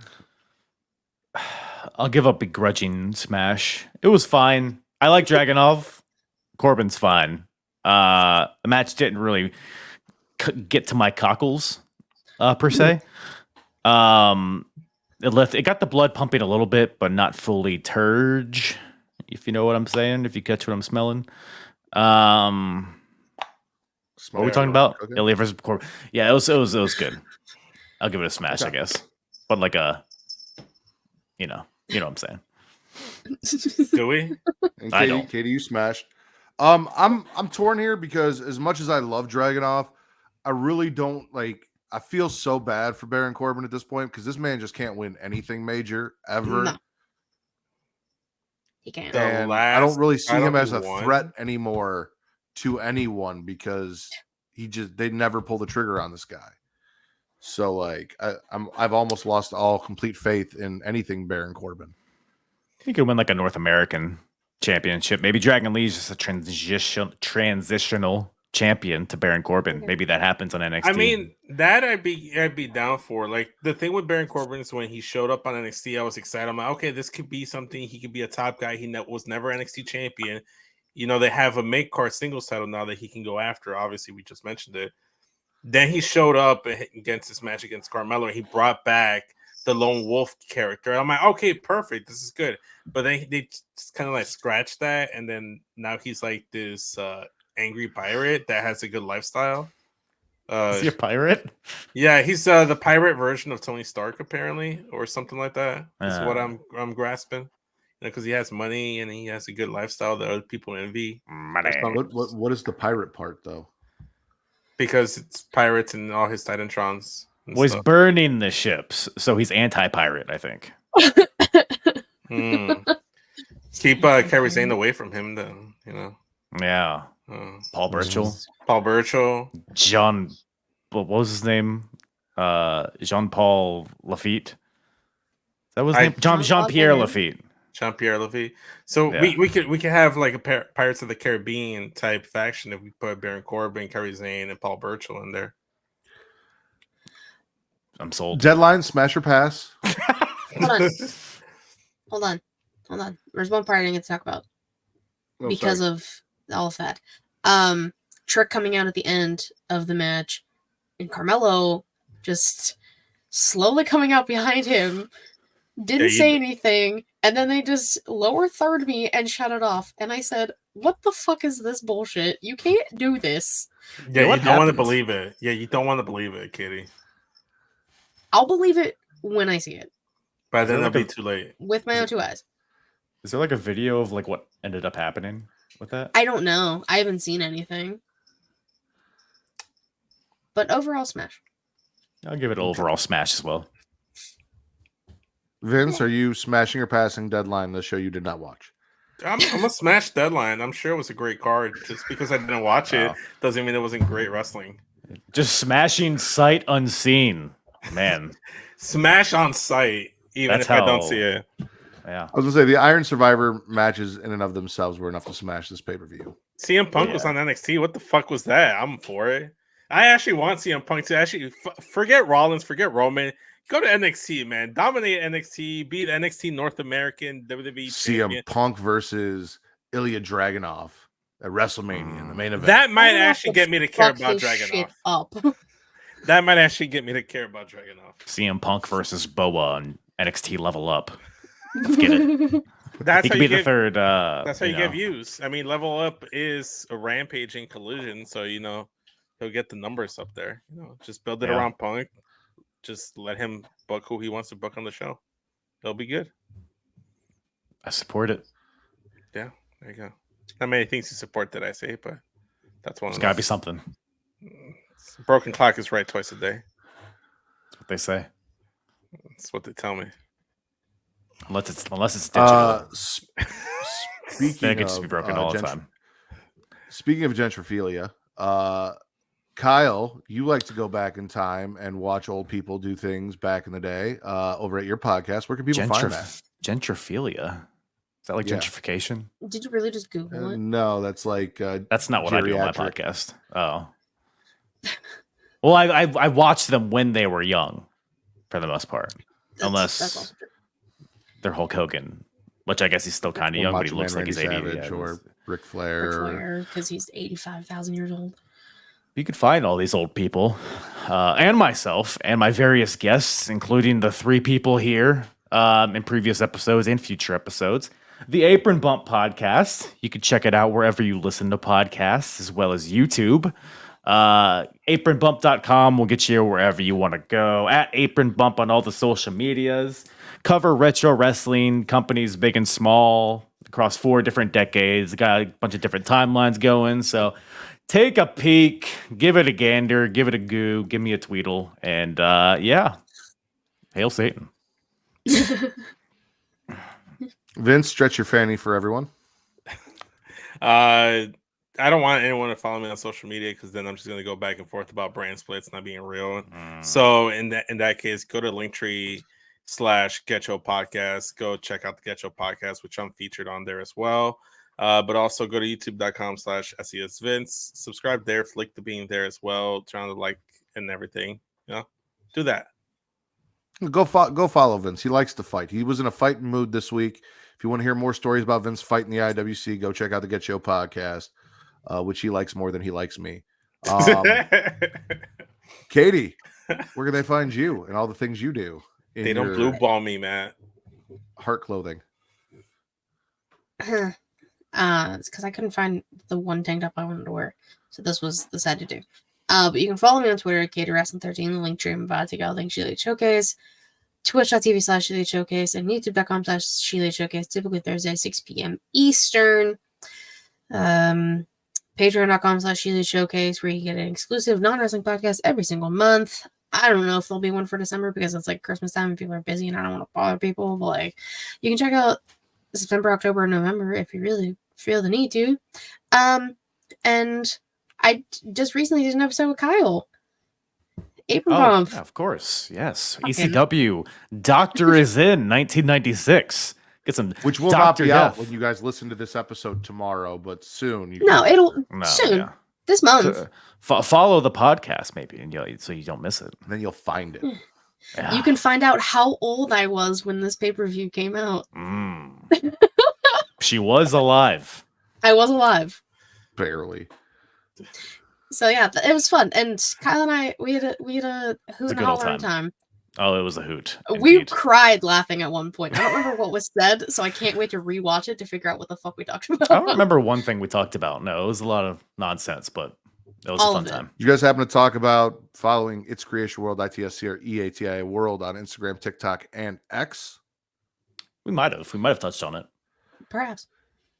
I'll give a begrudging smash. It was fine. I like Dragunov. Corbin's fine. The match didn't really get to my cockles per se. It got the blood pumping a little bit, but not fully turge. If you know what I'm saying, if you catch what I'm smelling. What are we talking about? Okay. Ilya versus Corbin. Yeah, it was good. I'll give it a smash, I guess. But like a, you know what I'm saying. Do we? And I don't. Katie, you smashed. I'm torn here because as much as I love Dragunov, I really don't like. I feel so bad for Baron Corbin at this point because this man just can't win anything major ever. No. He can't. And I don't really see him as a threat anymore to anyone because they never pull the trigger on this guy. So like I've almost lost all complete faith in anything Baron Corbin. He could win like a North American championship. Maybe Dragon Lee's just a transitional champion to Baron Corbin. Maybe that happens on NXT. I mean, that I'd be down for. Like the thing with Baron Corbin is when he showed up on NXT, I was excited. I'm like, okay, this could be something. He could be a top guy. He was never NXT champion. You know, they have a make card singles title now that he can go after. Obviously, we just mentioned it. Then he showed up against this match against Carmelo, and he brought back the Lone Wolf character. I'm like, okay, perfect. This is good. But then they just kind of like scratched that, and then now he's like this angry pirate that has a good lifestyle. Is he a pirate? Yeah, he's the pirate version of Tony Stark, apparently, or something like that. Is what I'm grasping. Because he has money and he has a good lifestyle that other people envy. Money. What is the pirate part though? Because it's pirates and all his Titantrons. Well, he's burning the ships, so he's anti-pirate, I think. Keep Kairi Sane away from him, then, you know. Yeah. Paul Burchill. What was his name? Jean-Paul Lafitte. Is that was his name? Jean-Pierre Lafitte. Jean-Pierre Lafitte. So Yeah. we could have like a Pirates of the Caribbean type faction if we put Baron Corbin, Kairi Sane, and Paul Burchill in there. I'm sold. Deadline, smash or pass? Hold on. There's one part I didn't get to talk about because of all of that. Trick coming out at the end of the match, and Carmelo just slowly coming out behind him. Didn't say anything, and then they just lower third me and shut it off. And I said, "What the fuck is this bullshit? You can't do this." Yeah, you don't want to believe it. Yeah, you don't want to believe it, Kitty. I'll believe it when I see it. By then it'll be too late. With my own two eyes. Is there like a video of like what ended up happening with that? I don't know. I haven't seen anything. But overall smash. I'll give it an overall smash as well. Vince, are you smashing or passing Deadline, the show you did not watch? I'm a smash Deadline. I'm sure it was a great card. Just because I didn't watch it doesn't mean it wasn't great wrestling. Just smashing sight unseen. Man. Smash on sight, even if I don't see it. Yeah. I was gonna say the Iron Survivor matches in and of themselves were enough to smash this pay-per-view. CM Punk was on NXT. What the fuck was that? I'm for it. I actually want CM Punk to actually forget Rollins, forget Roman. Go to NXT, man. Dominate NXT. Be the NXT North American WWE CM champion. Punk versus Ilya Dragunov at WrestleMania in the main event. That might actually get me to care about Dragunov. Up. That might actually get me to care about Dragunov. CM Punk versus Boa on NXT Level Up. Let's get it. That's He how could you be the get, third. That's how you get know. views. I mean, Level Up is a rampaging collision, so he'll get the numbers up there. Just build it around Punk. Just let him book who he wants to book on the show. It'll be good. I support it. Yeah, there you go. Not many things to support that I say, but that's one. There's got to be something. Broken clock is right twice a day. That's what they say. That's what they tell me. Unless it's digital. Speaking then it could of just be broken all the time. Speaking of gentrephilia, Kyle, you like to go back in time and watch old people do things back in the day over at your podcast. Where can people find that? Gentrephilia. Is that like gentrification? Did you really just Google it? No, that's like that's not what I do on my podcast. Oh. Well, I watched them when they were young, for the most part. Unless they're Hulk Hogan, which I guess he's still kind of young, but he looks like he's 80. Or Ric Flair. Because he's 85,000 years old. You could find all these old people, and myself, and my various guests, including the 3 people here in previous episodes and future episodes. The Apron Bump Podcast. You can check it out wherever you listen to podcasts, as well as YouTube. Apronbump.com will get you wherever you want to go. At Apron Bump on all the social medias. Cover retro wrestling companies big and small across 4 different decades. Got a bunch of different timelines going. So take a peek, give it a gander, give it a goo, give me a tweedle, and hail Satan. Vince, stretch your fanny for everyone. I don't want anyone to follow me on social media because then I'm just going to go back and forth about brand splits not being real. So in that case, go to Linktree/Getcho Podcast. Go check out the Getcho Podcast, which I'm featured on there as well. But also go to youtube.com/SESVince. Subscribe there, flick the bean there as well. Turn on the like and everything. Do that. Go follow Vince. He likes to fight. He was in a fighting mood this week. If you want to hear more stories about Vince fighting the IWC, go check out the Get Show podcast, which he likes more than he likes me. Katie, where can they find you and all the things you do? They don't blue ball me, Matt. Heart clothing. It's because I couldn't find the one tank top I wanted to wear, so this was the side to do. But you can follow me on Twitter at KatieWrestling13, the link tree in bio. Take out link She Late Showcase, twitch.tv/She Late Showcase, and youtube.com/She Late Showcase, typically Thursday, 6 p.m. Eastern. Patreon.com/She Late Showcase, where you get an exclusive non-wrestling podcast every single month. I don't know if there'll be one for December because it's like Christmas time and people are busy and I don't want to bother people, but like you can check out September, October, and November if you really feel the need to. And I just recently did an episode with Kyle. Apron Bump. Yeah, of course. Yes. ECW. Doctor is in 1996. Get some which will not be out when you guys listen to this episode tomorrow, but soon. Soon. Yeah. This month. Follow the podcast maybe, and so you don't miss it. And then you'll find it. Yeah. You can find out how old I was when this pay-per-view came out. She was alive. I was alive. Barely. So yeah, it was fun, and Kyle and I we had a hoot and holler time. Oh, it was a hoot. We cried laughing at one point. I don't remember what was said, so I can't wait to rewatch it to figure out what the fuck we talked about. I don't remember one thing we talked about. No, it was a lot of nonsense, but it was a fun time. You guys happen to talk about following It's Creation World, ITSC or EATI World on Instagram, TikTok, and X? We might have touched on it. Perhaps.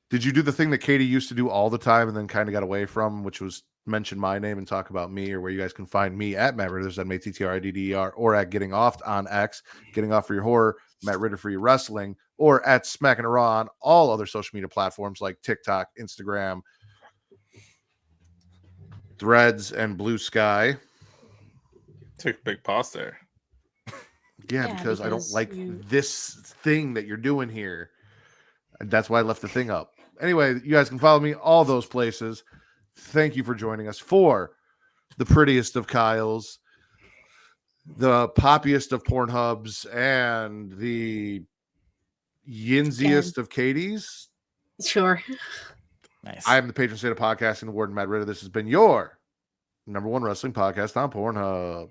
Did you do the thing that Katie used to do all the time and then kind of got away from, which was mention my name and talk about me, or where you guys can find me at Matt Ridders, MATTRIDDER, or at Getting Off on X, Getting Off for your horror, Matt Ritter for your wrestling, or at Smackin It Raw on all other social media platforms like TikTok, Instagram, Threads, and Blue Sky. Took a big pause there. Yeah, because I don't like this thing that you're doing here. And that's why I left the thing up. Anyway, you guys can follow me all those places. Thank you for joining us for the prettiest of Kyles, the poppiest of Pornhubs, and the yinziest of Katie's. Sure. Nice. I am the patron saint of podcasting, the Warden Matt Ritter. This has been your number one wrestling podcast on Pornhub.